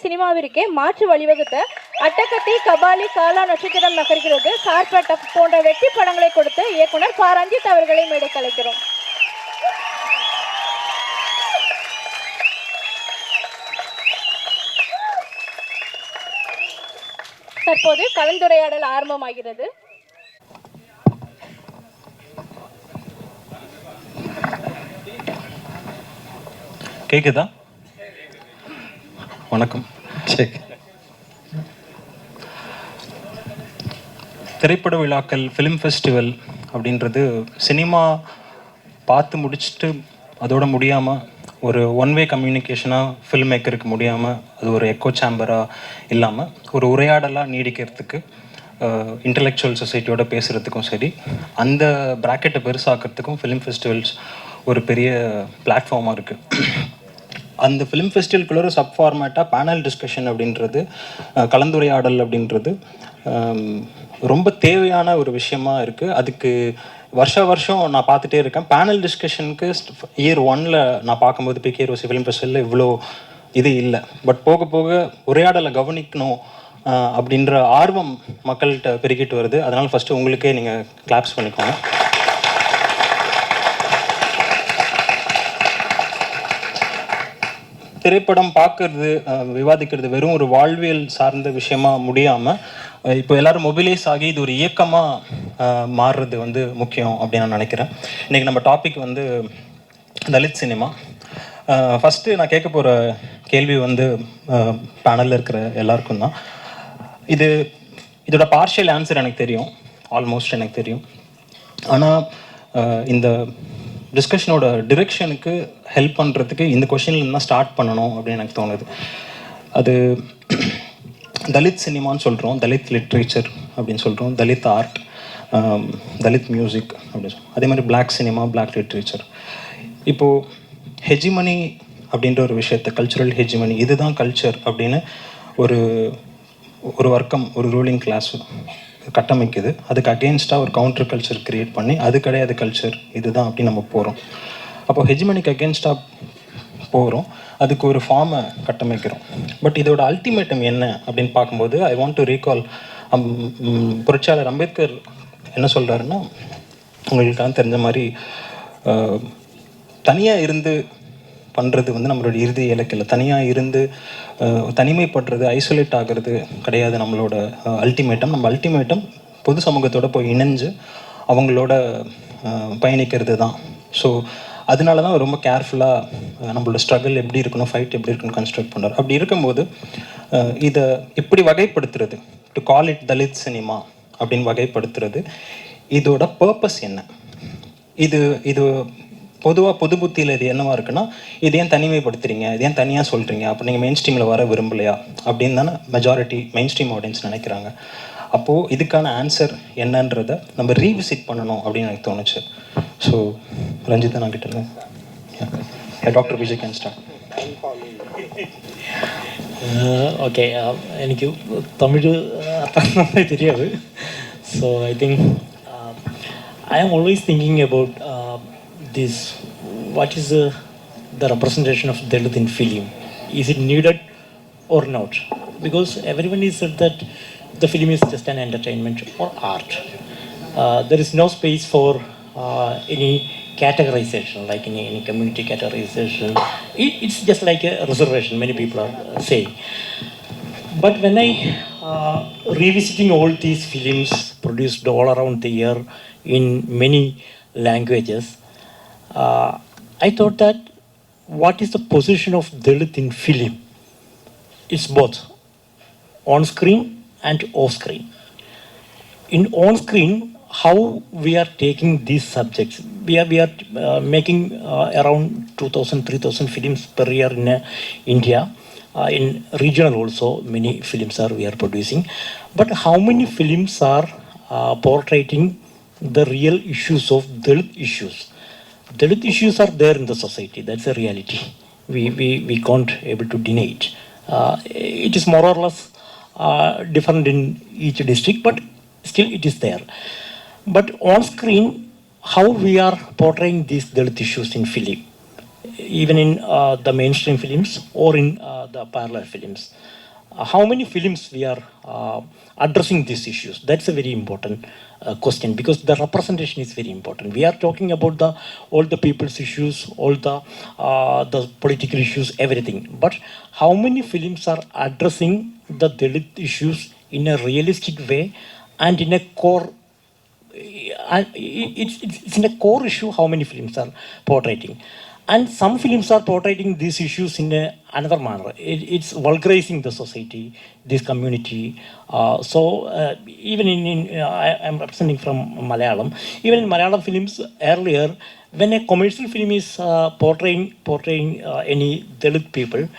சினிமாவிற்கே மாற்று வழிவகுத்த அட்டகத்தி, கபாலி, காலா, நட்சத்திரம் நகர்கிறது, சார்பட்ட போன்ற வெற்றி படங்களை கொடுத்த இயக்குனர் ப. ரஞ்சித் அவர்களை மேடைக்கு அழைக்கிறோம். தற்போது கலந்துரையாடல் ஆரம்பமாகிறது. கேக்குதா? வணக்கம். திரைப்பட விழாக்கள், ஃபிலிம் ஃபெஸ்டிவல் அப்படின்றது சினிமா பார்த்து முடிச்சுட்டு அதோட முடியாமல் ஒரு ஒன்வே கம்யூனிகேஷனாக ஃபில்ம் மேக்கருக்கு முடியாமல் அது ஒரு எக்கோ சேம்பராக இல்லாமல் ஒரு உரையாடலாக நீடிக்கிறதுக்கு இன்டலெக்சுவல் சொசைட்டியோட பேசுகிறதுக்கும் சரி, அந்த ப்ராக்கெட்டை பெருசாக்கிறதுக்கும் ஃபிலிம் ஃபெஸ்டிவல்ஸ் ஒரு பெரிய பிளாட்ஃபார்மாக இருக்குது. அந்த ஃபிலிம் ஃபெஸ்டிவல்குள்ள ஒரு சப் ஃபார்மேட்டாக பேனல் டிஸ்கஷன் அப்படின்றது, கலந்துரையாடல் அப்படின்றது ரொம்ப தேவையான ஒரு விஷயமா இருக்குது. அதுக்கு வருஷம் நான் பார்த்துட்டே இருக்கேன். பேனல் டிஸ்கஷனுக்கு இயர் 1ல் நான் பார்க்கும்போது பிகே ரோசி ஃபிலிம் ஃபெஸ்டிவலில் இவ்வளோ இது இல்லை. பட் போக போக உரையாடலை கவனிக்கணும் அப்படின்ற ஆர்வம் மக்கள்கிட்ட பெருகிட்டு வருது. அதனால் ஃபஸ்ட்டு உங்களுக்கே நீங்கள் கிளாப்ஸ் பண்ணிக்கோங்க. திரைப்படம் பார்க்கறது, விவாதிக்கிறது வெறும் ஒரு வாழ்வியல் சார்ந்த விஷயமா முடியாமல் இப்போ எல்லோரும் மொபிலைஸ் ஆகி இது ஒரு இயக்கமாக மாறுறது வந்து முக்கியம் அப்படின்னு நான் நினைக்கிறேன். இன்றைக்கி நம்ம டாபிக் வந்து தலித் சினிமா. ஃபஸ்ட்டு நான் கேட்க போகிற கேள்வி வந்து பேனலில் இருக்கிற எல்லாருக்கும் தான். இதோட பார்ஷியல் ஆன்சர் எனக்கு தெரியும், ஆல்மோஸ்ட் எனக்கு தெரியும். ஆனால் இந்த டிஸ்கஷனோட டிரெக்ஷனுக்கு ஹெல்ப் பண்ணுறதுக்கு இந்த கொஷின்லேருந்து தான் ஸ்டார்ட் பண்ணணும் அப்படின்னு எனக்கு தோணுது. அது தலித் சினிமான்னு சொல்கிறோம், தலித் லிட்ரேச்சர் அப்படின்னு சொல்கிறோம், தலித் ஆர்ட், தலித் மியூசிக் அப்படின்னு சொல்கிறோம். அதே மாதிரி பிளாக் சினிமா, பிளாக் லிட்ரேச்சர். இப்போது ஹெஜிமனி அப்படின்ற ஒரு விஷயத்தை, கல்ச்சுரல் ஹெஜிமனி, இதுதான் கல்ச்சர் அப்படின்னு ஒரு வர்க்கம், ஒரு ரூலிங் கிளாஸ் கட்டமைக்குது. அதுக்கு அகெயின்ஸ்டாக ஒரு கவுண்டர் கல்ச்சர் க்ரியேட் பண்ணி அது கிடையாது கல்ச்சர், இதுதான் அப்படின்னு நம்ம போகிறோம். அப்போ ஹெஜிமனிக்கு அகெயின்ஸ்டாக போகிறோம், அதுக்கு ஒரு ஃபார்மை கட்டமைக்கிறோம். பட் இதோட அல்டிமேட்டம் என்ன அப்படின்னு பார்க்கும்போது ஐ வாண்ட் டு ரீகால் புரட்சியாளர் அம்பேத்கர் என்ன சொல்கிறாருன்னா, உங்களுக்கெல்லாம் தெரிஞ்ச மாதிரி தனியாக இருந்து பண்ணுறது வந்து நம்மளோட இறுதி இலக்கில். தனியாக இருந்து தனிமைப்படுறது, ஐசோலேட் ஆகிறது கிடையாது நம்மளோட அல்டிமேட்டம். நம்ம அல்டிமேட்டம் பொது சமூகத்தோடு போய் இணைஞ்சு அவங்களோட பயணிக்கிறது தான். ஸோ அதனால தான் ரொம்ப கேர்ஃபுல்லாக நம்மளோட ஸ்ட்ரகிள் எப்படி இருக்கணும், ஃபைட் எப்படி இருக்கணும் கன்ஸ்ட்ரக்ட் பண்ணுறாரு. அப்படி இருக்கும்போது இதை இப்படி வகைப்படுத்துறது, to call it Dalit cinema அப்படின்னு வகைப்படுத்துறது, இதோட பர்பஸ் என்ன? இது பொதுவாக பொது புத்தியில் இது என்னவா இருக்குன்னா, இது ஏன் தனிமைப்படுத்துறீங்க, இது ஏன் தனியாக சொல்கிறீங்க, அப்போ நீங்கள் மெயின் ஸ்ட்ரீமில் வர விரும்பலையா அப்படின்னு தானே மெஜாரிட்டி மெயின் ஸ்ட்ரீம் ஆடியன்ஸ் நினைக்கிறாங்க. அப்போது இதுக்கான ஆன்சர் என்னன்றதை நம்ம ரீவிசிட் பண்ணணும் அப்படின்னு எனக்கு தோணுச்சு. ஸோ ரஞ்சிதா, நான் கிட்ட இருந்தேன். Doctor Vijay can start. Okay, எனக்கு தமிழ் அர்த்தம் தெரியாது. ஸோ ஐ திங்க் ஐ ஆம் always thinking about this, what is the representation of Dalit in film? Is it needed or not? Because everyone is said that the film is just an entertainment or art. There is no space for any categorization, like any community categorization. It's just like a reservation, many people are saying. But when I revisiting all these films produced all around the year in many languages, I thought that what is the position of Dalit in film? It's both on screen and off screen. In on screen, how we are taking these subjects. We are making around 2,000-3,000 films per year in India. In regional also, many films we are producing. But how many films are portraying the real issues of Dalit issues? Dalit issues are there in the society. That's a reality. We can't able to deny it. It is more or less different in each district, but still it is there. But on screen, how we are portraying these Dalit issues in film? even in the mainstream films or in the parallel films. How many films we are addressing these issues? That's a very important question, because the representation is very important. We are talking about all the people's issues, all the political issues, everything. But how many films are addressing the Dalit issues in a realistic way and in a core? It's in a core issue how many films are portraying. And some films are portraying these issues in another manner. It's vulgarizing the society, this community. Even I'm representing from Malayalam. Even in Malayalam films earlier, when a commercial film is portraying any Dalit people,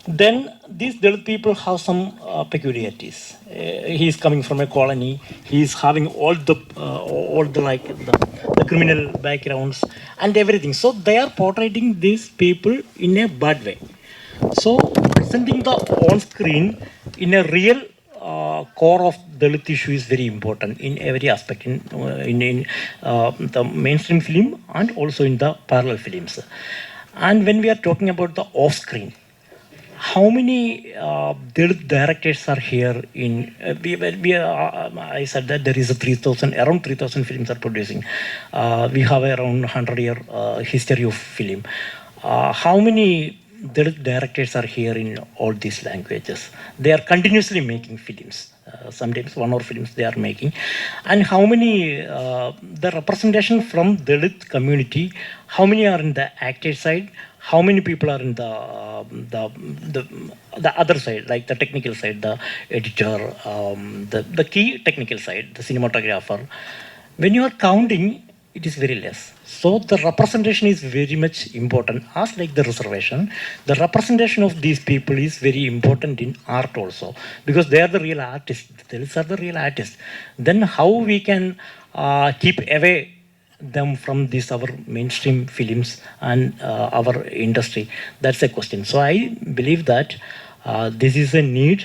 then these Dalit people have some peculiarities. He is coming from a colony. He is having all the criminal backgrounds and everything. So they are portraying these people in a bad way. So presenting the on screen in a real core of Dalit issue is very important in every aspect in the mainstream film and also in the parallel films. And when we are talking about the off screen, how many Dalit directors are here in? I said that there is around 3,000 films are producing. We have around 100-year history of film. How many Dalit directors are here in all these languages? They are continuously making films. Sometimes 1 hour films they are making. And how many the representation from Dalit community? How many are in the actor side? How many people are in the other side, like the technical side, the editor, the key technical side, the cinematographer? When you are counting, it is very less. So the representation is very much important. As like the reservation, the representation of these people is very important in art also, because they are the real artists. The Dalits are the real artists. Then how we can keep away them from these our mainstream films and our industry? That's a question. So I believe that this is a need.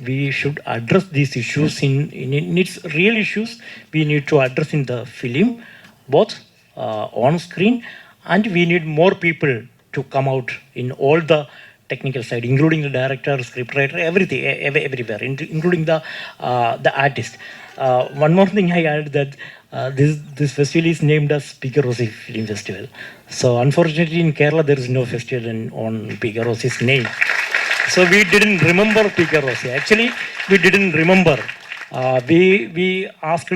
We should address these issues in its real issues. We need to address in the film, both on screen, and we need more people to come out in all the technical side, including the director, scriptwriter, everything, everywhere, including the artist. One more thing I add that this festival is named as Rosy Film Festival. So unfortunately in Kerala there is no festival on Rosy's name. So we didn't remember Rosy. Actually, we didn't remember. We asked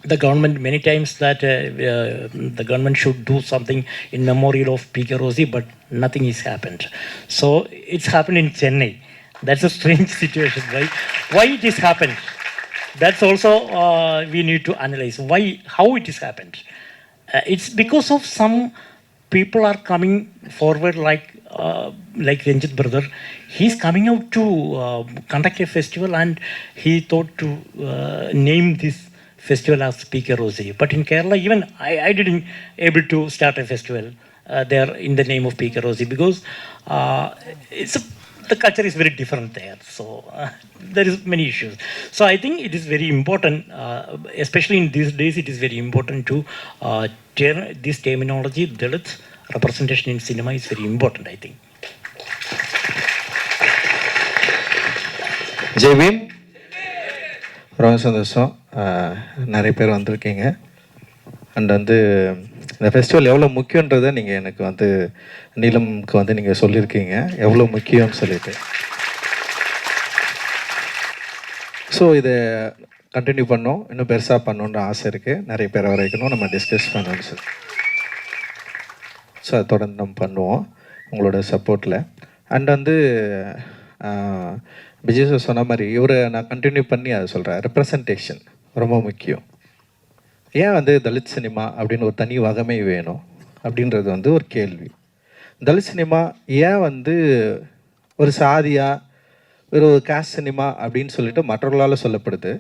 the government many times that the government should do something in memorial of Rosy, but nothing has happened. So it's happened in Chennai. That's a strange situation, right? Why it has happened? That's also we need to analyze how it has happened. It's because of some people are coming forward like Ranjit brother. He's coming out to conduct a festival, and he thought to name this festival as Rosy. But in Kerala, even I didn't able to start a festival there in the name of Rosy, because the culture is very different there. So there is many issues. So I think it is very important, especially in these days, it is very important to turn this terminology, Dalit representation in cinema is very important, I think. Jai Bhim, ரொம்ப சந்தோஷம். நிறைய பேர் வந்திருக்கீங்க. And இந்த festival எவ்வளோ முக்கியன்றதை நீங்கள் எனக்கு நீலம்க்கு நீங்கள் சொல்லியிருக்கீங்க எவ்வளோ முக்கியம்னு சொல்லிட்டு. ஸோ இதை கண்டினியூ பண்ணோம், இன்னும் பெருசாக பண்ணணுன்ற ஆசை இருக்குது. நிறைய பேரை வரைக்கணும், நம்ம டிஸ்கஸ் பண்ணணும் சார். ஸோ அதை தொடர்ந்து நம்ம பண்ணுவோம் உங்களோட சப்போர்ட்டில். அண்ட் விஜய் சார் சொன்ன மாதிரி இவரை நான் கண்டினியூ பண்ணி அதை சொல்கிறேன். ரெப்ரசன்டேஷன் ரொம்ப முக்கியம். ஏன் தலித் சினிமா அப்படின்னு ஒரு தனி வகமை வேணும் அப்படின்றது ஒரு கேள்வி. தலித் சினிமா ஏன் ஒரு சாதியாக ஒரு காஸ்ட் சினிமா அப்படின்னு சொல்லிட்டு மற்றவர்களால் சொல்லப்படுது?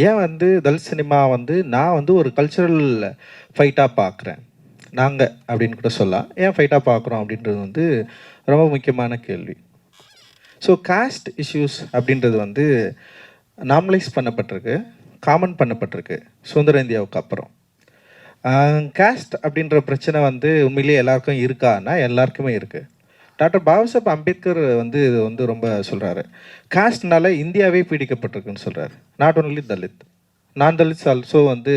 ஏன் தலித் சினிமா நான் ஒரு கல்ச்சுரல் ஃபைட்டாக பார்க்குறேன், நாங்கள் அப்படின்னு கூட சொல்லலாம். ஏன் ஃபைட்டாக பார்க்குறோம் அப்படின்றது ரொம்ப முக்கியமான கேள்வி. ஸோ காஸ்ட் இஷ்யூஸ் அப்படின்றது நார்மலைஸ் பண்ணப்பட்டிருக்கு, காமன் பண்ணப்பட்டிருக்கு சுதந்திர இந்தியாவுக்கு அப்புறம். காஸ்ட் அப்படின்ற பிரச்சனை வந்து உண்மையிலேயே எல்லாருக்கும் இருக்கான்னா எல்லாருக்குமே இருக்குது. டாக்டர் பாபாசாஹேப் அம்பேத்கர் வந்து இது வந்து ரொம்ப சொல்கிறாரு, காஸ்ட்னால இந்தியாவே பீடிக்கப்பட்டிருக்குன்னு சொல்கிறாரு. நாட் ஓன்லி தலித், நான் தலித்ஸ் ஆல்சோ வந்து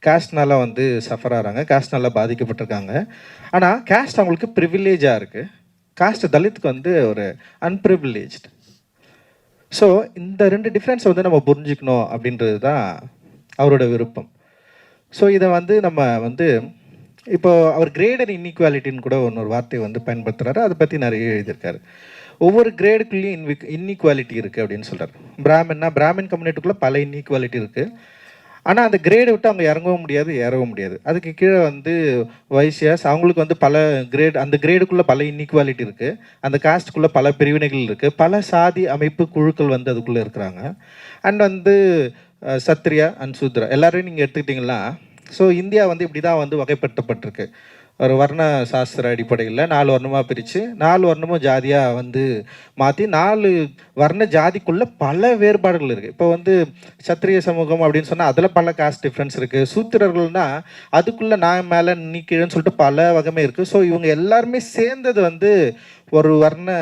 காஸ்ட்னால வந்து சஃபர் ஆகிறாங்க, காஸ்ட்னால பாதிக்கப்பட்டிருக்காங்க. ஆனால் காஸ்ட் அவங்களுக்கு ப்ரிவிலேஜாக இருக்குது, காஸ்ட் தலித்துக்கு வந்து ஒரு அன்ப்ரிவிலேஜ்டு. ஸோ இந்த 2 டிஃப்ரென்ஸை வந்து நம்ம புரிஞ்சுக்கணும் அப்படின்றது தான் அவரோட விருப்பம். ஸோ இதை வந்து நம்ம வந்து இப்போ அவர் கிரேடர் இன்இக்வாலிட்டின்னு கூட ஒரு வார்த்தையை வந்து பயன்படுத்துகிறாரு. அதை பற்றி நிறைய எழுதியிருக்காரு. ஒவ்வொரு கிரேடுக்குள்ளேயும் இன்இக்வாலிட்டி இருக்குது அப்படின்னு சொல்கிறார். பிராமின் கம்யூனிட்டிக்குள்ளே பல இன்இக்வாலிட்டி இருக்குது. ஆனால் அந்த கிரேடை விட்டு அவங்க இறங்கவும் முடியாது, ஏறவும் முடியாது. அதுக்கு கீழே வந்து வைசியாஸ், அவங்களுக்கு வந்து பல அந்த கிரேடுக்குள்ளே பல இன்இக்வாலிட்டி இருக்குது. அந்த காஸ்ட்டுக்குள்ளே பல பிரிவினைகள் இருக்குது, பல சாதி அமைப்பு குழுக்கள் வந்து அதுக்குள்ளே இருக்கிறாங்க. அண்ட் வந்து சத்ரியா அண்ட் சூத்ரா எல்லாரையும் நீங்கள் எடுத்துக்கிட்டிங்கன்னா, ஸோ இந்தியா வந்து இப்படி தான் வந்து வகைப்படுத்தப்பட்டிருக்கு. ஒரு வர்ண சாஸ்திர அடிப்படையில் 4 வர்ணமாக பிரித்து 4 வர்ணமும் ஜாதியாக வந்து மாற்றி 4 வர்ண ஜாதிக்குள்ளே பல வேறுபாடுகள் இருக்குது. இப்போ வந்து சத்திரிய சமூகம் அப்படின்னு சொன்னால் அதில் பல காஸ்ட் டிஃப்ரென்ஸ் இருக்குது. சூத்திரர்கள்னால் அதுக்குள்ளே நான் மேலே நீ கீழேன்னு சொல்லிட்டு பல வகைமே இருக்குது. ஸோ இவங்க எல்லாருமே சேர்ந்தது வந்து ஒரு வர்ண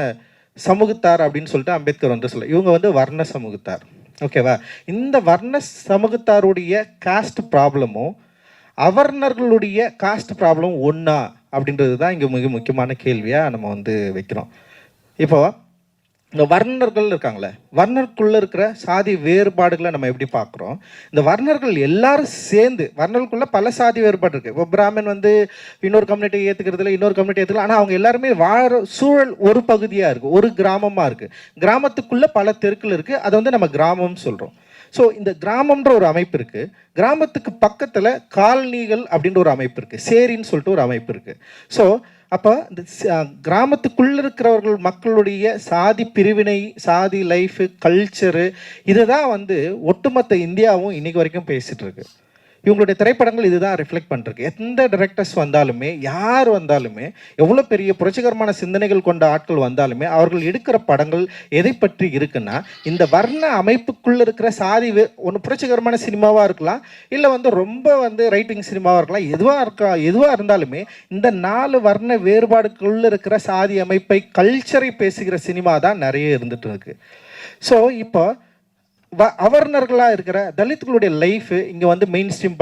சமூகத்தார் அப்படின்னு சொல்லிட்டு அம்பேத்கர் வந்து சொல்ல, இவங்க வந்து வர்ண சமூகத்தார். ஓகேவா? இந்த வர்ண சமூகத்தாருடைய காஸ்ட் ப்ராப்ளமும் அவர்ணர்களுடைய காஸ்ட் ப்ராப்ளம் ஒன்றா அப்படின்றது தான் இங்கே மிக முக்கியமான கேள்வியாக நம்ம வந்து வைக்கிறோம். இப்போ இந்த வர்ணர்கள் இருக்காங்களே, வர்ணருக்குள்ளே இருக்கிற சாதி வேறுபாடுகளை நம்ம எப்படி பார்க்குறோம்? இந்த வர்ணர்கள் எல்லாரும் சேர்ந்து, வர்ணர்களுக்குள்ளே பல சாதி வேறுபாடு இருக்குது. இப்போ பிராமின் வந்து இன்னொரு கம்யூனிட்டி ஏற்றுக்கிறதுல இன்னொரு கம்யூனிட்டி ஏற்றுக்கல, ஆனால் அவங்க எல்லாருமே வாழ சூழல் ஒரு பகுதியாக இருக்குது, ஒரு கிராமமாக இருக்குது. கிராமத்துக்குள்ளே பல தெருக்கள் இருக்குது, அதை வந்து நம்ம கிராமம்னு சொல்கிறோம். ஸோ இந்த கிராமம்ன்ற ஒரு அமைப்பு இருக்குது. கிராமத்துக்கு பக்கத்தில் காலனிகள் அப்படின்ற ஒரு அமைப்பு இருக்குது, சேரின்னு சொல்லிட்டு ஒரு அமைப்பு இருக்குது. ஸோ அப்போ இந்த கிராமத்துக்குள்ளே இருக்கிறவர்கள் மக்களுடைய சாதி பிரிவினை, சாதி லைஃபு, கல்ச்சரு, இதை தான் வந்து ஒட்டுமொத்த இந்தியாவும் இன்றைக்கி வரைக்கும் பேசிகிட்டு இருக்கு. இவங்களுடைய திரைப்படங்கள் இதுதான் ரிஃப்ளெக்ட் பண்ணிருக்கு. எந்த டைரக்டர்ஸ் வந்தாலுமே, யார் வந்தாலுமே, எவ்வளோ பெரிய புரட்சிகரமான சிந்தனைகள் கொண்ட ஆட்கள் வந்தாலுமே, அவர்கள் எடுக்கிற படங்கள் எதை பற்றி இருக்குன்னா, இந்த வர்ண அமைப்புக்குள்ளே இருக்கிற சாதி ஒன்று புரட்சிகரமான சினிமாவாக இருக்கலாம், இல்லை வந்து ரொம்ப வந்து ரைட்டிங் சினிமாவாக இருக்கலாம், எதுவாக இருந்தாலுமே இந்த 4 வர்ண வேறுபாடுக்குள்ளே இருக்கிற சாதி அமைப்பை, கல்ச்சரை பேசுகிற சினிமா தான் நிறைய இருந்துட்டு இருக்கு. ஸோ இப்போ அவர்ணர்களாக இருக்கிற தலித்துகளுடைய லைஃபு இங்கே வந்து மெயின் ஸ்ட்ரீம்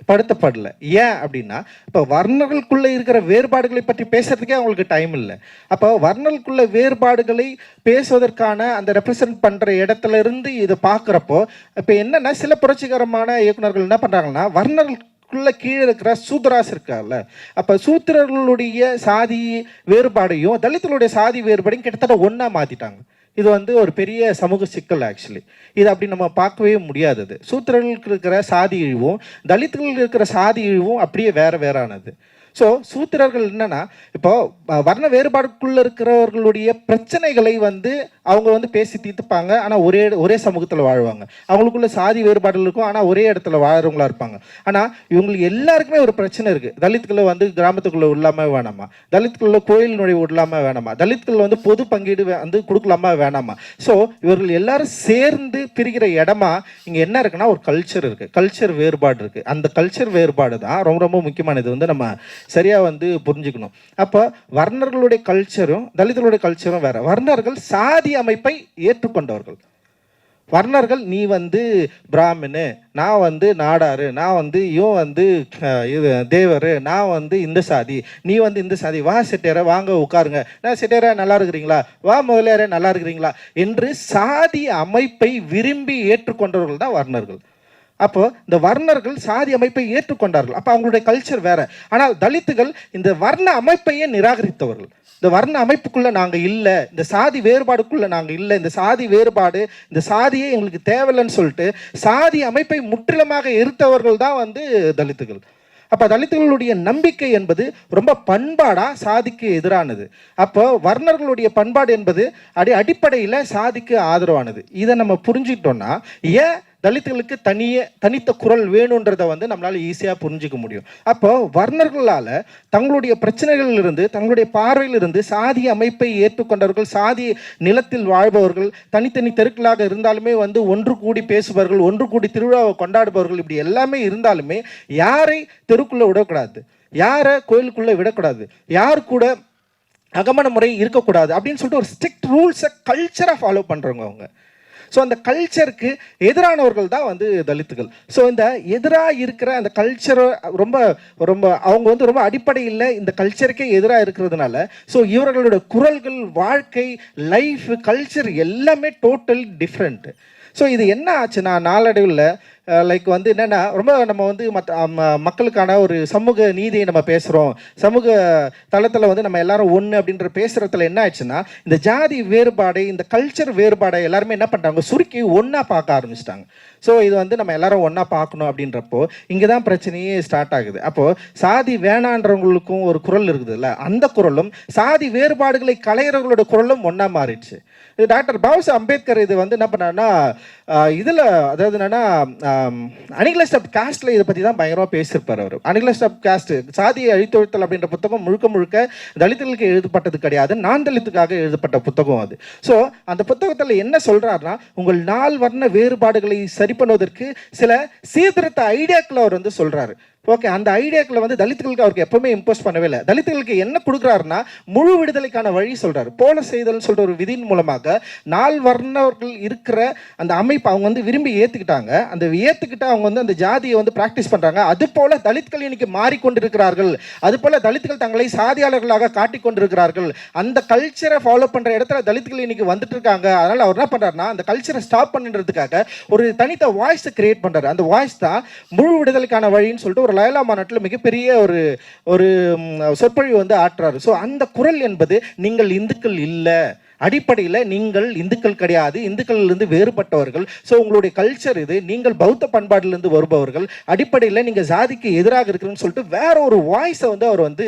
படுத்தப்படல. ஏன் அப்படின்னா, இப்போ வர்ணர்களுக்குள்ளே இருக்கிற வேறுபாடுகளை பற்றி பேசுறதுக்கே அவங்களுக்கு டைம் இல்லை. அப்போ வர்ணர்களுக்குள்ள வேறுபாடுகளை பேசுவதற்கான அந்த ரெப்ரசன்ட் பண்ணுற இடத்துல இருந்து இதை பார்க்குறப்போ, இப்போ என்னென்னா சில புரட்சிகரமான இயக்குநர்கள் என்ன பண்ணுறாங்கன்னா, வர்ணர்களுக்குள்ள கீழே இருக்கிற சூத்ராஸ் இருக்கார்ல, அப்போ சூத்திரர்களுடைய சாதி வேறுபாடையும் தலித்துகளுடைய சாதி வேறுபாடையும் கிட்டத்தட்ட ஒன்றா மாற்றிட்டாங்க. இது வந்து ஒரு பெரிய சமூக சிக்கல். ஆக்சுவலி இது அப்படி நம்ம பார்க்கவே முடியாதது. சூத்திரர்களுக்கு இருக்கிற சாதி இழிவும் தலித்துகளுக்கு இருக்கிற சாதி இழிவும் அப்படியே வேறானது. ஸோ சூத்திரர்கள் என்னன்னா, இப்போ வர்ண வேறுபாடுக்குள்ளே இருக்கிறவர்களுடைய பிரச்சனைகளை வந்து அவங்க வந்து பேசி தீர்த்துப்பாங்க, ஆனால் ஒரே சமூகத்தில் வாழ்வாங்க. அவங்களுக்குள்ள சாதி வேறுபாடுகள் இருக்கும், ஆனால் ஒரே இடத்துல வாழறவங்களா இருப்பாங்க. ஆனால் இவங்களுக்கு எல்லாருக்குமே ஒரு பிரச்சனை இருக்குது. தலித்துக்களை வந்து கிராமத்துக்குள்ளே விடலாமா வேணாமா, தலித்துக்குள்ள கோயில் நுழைவு விடலாமா வேணாமா, தலித்துக்கள் வந்து பொது பங்கீடு வந்து கொடுக்கலாமா வேணாமா. ஸோ இவர்கள் எல்லாரும் சேர்ந்து பிரிகிற இடமா இங்கே என்ன இருக்குன்னா, ஒரு கல்ச்சர் இருக்குது, கல்ச்சர் வேறுபாடு இருக்குது. அந்த கல்ச்சர் வேறுபாடு தான் ரொம்ப ரொம்ப முக்கியமானது வந்து நம்ம சரியாக வந்து புரிஞ்சுக்கணும். அப்போ வர்ணர்களுடைய கல்ச்சரும் தலித்துகளுடைய கல்ச்சரும் வேற. வர்ணர்கள் சாதி அமைப்பை ஏற்றுக்கொண்டவர்கள். வர்ணர்கள் நீ வந்து பிராமினு, நான் வந்து நாடாரு, நான் வந்து இவன் வந்து இது தேவர், நான் வந்து இந்த சாதி, நீ வந்து இந்த சாதி, வா செட்டியார வாங்க உட்காருங்க, நான் செட்டியார நல்லா இருக்கிறீங்களா, வா முதலியாரே நல்லா இருக்கிறீங்களா என்று சாதி அமைப்பை விரும்பி ஏற்றுக்கொண்டவர்கள் தான் வர்ணர்கள். அப்போ இந்த வர்ணர்கள் சாதி அமைப்பை ஏற்றுக்கொண்டார்கள். அப்போ அவங்களுடைய கல்ச்சர் வேற. ஆனால் தலித்துகள் இந்த வர்ண அமைப்பையே நிராகரித்தவர்கள். இந்த வர்ண அமைப்புக்குள்ள நாங்கள் இல்லை, இந்த சாதி வேறுபாடுக்குள்ள நாங்கள் இல்லை, இந்த சாதி வேறுபாடு, இந்த சாதியே எங்களுக்கு தேவையில்லைன்னு சொல்லிட்டு சாதி அமைப்பை முற்றிலுமாக எரித்தவர்கள் தான் வந்து தலித்துகள். அப்போ தலித்துகளுடைய நம்பிக்கை என்பது ரொம்ப பண்பாடா சாதிக்கு எதிரானது. அப்போ வர்ணர்களுடைய பண்பாடு என்பது அடிப்படையில் சாதிக்கு ஆதரவானது. இதை நம்ம புரிஞ்சுக்கிட்டோம்னா, ஏன் தலித்துகளுக்கு தனித்த குரல் வேணுன்றதை வந்து நம்மளால் ஈஸியாக புரிஞ்சிக்க முடியும். அப்போ வர்ணர்களால் தங்களுடைய பிரச்சனைகளிலிருந்து தங்களுடைய பார்வையிலிருந்து சாதி அமைப்பை ஏற்றுக்கொண்டவர்கள், சாதி நிலத்தில் வாழ்பவர்கள், தனித்தனி தெருக்களாக இருந்தாலுமே வந்து ஒன்று கூடி பேசுபவர்கள், ஒன்று கூடி திருவிழாவை கொண்டாடுபவர்கள், இப்படி எல்லாமே இருந்தாலுமே யாரை தெருக்குள்ளே விடக்கூடாது, யாரை கோயிலுக்குள்ளே விடக்கூடாது, யார் கூட அகமண முறை இருக்கக்கூடாது அப்படின்னு சொல்லிட்டு ஒரு ஸ்ட்ரிக்ட் ரூல்ஸை, கல்ச்சரை ஃபாலோ பண்ணுறவங்க அவங்க. ஸோ அந்த கல்ச்சருக்கு எதிரானவர்கள் தான் வந்து தலித்துகள். ஸோ இந்த எதிராக இருக்கிற அந்த கல்ச்சரை ரொம்ப ரொம்ப அவங்க வந்து ரொம்ப அடிப்படையில் இந்த கல்ச்சருக்கே எதிராக இருக்கிறதுனால ஸோ இவர்களோட குரல்கள், வாழ்க்கை, லைஃப், கல்ச்சர் எல்லாமே டோட்டல் டிஃப்ரெண்ட்டு. ஸோ இது என்ன ஆச்சுன்னா நாளடைவில் லைக் வந்து என்னென்னா ரொம்ப நம்ம வந்து மக்களுக்கான ஒரு சமூக நீதியை நம்ம பேசுகிறோம், சமூக தளத்தில் வந்து நம்ம எல்லாரும் ஒன்று அப்படின்ற பேசுகிறதுல என்ன ஆச்சுன்னா இந்த ஜாதி வேறுபாடை, இந்த கல்ச்சர் வேறுபாடை எல்லாருமே என்ன பண்ணுறாங்க, சுருக்கி ஒன்றா பார்க்க ஆரம்பிச்சிட்டாங்க. ஸோ இது வந்து நம்ம எல்லாரும் ஒன்றா பார்க்கணும் அப்படின்றப்போ இங்கே தான் பிரச்சனையே ஸ்டார்ட் ஆகுது. அப்போது சாதி வேணான்றவங்களுக்கும் ஒரு குரல் இருக்குதுல்ல, அந்த குரலும் சாதி வேறுபாடுகளை கலைஞர்களோட குரலும் ஒன்றா மாறிடுச்சு. இது டாக்டர் பாபா அம்பேத்கர் இது வந்து என்ன பண்ணாருன்னா இதில் அதாவது என்னென்னா அனிகலிஸ்ட் ஆஃப் காஸ்ட்டில் இதை பற்றி தான் பயங்கரமாக பேசியிருப்பார் அவர். அனிகலிஸ்ட் ஆஃப் காஸ்ட், சாதியை அழித்தொழித்தல் அப்படின்ற புத்தகம் முழுக்க முழுக்க தலித்துகளுக்கு எழுதப்பட்டது கிடையாது, நான் தலித்துக்காக எழுதப்பட்ட புத்தகம் அது. ஸோ அந்த புத்தகத்தில் என்ன சொல்கிறாருன்னா உங்கள் நால் வர்ண வேறுபாடுகளை சரி பண்ணுவதற்கு சில சீர்திருத்த ஐடியாக்களை அவர் வந்து சொல்கிறாரு. ஓகே, அந்த ஐடியாக்களை வந்து தலித்துகளுக்கு அவருக்கு எப்பவுமே இம்போஸ் பண்ணவே இல்லை. தலித்துகளுக்கு என்ன கொடுக்குறாருன்னா முழு விடுதலைக்கான வழி சொல்கிறார். போல செய்தல்னு சொல்கிற ஒரு விதியின் மூலமாக நால் வர்ணவர்கள் இருக்கிற அந்த அமைப்பு அவங்க வந்து விரும்பி ஏற்றுக்கிட்டாங்க. அந்த ஏற்றுக்கிட்ட அவங்க வந்து அந்த ஜாதியை வந்து ப்ராக்டிஸ் பண்ணுறாங்க. அது போல் தலித்துகள் இன்னைக்கு மாறிக்கொண்டிருக்கிறார்கள். அது போல் தலித்துகள் தங்களை சாதியாளர்களாக காட்டிக்கொண்டிருக்கிறார்கள். அந்த கல்ச்சரை ஃபாலோ பண்ணுற இடத்துல தலித்துகள் இன்னைக்கு வந்துட்டு இருக்காங்க. அதனால் அவர் என்ன பண்ணுறாருன்னா அந்த கல்ச்சரை ஸ்டாப் பண்ணுறதுக்காக ஒரு தனித்த வாய்ஸை கிரியேட் பண்ணுறாரு. அந்த வாய்ஸ் தான் முழு விடுதலைக்கான வழின்னு சொல்லிட்டு ஒரு லயலா மாநாட்டில் மிகப்பெரிய ஒரு சொற்பொழிவு வந்து ஆற்றுறாரு. ஸோ அந்த குரல் என்பது நீங்கள் இந்துக்கள் இல்லை, அடிப்படையில் நீங்கள் இந்துக்கள் கிடையாது, இந்துக்களிலிருந்து வேறுபட்டவர்கள். ஸோ உங்களுடைய கல்ச்சர் இது, நீங்கள் பௌத்த பண்பாட்டிலிருந்து வருபவர்கள், அடிப்படையில் நீங்கள் ஜாதிக்கு எதிராக இருக்கிறன்னு சொல்லிட்டு வேற ஒரு வாய்ஸை வந்து அவர் வந்து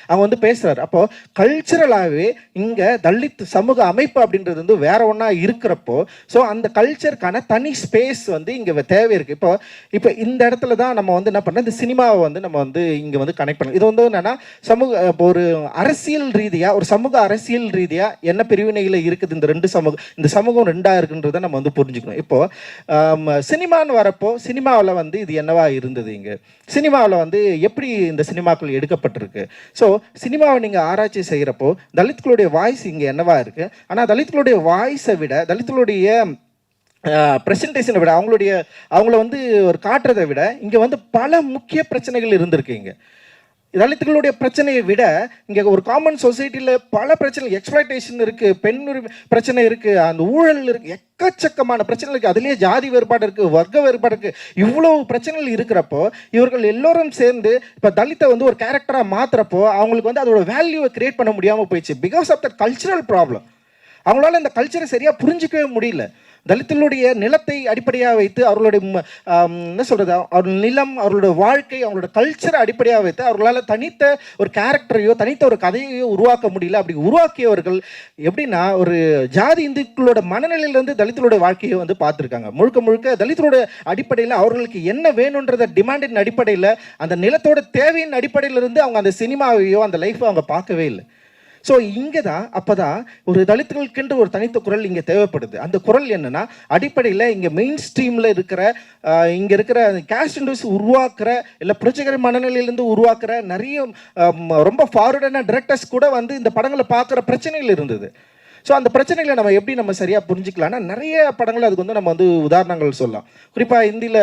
அவங்க வந்து பேசுகிறார். அப்போது கல்ச்சரலாகவே இங்கே தலித் சமூக அமைப்பு அப்படின்றது வந்து வேற ஒன்றா இருக்கிறப்போ ஸோ அந்த கல்ச்சருக்கான தனி ஸ்பேஸ் வந்து இங்கே தேவை இருக்குது. இப்போ இந்த இடத்துல தான் நம்ம வந்து என்ன பண்ணோம், இந்த சினிமாவை வந்து நம்ம வந்து இங்கே வந்து கனெக்ட் பண்ணலாம். இது வந்து என்னென்னா சமூக ஒரு அரசியல் ரீதியாக, ஒரு சமூக அரசியல் ரீதியாக என்ன பிரிவினை இருக்குது இந்த ரெண்டு சமூகம், இந்த சமூகம் ரெண்டா இருக்குன்றதை நம்ம வந்து புரிஞ்சுக்கணும். இப்போ சினிமான்னு வரப்போ சினிமாவில் வந்து இது என்னவா இருந்தது, இங்கே சினிமாவில் வந்து எப்படி இந்த சினிமாக்கள் எடுக்கப்பட்டிருக்கு. ஸோ சினிமாவை நீங்கள் ஆராய்ச்சி செய்கிறப்போ தலித்துகளுடைய வாய்ஸ் இங்கே என்னவா இருக்கு. ஆனால் தலித்துகளுடைய வாய்ஸை விட, தலித்துகளுடைய ப்ரெசன்டேஷனை விட, அவங்கள வந்து ஒரு காட்டுறதை விட இங்கே வந்து பல முக்கிய பிரச்சனைகள் இருந்திருக்கு. இங்கே தலித்துகளுடைய பிரச்சனையை விட இங்கே ஒரு காமன் சொசைட்டியில் பல பிரச்சனை, எக்ஸ்ப்ளாய்டேஷன் இருக்குது, பெண் பிரச்சனை இருக்குது, அந்த ஊழல் இருக்குது, எக்கச்சக்கமான பிரச்சனை இருக்குது, அதுலேயே ஜாதி வேறுபாடு இருக்குது, வர்க்க வேறுபாடு இருக்குது, இவ்வளோ பிரச்சனைகள் இருக்கிறப்போ இவர்கள் எல்லோரும் சேர்ந்து இப்போ தலித்தை வந்து ஒரு கேரக்டராக மாற்றுறப்போ அவங்களுக்கு வந்து அதோட வேல்யூவை கிரியேட் பண்ண முடியாமல் போயிடுச்சு. Because of the cultural problem. அவங்களால இந்த கல்ச்சரை சரியாக புரிஞ்சிக்கவே முடியல. தலித்துகளுடைய நிலத்தை அடிப்படையாக வைத்து அவர்களுடைய என்ன சொல்கிறது, அவர்கள் நிலம், அவர்களுடைய வாழ்க்கை, அவங்களோட கல்ச்சரை அடிப்படையாக வைத்து அவர்களால் தனித்த ஒரு கேரக்டரையோ தனித்த ஒரு கதையையோ உருவாக்க முடியல. அப்படி உருவாக்கியவர்கள் எப்படின்னா ஒரு ஜாதி இந்துக்களோட மனநிலையிலேருந்து தலித்துகளுடைய வாழ்க்கையை வந்து பார்த்துருக்காங்க. முழுக்க முழுக்க தலித்துகளோட அடிப்படையில் அவர்களுக்கு என்ன வேணுன்றத டிமாண்டின் அடிப்படையில், அந்த நிலத்தோட தேவையின் அடிப்படையிலிருந்து அவங்க அந்த சினிமாவையோ அந்த லைஃப்பை அவங்க பார்க்கவே இல்லை. ஸோ இங்கே தான் அப்போ தான் ஒரு தலித்துகளுக்கென்று ஒரு தனித்த குரல் இங்கே தேவைப்படுது. அந்த குரல் என்னென்னா அடிப்படையில் இங்கே மெயின் ஸ்ட்ரீமில் இருக்கிற இங்கே இருக்கிற கேஸ்ட் இண்டஸ்ட்ரி உருவாக்குற இல்லை புரட்சிகர மனநிலையிலேருந்து உருவாக்குற நிறைய ரொம்ப ஃபார்வர்டான டிரெக்டர்ஸ் கூட வந்து இந்த படங்களை பார்க்குற பிரச்சனைகள் இருந்தது. ஸோ அந்த பிரச்சனைகளை நம்ம சரியாக புரிஞ்சிக்கலாம்னா நிறைய படங்கள் அதுக்கு வந்து நம்ம வந்து உதாரணங்கள் சொல்லலாம். குறிப்பாக இந்தியில்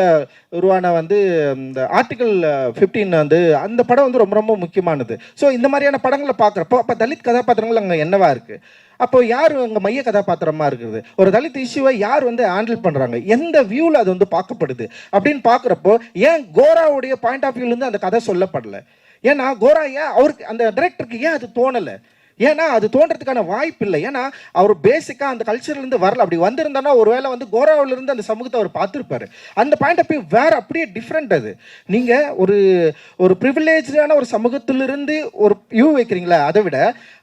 உருவான வந்து இந்த ஆர்டிகல் 15 வந்து அந்த படம் வந்து ரொம்ப ரொம்ப முக்கியமானது. ஸோ இந்த மாதிரியான படங்களை பார்க்குறப்போ அப்போ தலித் கதாபாத்திரங்கள் அங்கே என்னவா இருக்குது, அப்போ யார் அங்கே மைய கதாபாத்திரமாக இருக்குது, ஒரு தலித் இஷ்யூவை யார் வந்து ஹேண்டில் பண்ணுறாங்க, எந்த வியூவில் அது வந்து பார்க்கப்படுது அப்படின்னு பார்க்குறப்போ ஏன் கோராவுடைய பாயிண்ட் ஆஃப் வியூலேருந்து அந்த கதை சொல்லப்படலை, ஏன்னா கோரா ஏன் அவருக்கு அந்த டைரக்டருக்கு ஏன் அது தோணலை, ஏன்னா அது தோன்றதுக்கான வாய்ப்பு இல்லை. ஏன்னா அவர் பேசிக்காக அந்த கல்ச்சர்லேருந்து வரல. அப்படி வந்திருந்தானா ஒருவேளை வந்து கோராவிலிருந்து அந்த சமூகத்தை அவர் பார்த்துருப்பாரு. அந்த பாயிண்ட் ஆஃப் வியூ வேறு, அப்படியே டிஃப்ரெண்ட். அது நீங்கள் ஒரு ப்ரிவிலேஜான ஒரு சமூகத்திலிருந்து ஒரு வியூ வைக்கிறீங்களா, அதை விட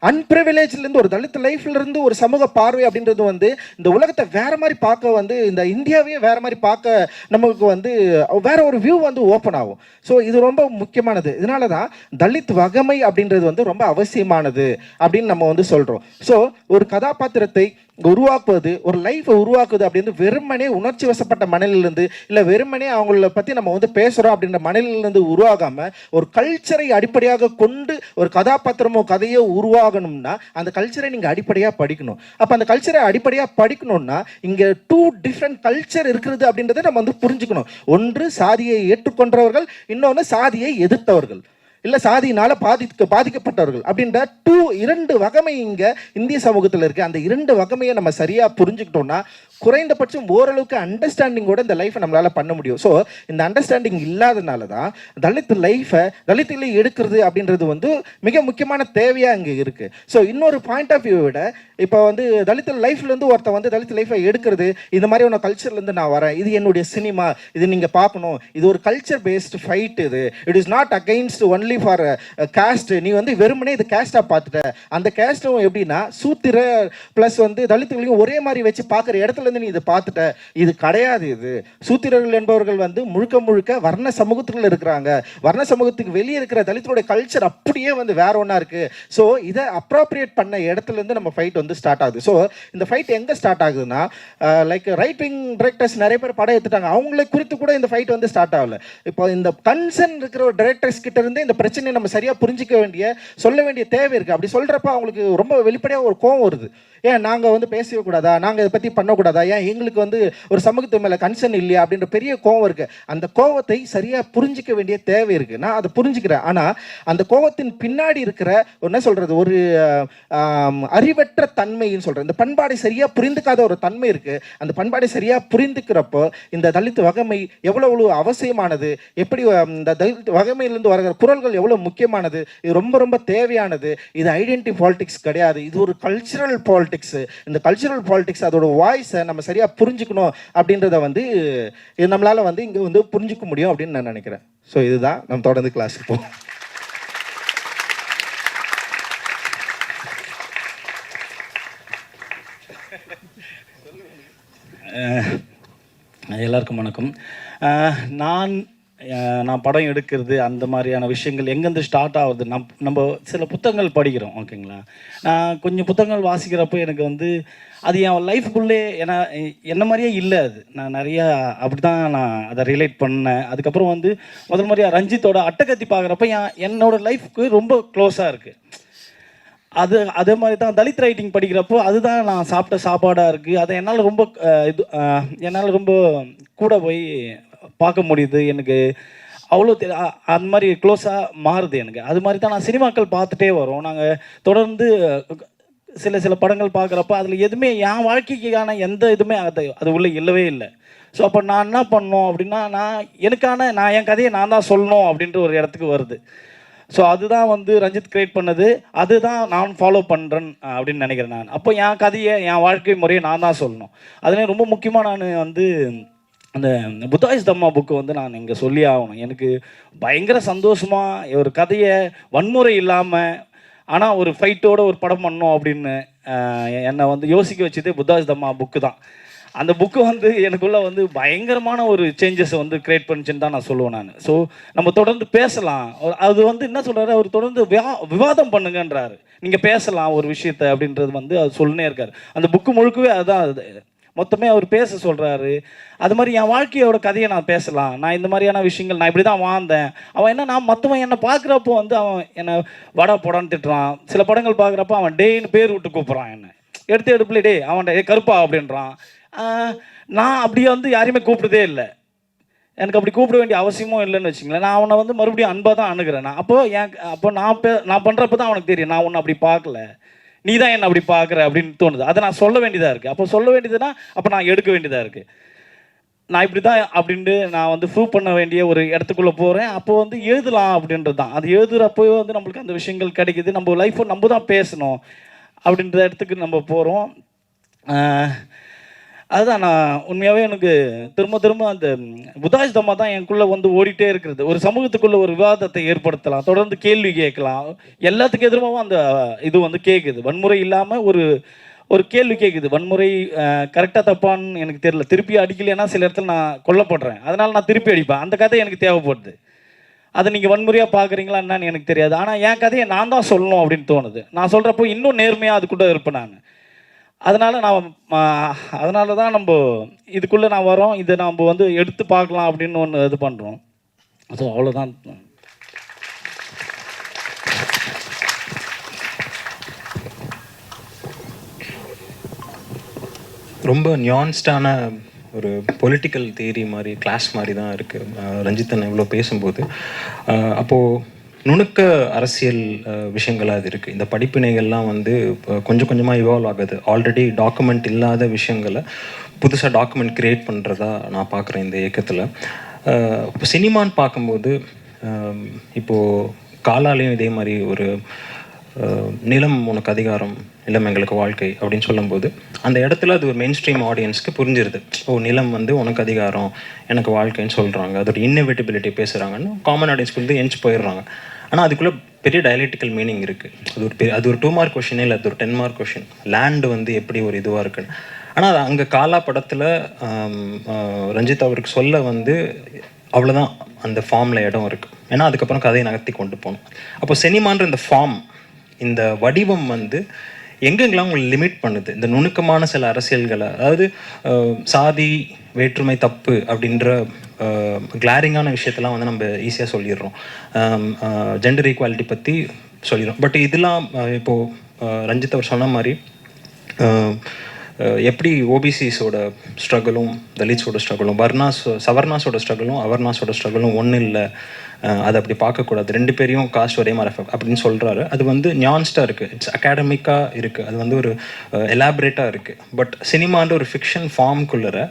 அன்பிரிவிலேஜ்லேருந்து ஒரு தலித் லைஃப்லேருந்து ஒரு சமூக பார்வை அப்படின்றது வந்து இந்த உலகத்தை வேறு மாதிரி பார்க்க வந்து இந்த இந்தியாவையே வேறு மாதிரி பார்க்க நமக்கு வந்து வேற ஒரு வியூ வந்து ஓப்பன் ஆகும். ஸோ இது ரொம்ப முக்கியமானது. இதனால தான் தலித் வகமை அப்படின்றது வந்து ரொம்ப அவசியமானது அப்படின்னு நம்ம வந்து சொல்கிறோம். ஸோ ஒரு கதாபாத்திரத்தை உருவாக்குவது, ஒரு லைஃப்பை உருவாக்குது அப்படின்னு வெறுமனே உணர்ச்சி வசப்பட்ட மனநிலிருந்து, இல்லை வெறுமனே அவங்கள பற்றி நம்ம வந்து பேசுகிறோம் அப்படின்ற மனநிலிருந்து உருவாகாமல் ஒரு கல்ச்சரை அடிப்படையாக கொண்டு ஒரு கதாபாத்திரமோ கதையோ உருவாகணும்னா அந்த கல்ச்சரை நீங்கள் அடிப்படையாக படிக்கணும். அப்போ அந்த கல்ச்சரை அடிப்படையாக படிக்கணும்னா இங்கே 2 டிஃப்ரெண்ட் கல்ச்சர் இருக்கிறது அப்படின்றத நம்ம வந்து புரிஞ்சுக்கணும். ஒன்று சாதியை ஏற்றுக்கொண்டவர்கள், இன்னொன்று சாதியை எதிர்த்தவர்கள், இல்லை சாதியினால் பாதிக்கப்பட்டவர்கள் அப்படின்ற 2 வகமை இங்கே இந்திய சமூகத்தில் இருக்குது. அந்த 2 வகமையை நம்ம சரியாக புரிஞ்சுக்கிட்டோம்னா குறைந்தபட்சம் ஓரளவுக்கு அண்டர்ஸ்டாண்டிங்கோட இந்த லைஃப்பை நம்மளால் பண்ண முடியும். ஸோ இந்த அண்டர்ஸ்டாண்டிங் இல்லாதனால தான் தலித்தில் எடுக்கிறது அப்படின்றது வந்து மிக முக்கியமான தேவையாக இங்கே இருக்குது. ஸோ இன்னொரு பாயிண்ட் ஆஃப் வியூ விட இப்போ வந்து தலித் லைஃப்லேருந்து ஒருத்தர் வந்து தலித் லைஃப்பை எடுக்கிறது, இந்த மாதிரி ஒன்று கல்ச்சர்லேருந்து நான் வரேன், இது என்னுடைய சினிமா, இது நீங்கள் பார்க்கணும், இது ஒரு கல்ச்சர் பேஸ்டு ஃபைட், இது it is not against only for caste. நீ வந்து வெறுமனே இது கேஸ்டாக பார்த்துட்ட. அந்த கேஸ்ட்டும் எப்படின்னா சூத்திர ப்ளஸ் வந்து தலித்துகளையும் ஒரே மாதிரி வச்சு பார்க்குற இடத்துல நீ இதை பார்த்துட்ட. இது கிடையாது. இது சூத்திரர்கள் என்பவர்கள் வந்து முழுக்க வர்ண சமூகத்துக்குள்ள இருக்கிறாங்க. வர்ண சமூகத்துக்கு வெளியே இருக்கிற தலித்துடைய கல்ச்சர் அப்படியே வந்து வேற ஒன்றா இருக்கு. ஸோ இதை அப்ராப்ரியேட் பண்ண இடத்துல இருந்து நம்ம ஃபைட் வந்து ஸ்டார்ட் ஆகுது. ஸோ இந்த ஃபைட் எங்கே ஸ்டார்ட் ஆகுதுன்னா லைக் ரைட் விங் டைரக்டர்ஸ் நிறைய பேர் படம் எடுத்துட்டாங்க, அவங்களை குறித்து கூட இந்த ஃபைட் வந்து ஸ்டார்ட் ஆகல. இப்போ இந்த கன்சர்ன் இருக்கிற ஒரு டைரக்டர்ஸ் கிட்ட இருந்து இந்த பிரச்சனையை நம்ம சரியாக புரிஞ்சிக்க வேண்டிய, சொல்ல வேண்டிய தேவை இருக்குது. அப்படி சொல்கிறப்ப அவங்களுக்கு ரொம்ப வெளிப்படையாக ஒரு கோவம் வருது. ஏன் நாங்கள் வந்து பேசவே கூடாதா, நாங்கள் இதை பற்றி பண்ணக்கூடாதா, ஏன் எங்களுக்கு வந்து ஒரு சமூகத்து மேலே கன்சர்ன் இல்லையா அப்படின்ற பெரிய கோவம் இருக்குது. அந்த கோவத்தை சரியாக புரிஞ்சிக்க வேண்டிய தேவை இருக்குது. நான் அதை புரிஞ்சுக்கிறேன். ஆனால் அந்த கோவத்தின் பின்னாடி இருக்கிற என்ன சொல்கிறது, ஒரு அறிவற்ற தன்மைன்னு சொல்கிறேன், இந்த பண்பாடை சரியாக புரிந்துக்காத ஒரு தன்மை இருக்குது. அந்த பண்பாடை சரியாக புரிந்துக்கிறப்போ இந்த தலித் வகமை எவ்வளோ அவசியமானது, எப்படி இந்த தலித் வகமையிலிருந்து வருகிற குரல்கள் எவ்வளோ முக்கியமானது, இது ரொம்ப தேவையானது. இது ஐடென்டிட்டி பாலிடிக்ஸ் கிடையாது, இது ஒரு கல்ச்சுரல் பாலிடிக்ஸ். இந்த கல்ச்சுரல் பாலிடிக்ஸ் அதோட வாய்ஸை நம்ம சரியாக புரிஞ்சுக்கணும் அப்படின்றத வந்து நம்மளால் வந்து இங்கே வந்து புரிஞ்சுக்க முடியும் அப்படின்னு நான் நினைக்கிறேன். ஸோ இதுதான் நம்ம தொடர்ந்து கிளாஸுக்கு போவோம். எல்லாருக்கும் வணக்கம். நான் படம் எடுக்கிறது அந்த மாதிரியான விஷயங்கள் எங்கேருந்து ஸ்டார்ட் ஆகுது, நம்ம சில புத்தகங்கள் படிக்கிறோம், ஓகேங்களா. நான் கொஞ்சம் புத்தகங்கள் வாசிக்கிறப்போ எனக்கு வந்து அது என் லைஃப்குள்ளே என்ன மாதிரியே இல்லை. அது நான் நிறையா அப்படி தான் நான் அதை ரிலேட் பண்ணேன். அதுக்கப்புறம் வந்து முதல் முறையாக ரஞ்சித்தோட அட்டகத்தி பார்க்குறப்ப என்னோட லைஃப்க்கு ரொம்ப க்ளோஸாக இருக்குது. அதே மாதிரி தான் தலித் ரைட்டிங் படிக்கிறப்போ அதுதான் நான் சாப்பிட்ட சாப்பாடாக இருக்குது. அதை என்னால் ரொம்ப கூட போய் பார்க்க முடியுது. எனக்கு அவ்வளோ அந்த மாதிரி க்ளோஸாக மாறுது எனக்கு. அது மாதிரி தான் நான் சினிமாக்கள் பார்த்துட்டே வரோம். நாங்கள் தொடர்ந்து சில படங்கள் பார்க்குறப்ப அதில் எதுவுமே என் வாழ்க்கைக்கான எந்த இதுவுமே அது உள்ளே இல்லவே இல்லை. ஸோ அப்போ நான் என்ன பண்ணோம் அப்படின்னா, நான் என் கதையை நான் தான் சொல்லணும் அப்படின்ற ஒரு இடத்துக்கு வருது. ஸோ அதுதான் வந்து ரஞ்சித் கிரியேட் பண்ணது, அதுதான் நான் ஃபாலோ பண்ணுறேன் அப்படின்னு நினைக்கிறேன். நான் அப்போ என் கதையை, என் வாழ்க்கை முறையை நான் தான் சொல்லணும். அதுலேயும் ரொம்ப முக்கியமாக நான் வந்து அந்த புத்தாயிஸ் தம்மா புக்கு வந்து நான் இங்கே சொல்லி ஆகணும். எனக்கு பயங்கர சந்தோஷமாக ஒரு கதையை வன்முறை இல்லாமல் ஆனால் ஒரு ஃபைட்டோட ஒரு படம் பண்ணோம் அப்படின்னு என்னை வந்து யோசிக்க வச்சதே புத்தாயிஸ் தம்மா புக்கு தான். அந்த புக்கு வந்து எனக்குள்ளே வந்து பயங்கரமான ஒரு சேஞ்சஸை வந்து க்ரியேட் பண்ணிச்சுன்னு தான் நான் சொல்லுவேன் நான். ஸோ நம்ம தொடர்ந்து பேசலாம். அது வந்து என்ன சொல்கிறாரு, அவர் தொடர்ந்து விவாதம் பண்ணுங்கன்றாரு. நீங்கள் பேசலாம் ஒரு விஷயத்தை அப்படின்றது வந்து அது சொல்லினே இருக்கார். அந்த புக்கு முழுக்கவே அதுதான், மொத்தமே அவர் பேச சொல்கிறாரு. அது மாதிரி என் வாழ்க்கையோட கதையை நான் பேசலாம். நான் இந்த மாதிரியான விஷயங்கள் நான் இப்படி தான் வாழ்ந்தேன். அவன் நான் மற்றவன் என்னை பார்க்குறப்போ வந்து அவன் என்னை வடா போடான்னு திட்டுறான். சில படங்கள் பார்க்குறப்போ அவன் டேன்னு பேர் விட்டு கூப்பிட்றான். என்னை எடுப்புல டே அவன் கருப்பா அப்படின்றான். நான் அப்படியே வந்து யாரையுமே கூப்பிடுதே இல்லை. எனக்கு அப்படி கூப்பிட வேண்டிய அவசியமும் இல்லைன்னு வச்சுங்களேன். நான் அவனை வந்து மறுபடியும் அன்பாக தான் அணுகிறேன். அப்போ நான் பண்ணுறப்ப தான் அவனுக்கு தெரியும் நான் உன்னை அப்படி பார்க்கல, நீ தான் என்ன அப்படி பார்க்குற அப்படின்னு தோணுது. அதை நான் சொல்ல வேண்டியதாக இருக்குது. அப்போ சொல்ல வேண்டியதுன்னா அப்போ நான் எடுக்க வேண்டியதாக இருக்குது. நான் இப்படி தான் அப்படின்ட்டு நான் வந்து ப்ரூவ் பண்ண வேண்டிய ஒரு இடத்துக்குள்ளே போகிறேன். அப்போது வந்து எழுதலாம் அப்படின்றது தான். அது எழுதுகிறப்போ வந்து நம்மளுக்கு அந்த விஷயங்கள் கிடைக்குது. நம்ம லைஃப்பை நம்ம தான் பேசணும் அப்படின்ற இடத்துக்கு நம்ம போகிறோம். அதுதான் நான் உண்மையாகவே எனக்கு திரும்ப திரும்ப அந்த புதாஜிதமா தான் எனக்குள்ளே வந்து ஓடிட்டே இருக்கிறது. ஒரு சமூகத்துக்குள்ளே ஒரு விவாதத்தை ஏற்படுத்தலாம், தொடர்ந்து கேள்வி கேட்கலாம், எல்லாத்துக்கும் எதிர்மாவும் அந்த இது வந்து கேட்குது. வன்முறை இல்லாமல் ஒரு ஒரு கேள்வி கேட்குது. வன்முறை கரெக்டாக தப்பான்னு எனக்கு தெரியல. திருப்பி அடிக்கலைன்னா சில இடத்துல நான் கொல்லப்படுறேன், அதனால் நான் திருப்பி அடிப்பேன். அந்த கதை எனக்கு தேவைப்படுது. அதை நீங்கள் வன்முறையாக பார்க்குறீங்களா என்னன்னு எனக்கு தெரியாது. ஆனால் என் கதையை நான் தான் சொல்லணும் அப்படின்னு தோணுது. நான் சொல்கிறப்போ இன்னும் நேர்மையாக அதுக்குள்ளே இருப்பேன் நான். அதனால தான் நம்ம இதுக்குள்ளே நான் வரோம், இதை நம்ம வந்து எடுத்து பார்க்கலாம் அப்படின்னு ஒன்று இது பண்ணுறோம். ஸோ அவ்வளோதான். ரொம்ப நியான்ஸ்டான ஒரு பொலிட்டிக்கல் தியரி மாதிரி, கிளாஸ் மாதிரி தான் இருக்குது ரஞ்சித்தன் இவ்வளோ பேசும்போது. அப்போது நுணுக்க அரசியல் விஷயங்களாக அது இருக்குது. இந்த படிப்பினைகள்லாம் வந்து கொஞ்சம் கொஞ்சமாக இவால்வ் ஆகுது. ஆல்ரெடி டாக்குமெண்ட் இல்லாத விஷயங்களை புதுசாக டாக்குமெண்ட் க்ரியேட் பண்ணுறதா நான் பார்க்குறேன் இந்த இயக்கத்தில். இப்போ சினிமான்னு பார்க்கும்போது இப்போது காலாலையும் இதே மாதிரி ஒரு நிலம் உனக்கு அதிகாரம், நிலம் எங்களுக்கு வாழ்க்கை அப்படின்னு சொல்லும்போது அந்த இடத்துல அது ஒரு மெயின் ஸ்ட்ரீம் ஆடியன்ஸ்க்கு புரிஞ்சிருது. நிலம் வந்து உனக்கு அதிகாரம் எனக்கு வாழ்க்கைன்னு சொல்கிறாங்க, அதோட இன்னோவேட்டிபிலிட்டி பேசுகிறாங்கன்னு காமன் ஆடியன்ஸ்க்கு வந்து எஞ்சி போயிடுறாங்க. ஆனால் அதுக்குள்ளே பெரிய டயலெக்டிக்கல் மீனிங் இருக்குது. அது ஒரு 2 மார்க் கொஷினே இல்லை, அது ஒரு 10 மார்க் கொஷின். லேண்டு வந்து எப்படி ஒரு இதுவாக இருக்குன்னு. ஆனால் அது அங்கே காலா படத்தில் ரஞ்சித் அவருக்கு சொல்ல வந்து அவ்வளோதான், அந்த ஃபார்மில் இடம் இருக்குது. ஏன்னா அதுக்கப்புறம் கதையை நகர்த்தி கொண்டு போகணும். அப்போ சினிமான்ற இந்த ஃபார்ம், இந்த வடிவம் வந்து எங்கெங்கெல்லாம் உங்களை லிமிட் பண்ணுது. இந்த நுணுக்கமான சில அரசியல்களை, அதாவது சாதி வேற்றுமை தப்பு அப்படின்ற கிளாரிங்கான விஷயத்தெல்லாம் வந்து நம்ம ஈஸியாக சொல்லிடுறோம். ஜெண்டர் ஈக்குவாலிட்டி பற்றி சொல்லிடுறோம். பட் இதெல்லாம் இப்போது ரஞ்சித் அவர் சொன்ன மாதிரி எப்படி ஓபிசிஸோட ஸ்ட்ரகிளும் தலித்ஸோட ஸ்ட்ரகிளும் சவர்ணாஸோட ஸ்ட்ரகிளும் அவர்ணாஸோட ஸ்ட்ரகிளும் ஒன்றும் இல்லை, அதை அப்படி பார்க்கக்கூடாது, 2 பேரையும் காஸ்ட் ஒரே மாதிரி அப்படின்னு சொல்கிறாரு. அது வந்து நியான்ஸ்டாக இருக்குது, இட்ஸ் அகாடமிக்காக இருக்குது, அது வந்து ஒரு எலாபரேட்டாக இருக்குது. பட் சினிமான்ற ஒரு ஃபிக்ஷன் ஃபார்முக்குள்ளே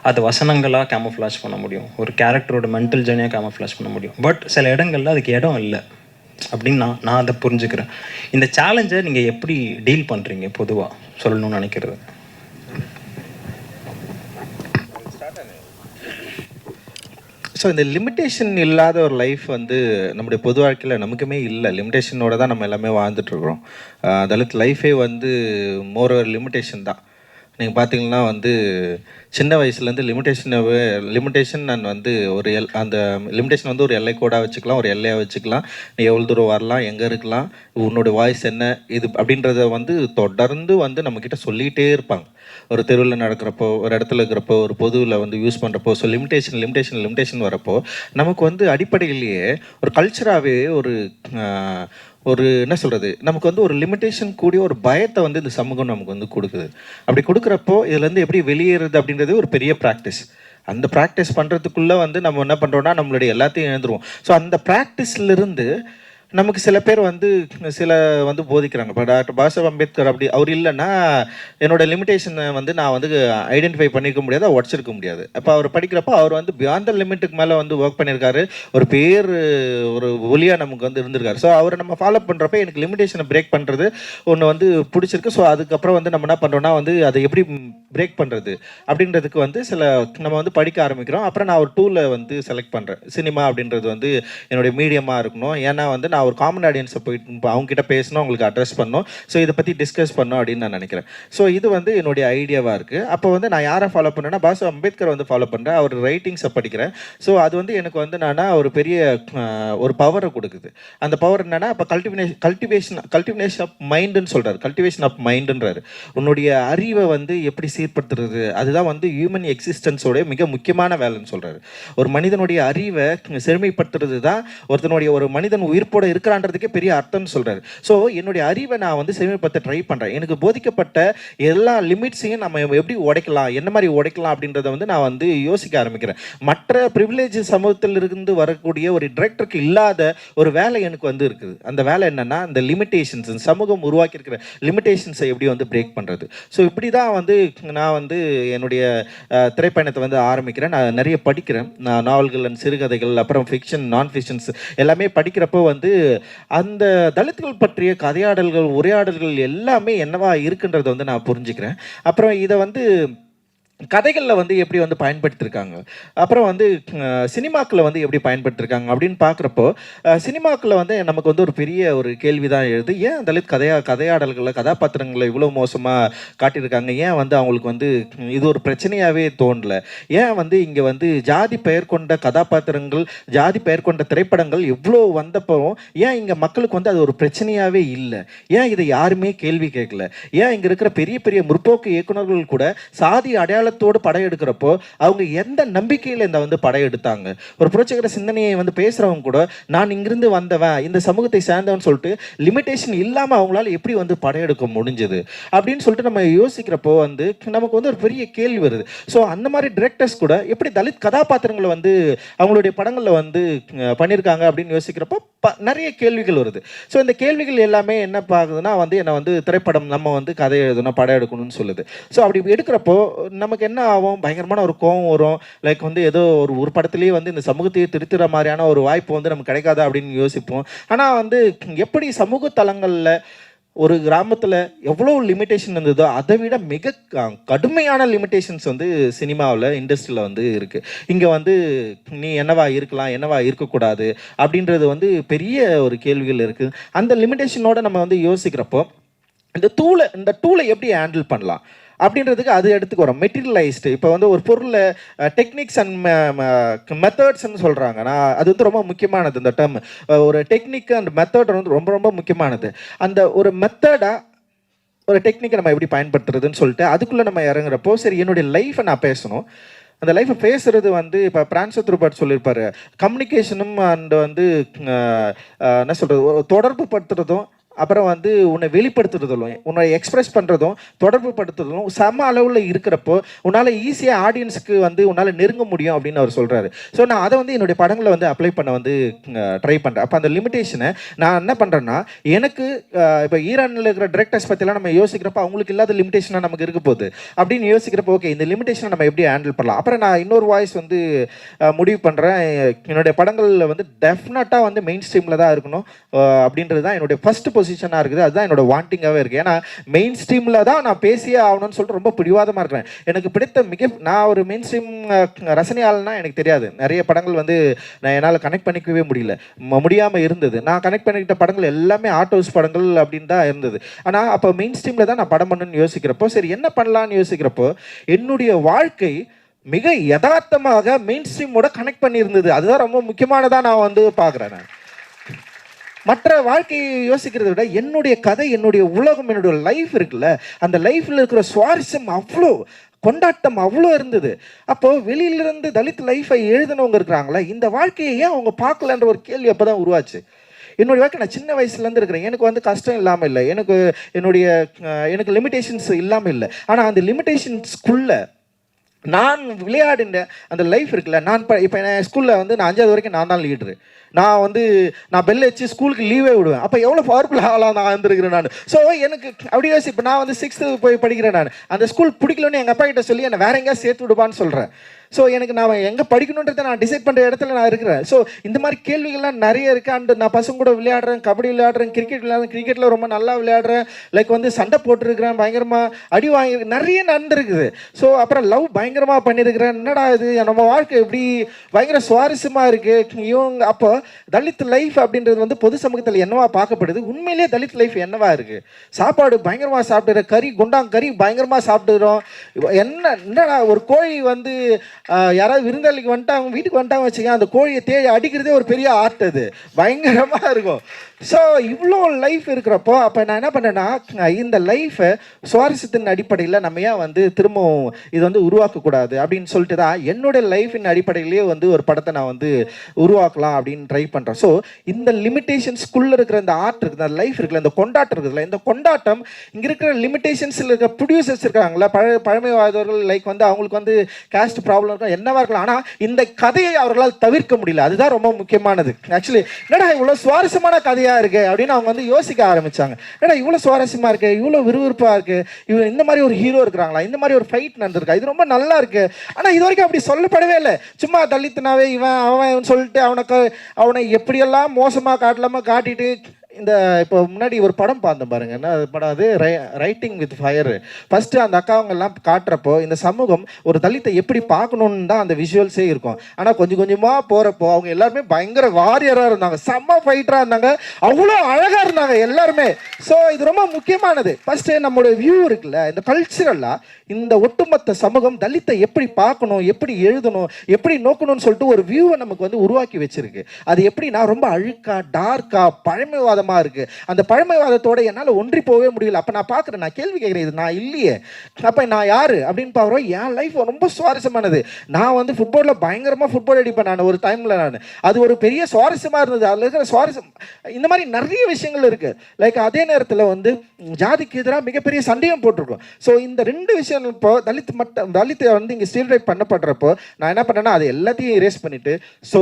அது வசனங்களாக கேமோஃப்ளாஷ் பண்ண முடியும், ஒரு கேரக்டரோட மென்டல் ஜர்னியாக கேமோஃப்ளாஷ் பண்ண முடியும். பட் சில இடங்களில் அதுக்கு இடம் இல்லை அப்படின்னு நான் அதை புரிஞ்சுக்கிறேன். இந்த சேலஞ்சை நீங்கள் எப்படி டீல் பண்ணுறீங்க பொதுவாக சொல்லணும்னு நினைக்கிறது? ஸோ இந்த லிமிட்டேஷன் இல்லாத ஒரு லைஃப் வந்து நம்முடைய பொது வாழ்க்கையில் நமக்குமே இல்லை. லிமிட்டேஷனோட தான் நம்ம எல்லாமே வாழ்ந்துட்டுருக்குறோம். தலித் லைஃபே வந்து மோர் ஒரு லிமிட்டேஷன் தான். நீங்கள் பார்த்தீங்கன்னா வந்து சின்ன வயசுலேருந்து லிமிட்டேஷன் நான் வந்து ஒரு அந்த லிமிட்டேஷன் வந்து ஒரு எல்லை கோடாக வச்சுக்கலாம், ஒரு எல்லையாக வச்சுக்கலாம். நீ எவ்வளோ தூரம் வரலாம், எங்கே இருக்கலாம், உன்னோட வாய்ஸ் என்ன, இது அப்படின்றத வந்து தொடர்ந்து வந்து நம்மக்கிட்ட சொல்லிகிட்டே இருப்பாங்க. ஒரு தெருவில் நடக்கிறப்போ, ஒரு இடத்துல இருக்கிறப்போ, ஒரு பொதுவில் வந்து யூஸ் பண்ணுறப்போ, ஸோ லிமிட்டேஷன் வரப்போ நமக்கு வந்து அடிப்படையிலேயே ஒரு கல்ச்சராகவே ஒரு என்ன சொல்கிறது, நமக்கு வந்து ஒரு லிமிட்டேஷன் கூடிய ஒரு பயத்தை வந்து இந்த சமூகம் நமக்கு வந்து கொடுக்குது. அப்படி கொடுக்குறப்போ இதுலேருந்து எப்படி வெளியேறுது அப்படின்றது ஒரு பெரிய ப்ராக்டிஸ். அந்த ப்ராக்டிஸ் பண்ணுறதுக்குள்ளே வந்து நம்ம என்ன பண்ணுறோன்னா நம்மளுடைய எல்லாத்தையும் எழுந்துருவோம். ஸோ அந்த ப்ராக்டிஸ்லேருந்து நமக்கு சில பேர் வந்து போதிக்கிறாங்க. இப்போ டாக்டர் பாபா அம்பேத்கர் அப்படி அவர் இல்லைன்னா என்னோடய லிமிட்டேஷனை வந்து நான் வந்து ஐடென்டிஃபை பண்ணிக்க முடியாது, உடச்சிருக்க முடியாது. அப்போ அவர் படிக்கிறப்போ அவர் வந்து பியாண்ட் த லிமிட்டுக்கு மேலே வந்து ஒர்க் பண்ணியிருக்காரு, ஒரு ஒலியாக நமக்கு வந்து இருந்திருக்காரு. ஸோ அவரை நம்ம ஃபாலோ பண்ணுறப்ப எனக்கு லிமிட்டேஷனை பிரேக் பண்ணுறது ஒன்று வந்து பிடிச்சிருக்கு. ஸோ அதுக்கப்புறம் வந்து நம்ம என்ன பண்ணுறோன்னா வந்து அதை எப்படி பிரேக் பண்ணுறது அப்படின்றதுக்கு வந்து நம்ம வந்து படிக்க ஆரம்பிக்கிறோம். அப்புறம் நான் ஒரு டூலை வந்து செலக்ட் பண்ணுறேன். சினிமா அப்படின்றது வந்து என்னுடைய மீடியமாக இருக்கணும். ஏன்னா வந்து நான் ஒரு காமன் ஆடியன்ஸை போயிட்டு அவங்ககிட்ட பேசணும், அவங்களுக்கு அட்ரஸ் பண்ணணும், ஸோ இதை பற்றி டிஸ்கஸ் பண்ணணும் அப்படின்னு நான் நினைக்கிறேன். ஸோ இது வந்து என்னுடைய ஐடியாவாக இருக்குது. அப்போ வந்து நான் யாரை ஃபாலோ பண்ணேன்னா பாபா அம்பேத்கர் வந்து ஃபாலோ பண்ணுறேன். அவர் ரைட்டிங்ஸை படிக்கிறேன். ஸோ அது வந்து எனக்கு வந்து ஒரு பெரிய ஒரு பவரை கொடுக்குது. அந்த பவர் என்னன்னா இப்போ கல்டிவேஷன் ஆஃப் மைண்டுன்னு சொல்கிறார். கல்டிவேஷன் ஆஃப் மைண்டுன்றாரு. உன்னுடைய அறிவை வந்து எப்படி சீர்படுத்துறது, அதுதான் வந்து ஹியூமன் எக்ஸிஸ்டன்ஸோடைய மிக முக்கியமான வேலைன்னு சொல்கிறாரு. ஒரு மனிதனுடைய அறிவை செழுமைப்படுத்துறது தான் ஒரு மனிதன் உயிர்ப்போட இருக்கிறான்றதுக்கே பெரிய அர்த்தம்னு சொல்கிறாரு. ஸோ என்னுடைய அறிவை நான் வந்து செவிப்படுத்த ட்ரை பண்ணுறேன். எனக்கு போதிக்கப்பட்ட எல்லா லிமிட்ஸையும் நம்ம எப்படி உடைக்கலாம், என்ன மாதிரி உடைக்கலாம் அப்படின்றத வந்து நான் வந்து யோசிக்க ஆரம்பிக்கிறேன். மற்ற ப்ரிவிலேஜ் சமூகத்தில் இருந்து வரக்கூடிய ஒரு டிரெக்டருக்கு இல்லாத ஒரு வேலை எனக்கு வந்து இருக்குது. அந்த வேலை என்னென்னா இந்த லிமிட்டேஷன்ஸ், சமூகம் உருவாக்கி இருக்கிற லிமிட்டேஷன்ஸை எப்படி வந்து பிரேக் பண்ணுறது. ஸோ இப்படி தான் வந்து நான் வந்து என்னுடைய திரைப்பயணத்தை வந்து ஆரம்பிக்கிறேன். நான் நிறைய படிக்கிறேன், நான் நாவல்கள் அண்ட் சிறுகதைகள், அப்புறம் ஃபிக்ஷன், நான் ஃபிக்ஷன்ஸ் எல்லாமே படிக்கிறப்போ வந்து அந்த தலித்துகள் பற்றிய கதையாடல்கள், உரையாடல்கள் எல்லாமே என்னவா இருக்குன்றதை வந்து நான் புரிஞ்சுக்கிறேன். அப்புறம் இதை வந்து கதைகளில் வந்து எப்படி வந்து பயன்படுத்தியிருக்காங்க, அப்புறம் வந்து சினிமாக்களில் வந்து எப்படி பயன்படுத்தியிருக்காங்க அப்படின்னு பார்க்குறப்போ சினிமாக்களில் வந்து நமக்கு வந்து ஒரு பெரிய ஒரு கேள்வி தான் எழுது. ஏன் தலித் கதையாடல்களில் கதாபாத்திரங்களை இவ்வளோ மோசமாக காட்டியிருக்காங்க, ஏன் வந்து அவங்களுக்கு வந்து இது ஒரு பிரச்சனையாகவே தோணலை, ஏன் வந்து இங்கே வந்து ஜாதி பெயர் கொண்ட கதாபாத்திரங்கள், ஜாதி பெயர் கொண்ட திரைப்படங்கள் எவ்வளோ வந்தப்போ ஏன் இங்கே மக்களுக்கு வந்து அது ஒரு பிரச்சனையாகவே இல்லை, ஏன் இதை யாருமே கேள்வி கேட்கல, ஏன் இங்கே இருக்கிற பெரிய பெரிய முற்போக்கு இயக்குநர்கள் கூட சாதி அடையாளத்தோடு படம் எடுக்கிறப்போ அவங்க எந்த நம்பிக்கையில் இந்த வந்து படம் எடுத்தாங்க. ஒரு புரட்சிகர சிந்தனையை வந்து பேசுறவங்க கூட நான் இங்கிருந்து வந்தவன், இந்த சமூகத்தை சேர்ந்தவன் சொல்லிட்டு லிமிட்டேஷன் இல்லாமல் அவங்களால எப்படி வந்து படம் எடுக்க முடிஞ்சது அப்படின்னு சொல்லிட்டு நம்ம யோசிக்கிறப்போ வந்து நமக்கு வந்து ஒரு பெரிய கேள்வி வருது. ஸோ அந்த மாதிரி டிரெக்டர்ஸ் கூட எப்படி தலித் கதாபாத்திரங்களை வந்து அவங்களுடைய படங்களில் வந்து பண்ணியிருக்காங்க அப்படின்னு யோசிக்கிறப்போ நிறைய கேள்விகள் வருது. ஸோ இந்த கேள்விகள் எல்லாமே என்ன பார்க்குதுன்னா வந்து என்னை வந்து திரைப்படம் நம்ம வந்து கதை எழுதணும், படம் எடுக்கணும்னு சொல்லுது. ஸோ அப்படி எடுக்கிறப்போ நமக்கு என்ன ஆகும், பயங்கரமான ஒரு கோவம் வரும். லைக் வந்து ஏதோ ஒரு படத்துலேயே வந்து இந்த சமூகத்தையே திருத்துற மாதிரியான ஒரு வாய்ப்பு வந்து நமக்கு கிடைக்காதா அப்படின்னு யோசிப்போம். ஆனால் வந்து எப்படி சமூக தளங்களில் ஒரு கிராமத்தில் எவ்வளோ லிமிட்டேஷன் இருந்ததோ அதை விட மிக கடுமையான லிமிட்டேஷன்ஸ் வந்து சினிமாவில், இண்டஸ்ட்ரியில் வந்து இருக்குது. இங்கே வந்து நீ என்னவா இருக்கலாம், என்னவா இருக்கக்கூடாது அப்படின்றது வந்து பெரிய ஒரு கேள்விகள் இருக்குது. அந்த லிமிட்டேஷனோட நம்ம வந்து யோசிக்கிறப்போ இந்த டூலை எப்படி ஹேண்டில் பண்ணலாம் அப்படின்றதுக்கு அது எடுத்துக்கு வரோம். மெட்டீரியலைஸ்டு இப்போ வந்து ஒரு பொருளை டெக்னிக்ஸ் அண்ட் மெத்தட்ஸ்ன்னு சொல்கிறாங்க. நான் அது வந்து ரொம்ப முக்கியமானது. இந்த டேர்ம் ஒரு டெக்னிக் அண்ட் மெத்தட் வந்து ரொம்ப ரொம்ப முக்கியமானது. அந்த ஒரு மெத்தடாக ஒரு டெக்னிக்கை நம்ம எப்படி பயன்படுத்துறதுன்னு சொல்லிட்டு அதுக்குள்ளே நம்ம இறங்குறப்போ சரி என்னுடைய லைஃப்பை நான் பேசணும். அந்த லைஃப்பை பேசுகிறது வந்து இப்போ பிரான்சத் ரூபர்ட் சொல்லியிருப்பார், கம்யூனிகேஷனும் அண்ட் வந்து என்ன சொல்கிறது, தொடர்பு படுத்துறதும் அப்புறம் வந்து உன்னை வெளிப்படுத்துறதும், உன்னை எக்ஸ்பிரஸ் பண்ணுறதும், தொடர்பு படுத்துறதும் சம அளவில் இருக்கிறப்போ உன்னால் ஈஸியாக ஆடியன்ஸுக்கு வந்து உன்னால் நெருங்க முடியும் அப்படின்னு அவர் சொல்கிறாரு. ஸோ நான் அதை வந்து என்னுடைய படங்களை வந்து அப்ளை பண்ண வந்து ட்ரை பண்ணுறேன். அப்போ அந்த லிமிட்டேஷனை நான் என்ன பண்ணுறேன்னா, எனக்கு இப்போ ஈரானில் இருக்கிற டிரெக்டர்ஸ் பற்றிலாம் நம்ம யோசிக்கிறப்போ அவங்களுக்கு இல்லாத லிமிட்டேஷனாக நமக்கு இருக்க போகுது அப்படின்னு யோசிக்கிறப்போ ஓகே இந்த லிமிட்டேஷனை நம்ம எப்படி ஹேண்டில் பண்ணலாம். அப்புறம் நான் இன்னொரு வாய்ஸ் வந்து முடிவு பண்ணுறேன், என்னுடைய படங்களில் வந்து டெஃபினட்டாக வந்து மெயின் ஸ்ட்ரீமில் தான் இருக்கணும் அப்படின்றது தான் என்னுடைய ஃபஸ்ட் பொசிஷனாக இருக்குது. அதுதான் என்னோட வாண்டிங்காகவே இருக்குது. ஏன்னா மெயின் ஸ்ட்ரீமில் தான் நான் பேசியே ஆகணும்னு சொல்லிட்டு ரொம்ப பிடிவாதமாக இருக்கிறேன். எனக்கு பிடித்த நான் ஒரு மெயின் ஸ்ட்ரீம் ரசனையாளனா எனக்கு தெரியாது. நிறைய படங்கள் வந்து நான் என்னால் கனெக்ட் பண்ணிக்கவே முடியாமல் இருந்தது. நான் கனெக்ட் பண்ணிக்கிட்ட படங்கள் எல்லாமே ஆர்ட் ஹவுஸ் படங்கள் அப்படின்னு தான் இருந்தது. ஆனால் அப்போ மெயின் ஸ்ட்ரீமில் தான் நான் படம் பண்ணணும்னு யோசிக்கிறப்போ சரி என்ன பண்ணலான்னு யோசிக்கிறப்போ என்னுடைய வாழ்க்கை மிக யதார்த்தமாக மெயின் ஸ்ட்ரீமோட கனெக்ட் பண்ணியிருந்தது. அதுதான் ரொம்ப முக்கியமானதாக நான் வந்து பார்க்குறேன். நான் மற்ற வாழ்க்கையை யோசிக்கிறத விட என்னுடைய கதை, என்னுடைய உலகம், என்னுடைய லைஃப் இருக்குல்ல, அந்த லைஃப்பில் இருக்கிற சுவாரஸ்யம் அவ்வளோ, கொண்டாட்டம் அவ்வளோ இருந்தது. அப்போது வெளியிலிருந்து தலித் லைஃப்பை எழுதினவங்க இருக்கிறாங்களே, இந்த வாழ்க்கையை ஏன் அவங்க பார்க்கலன்ற ஒரு கேள்வி அப்போ தான் உருவாச்சு. என்னுடைய வாழ்க்கை நான் சின்ன வயசுலேருந்து இருக்கிறேன். எனக்கு வந்து கஷ்டம் இல்லாமல் இல்லை, எனக்கு லிமிட்டேஷன்ஸ் இல்லாமல் இல்லை. ஆனால் அந்த லிமிட்டேஷன்ஸ்குள்ளே நான் விளையாடின அந்த லைஃப் இருக்குல்ல, இப்போ என் ஸ்கூலில் வந்து நான் 5வது வரைக்கும் நான் தான் லீடரு. நான் பெல் வச்சு ஸ்கூலுக்கு லீவே விடுவேன். அப்போ எவ்வளோ பவர்ஃபுல் ஆகலாம் நான் இருந்திருக்கிறேன் நான். ஸோ எனக்கு அப்படி யோசி, இப்போ நான் வந்து 6th போய் படிக்கிறேன். நான் அந்த ஸ்கூல் பிடிக்கலன்னு எங்கள் அப்பா கிட்ட சொல்லி என்னை வேற எங்கேயா சேர்த்து விடுவான்னு சொல்கிறேன். ஸோ எனக்கு நான் எங்கே படிக்கணுன்றதை நான் டிசைட் பண்ணுற இடத்துல நான் இருக்கிறேன். ஸோ இந்த மாதிரி கேள்விகள்லாம் நிறைய இருக்குது. அண்ட் நான் பசங்க கூட விளையாடுறேன், கபடி விளையாடுறேன், கிரிக்கெட் விளையாடுறேன், கிரிக்கெட்டில் ரொம்ப நல்லா விளையாடுறேன், லைக் வந்து சண்டை போட்டுருக்கிறேன், பயங்கரமாக அடி வாங்கி நிறைய நடந்துருக்குது. ஸோ அப்புறம் லவ் பயங்கரமாக பண்ணியிருக்கிறேன். என்னடா இது நம்ம வாழ்க்கை எப்படி பயங்கர சுவாரஸ்யமாக இருக்குது இவங்க. அப்போ தலித் லைஃப் அப்படின்றது வந்து பொது சமூகத்தில் என்னவா பார்க்கப்படுது, உண்மையிலேயே தலித் லைஃப் என்னவா இருக்குது. சாப்பாடு பயங்கரமாக சாப்பிட்டுறேன், கறி பயங்கரமாக சாப்பிட்டுறோம். என்னடா ஒரு கோழி வந்து யாராவது விருந்தாளிக்கு வந்துட்டாங்க, வீட்டுக்கு வந்துட்டாங்க வச்சுக்கோங்க, அந்த கோழியை தேடி அடிக்கிறதே ஒரு பெரிய ஆர்ட், அது பயங்கரமாக இருக்கும். ஸோ இவ்வளோ லைஃப் இருக்கிறப்போ அப்போ நான் என்ன பண்ணேன்னா, இந்த லைஃப்பை சுவாரஸ்யத்தின் அடிப்படையில் நம்ம ஏன் வந்து திரும்பவும் இது வந்து உருவாக்கக்கூடாது அப்படின்னு சொல்லிட்டு தான் என்னோட லைஃபின் அடிப்படையிலேயே வந்து ஒரு படத்தை நான் வந்து உருவாக்கலாம் அப்படின்னு ட்ரை பண்ணுறேன். ஸோ இந்த லிமிட்டேஷன்ஸ்குள்ளே இருக்கிற இந்த ஆர்ட் இருக்குது, அந்த லைஃப் இருக்குல்ல, இந்த கொண்டாட்டம் இருக்குதுல்ல, இந்த கொண்டாட்டம் இங்கே இருக்கிற லிமிட்டேஷன்ஸில் இருக்கிற ப்ரொடியூசர்ஸ் இருக்காங்களா, பழமைவாதவர்கள், லைக் வந்து அவங்களுக்கு வந்து கேஸ்ட் ப்ராப்ளம் இருக்கும், என்னவா இருக்கலாம், ஆனால் இந்த கதையை அவர்களால் தவிர்க்க முடியல. அதுதான் ரொம்ப முக்கியமானது. ஆக்சுவலி என்னடா இவ்வளோ சுவாரஸ்யமான கதையாக இருக்கு அப்படின்னு அவங்க வந்து யோசிக்க ஆரம்பிச்சாங்க. ஏன்னா இவ்வளோ சுவாரஸ்யமா இருக்கு, இவ்வளோ விறுவிறுப்பாக இருக்கு, இவங்க இந்த மாதிரி ஒரு ஹீரோ இருக்கிறாங்களா, இந்த மாதிரி ஒரு ஃபைட் நடந்திருக்கா, இது ரொம்ப நல்லா இருக்கு. ஆனால் இது வரைக்கும் அப்படி சொல்லப்படவே இல்லை. சும்மா தலித்துனாவே இவன் அவன் சொல்லிட்டு அவனை எப்படியெல்லாம் மோசமாக காட்டலாமா காட்டிட்டு இந்த இப்போ முன்னாடி ஒரு படம் பார்த்தேன் பாருங்க, என்ன படம் அது, ரைட்டிங் வித் ஃபயர். ஃபர்ஸ்ட் அந்த அக்காவங்கெல்லாம் காட்டுறப்போ இந்த சமூகம் ஒரு தலித்தை எப்படி பார்க்கணுன்னு தான் அந்த விஷுவல்ஸே இருக்கும். ஆனால் கொஞ்சம் கொஞ்சமாக போகிறப்போ அவங்க எல்லாருமே பயங்கர வாரியராக இருந்தாங்க, செம்ம ஃபைட்டராக இருந்தாங்க, அவ்வளோ அழகாக இருந்தாங்க எல்லாருமே. ஸோ இது ரொம்ப முக்கியமானது. ஃபர்ஸ்ட்டு நம்மளுடைய வியூ இருக்குல்ல, இந்த கல்ச்சுரலாக இந்த ஒட்டுமொத்த சமூகம் தலித்தை எப்படி பார்க்கணும், எப்படி எழுதணும், எப்படி நோக்கணும்னு சொல்லிட்டு ஒரு வியூவை நமக்கு வந்து உருவாக்கி வச்சிருக்கு. அது எப்படின்னா ரொம்ப அழுக்கா, டார்க்கா, பழமைவாதமாக இருக்கு. அந்த பழமைவாதத்தோட என்னால் ஒன்றி போகவே முடியல. அப்போ நான் பார்க்குறேன், நான் கேள்வி கேட்குறேன், இது நான் இல்லையே, அப்போ நான் யாரு அப்படின்னு பார்க்குறோம். என் லைஃப் ரொம்ப சுவாரஸ்யமானது. நான் வந்து ஃபுட்பாலில் பயங்கரமாக ஃபுட்பால் அடிப்பேன் நான் ஒரு டைமில். அது ஒரு பெரிய சுவாரஸ்யமாக இருந்தது. அதில் இருக்கிற சுவாரஸ்யம் இந்த மாதிரி நிறைய விஷயங்கள் இருக்குது. லைக் அதே நேரத்தில் வந்து ஜாதிக்கு எதிராக மிகப்பெரிய சண்டையும் போட்டிருக்கோம். ஸோ இந்த ரெண்டு விஷயம் இப்போ தலித்தை வந்து இங்கே ஸ்டீரியோடைப் பண்ணப்படுறப்போ நான் என்ன பண்ணேன்னா அது எல்லாத்தையும் இரேஸ் பண்ணிட்டு, ஸோ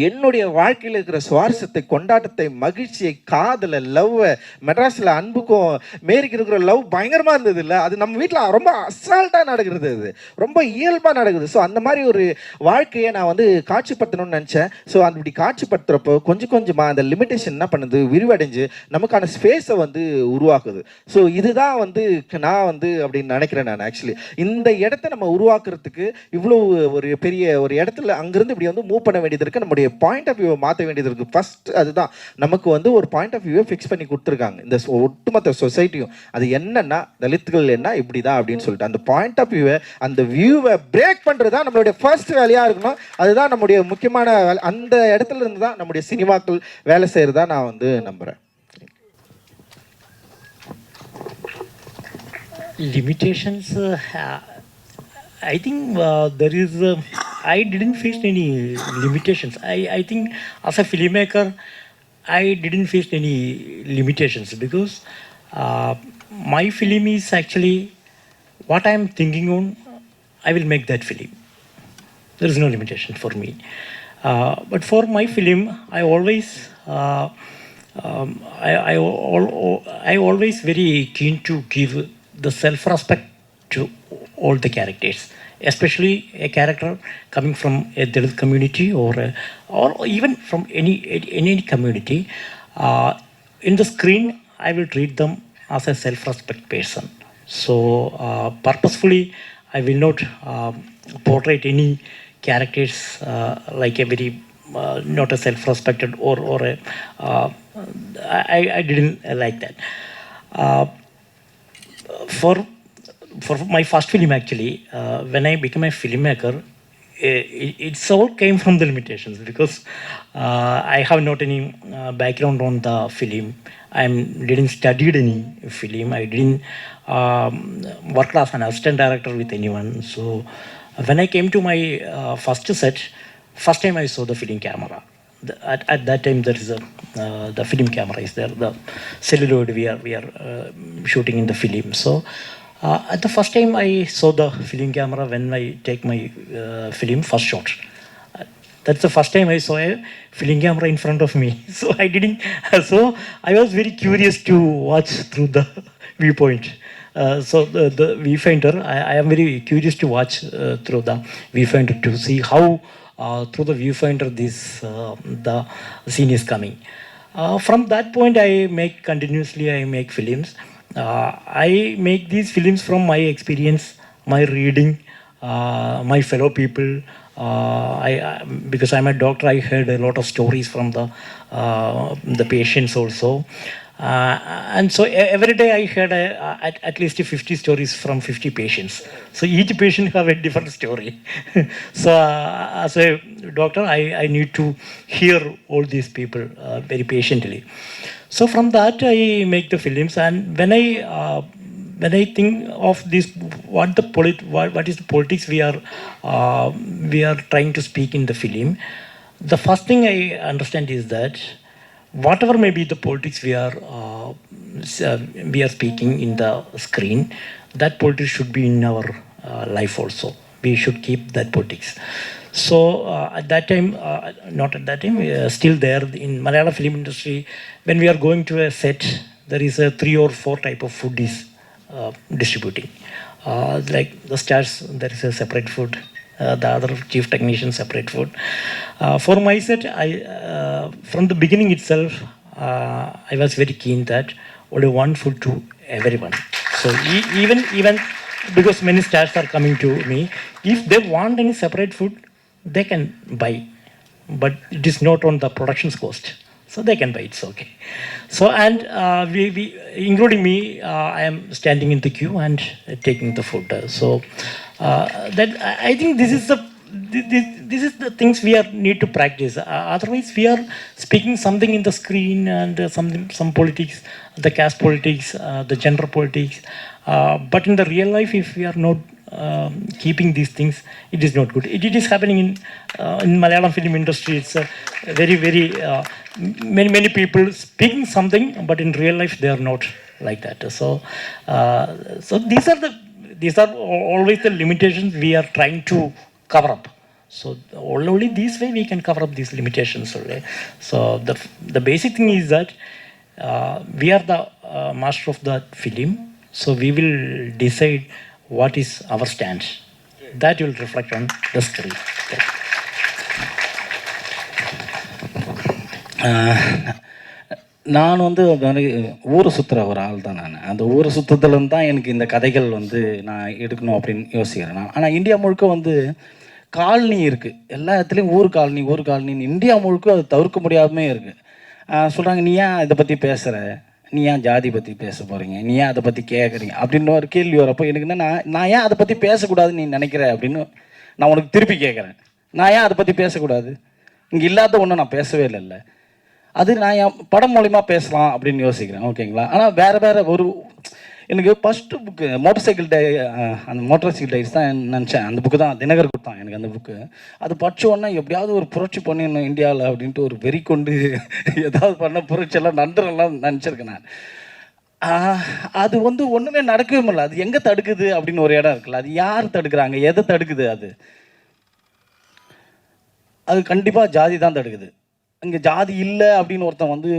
என்னுடைய வாழ்க்கையில் இருக்கிற சுவாரஸ்யத்தை, கொண்டாட்டத்தை, மகிழ்ச்சியை, காதலை, லவ்வை, மெட்ராஸில் அன்புக்கும் மேரிக்கு இருக்கிற லவ் பயங்கரமாக இருந்தது இல்லை, அது நம்ம வீட்டில் ரொம்ப அசால்ட்டாக நடக்கிறது, அது ரொம்ப இயல்பாக நடக்குது. ஸோ அந்த மாதிரி ஒரு வாழ்க்கையை நான் வந்து காட்சிப்படுத்தணும்னு நினச்சேன். ஸோ அப்படி காட்சிப்படுத்துகிறப்போ கொஞ்சம் கொஞ்சமாக அந்த லிமிட்டேஷன் என்ன பண்ணுது, விரிவடைஞ்சு நமக்கான ஸ்பேஸை வந்து உருவாக்குது. ஸோ இதுதான் வந்து நான் வந்து அப்படின்னு நினைக்கிறேன். நான் ஆக்சுவலி இந்த இடத்த நம்ம உருவாக்குறதுக்கு இவ்வளோ ஒரு பெரிய ஒரு இடத்துல அங்கேருந்து இப்படி வந்து மூவ் பண்ண வேண்டியது இருக்குது. நம்ம பாயிண்ட் ஆஃப் வியூவை மாற்ற வேண்டியது இருக்கு. ஃபர்ஸ்ட் அதுதான் நமக்கு வந்து ஒரு பாயிண்ட் ஆஃப் வியூவை ஃபிக்ஸ் பண்ணி கொடுத்துருக்காங்க இந்த ஒட்டுமொத்த சொசைட்டியும். அது என்னன்னா தலித்துகள் என்ன இப்படிதான் அப்படின்னு சொல்லிட்டு அந்த பாயிண்ட் ஆஃப் வியூவை, அந்த வியூவை பிரேக் பண்ணுறது தான் நம்மளுடைய ஃபர்ஸ்ட் வேலையாக இருக்கணும். அதுதான் நம்முடைய முக்கியமான வேலை. அந்த இடத்துல இருந்து தான் நம்முடைய சினிமாக்கள் வேலை செய்கிறதா நான் வந்து நம்புகிறேன். Limitations, I think there is I didn't face any limitations. I think as a filmmaker I didn't face any limitations because my film is actually what I am thinking on, I will make that film. There is no limitation for me. But for my film I always I always very keen to give the self-respect to all the characters, especially a character coming from a Dalit community or even from any community. In the screen, I will treat them as a self-respect person. So purposefully, I will not portray any characters like a very not a self-respected or a, I didn't like that. For my first film actually, when I became a filmmaker, it's all came from the limitations because I have not any background on the film. I didn't studied any film. I didn't work as an assistant director with anyone. So when I came to my first set, first time I saw the film camera. At that time there is a the film camera is there, the celluloid we are shooting in the film. So at the first time I saw the film camera when I take my film first shot. That's the first time I saw a film camera in front of me. So so I was very curious to watch through the viewpoint. So the viewfinder, I am very curious to watch through the viewfinder to see how through the viewfinder the scene is coming. From that point I make films. I make these films from my experience, my reading, my fellow people. Because I'm a doctor, I heard a lot of stories from the patients also. And so every day I heard at least 50 stories from 50 patients. So each patient have a different story. So as a doctor, I need to hear all these people very patiently. So from that I make the films, and when I think of this, what is the politics we are trying to speak in the film, the first thing I understand is that whatever may be the politics we are speaking in the screen, that politics should be in our life also. We should keep that politics. So at that time, not at that time, still there in Malayalam film industry, when we are going to a set, there is a 3 or 4 type of food is distributing. Like the stars, there is a separate food. The other chief technician separate food. For my set, from the beginning itself, I was very keen that only one food to everyone. So even because many stars are coming to me, if they want any separate food, they can buy, but it is not on the production's cost. So they can buy, it's okay. So, and we including me, I am standing in the queue and taking the food. So that I think this is the things we need to practice. Otherwise, we are speaking something in the screen and some politics, the caste politics, the gender politics. But in the real life, if we are not keeping these things, it is not good. It is happening in Malayalam film industry. It's very many people speaking something, but in real life they are not like that. So these are always the limitations we are trying to cover up. So only this way we can cover up these limitations. So the basic thing is that we are the master of the film. So we will decide what is our stance. That will reflect on the screen. நான் வந்து ஊரை சுற்றுற ஒரு ஆள் தான். நான் அந்த ஊரை சுற்றுறதுலேருந்து தான் எனக்கு இந்த கதைகள் வந்து நான் எடுக்கணும் அப்படின்னு யோசிக்கிறேன் நான். ஆனால் இந்தியா முழுக்க வந்து காலனி இருக்குது, எல்லா இடத்துலையும் ஊர் காலனின்னு இந்தியா முழுக்க அது தவிர்க்க முடியாமே இருக்குது. சொல்கிறாங்க, நீ ஏன் இதை பற்றி பேசுகிற, நீ ஏன் ஜாதி பற்றி பேச போகிறீங்க, நீ ஏன் அதை பற்றி கேட்குறீங்க அப்படின்னு ஒரு கேள்வி வரப்போ எனக்கு என்ன, நான் ஏன் அதை பற்றி பேசக்கூடாதுன்னு நீ நினைக்கிற அப்படின்னு நான் உனக்கு திருப்பி கேட்குறேன். நான் ஏன் அதை பற்றி பேசக்கூடாது? இங்கே இல்லாத ஒன்று நான் பேசவே இல்லைல்ல. அது நான் என் படம் மூலிமா பேசலாம் அப்படின்னு யோசிக்கிறேன், ஓகேங்களா. ஆனால் வேறு ஒரு எனக்கு ஃபஸ்ட்டு புக்கு அந்த மோட்டார் சைக்கிள் டைஸ் தான் நினச்சேன். அந்த புக்கு தான் தினகர் கொடுத்தான் எனக்கு அந்த புக்கு. அது படித்த உடனே எப்படியாவது ஒரு புரட்சி பண்ணிடணும் இந்தியாவில் அப்படின்ட்டு ஒரு வெறி கொண்டு ஏதாவது பண்ண புரட்சியெல்லாம் நன்றெல்லாம் நினச்சிருக்கேன் நான். அது வந்து ஒன்றுமே நடக்கவே முடியல. அது எங்கே தடுக்குது அப்படின்னு ஒரு இடம் இருக்குல்ல, அது யார் தடுக்கிறாங்க, எதை தடுக்குது? அது கண்டிப்பாக ஜாதி தான் தடுக்குது. இங்கே ஜாதி இல்லை அப்படின்னு ஒருத்தன் வந்து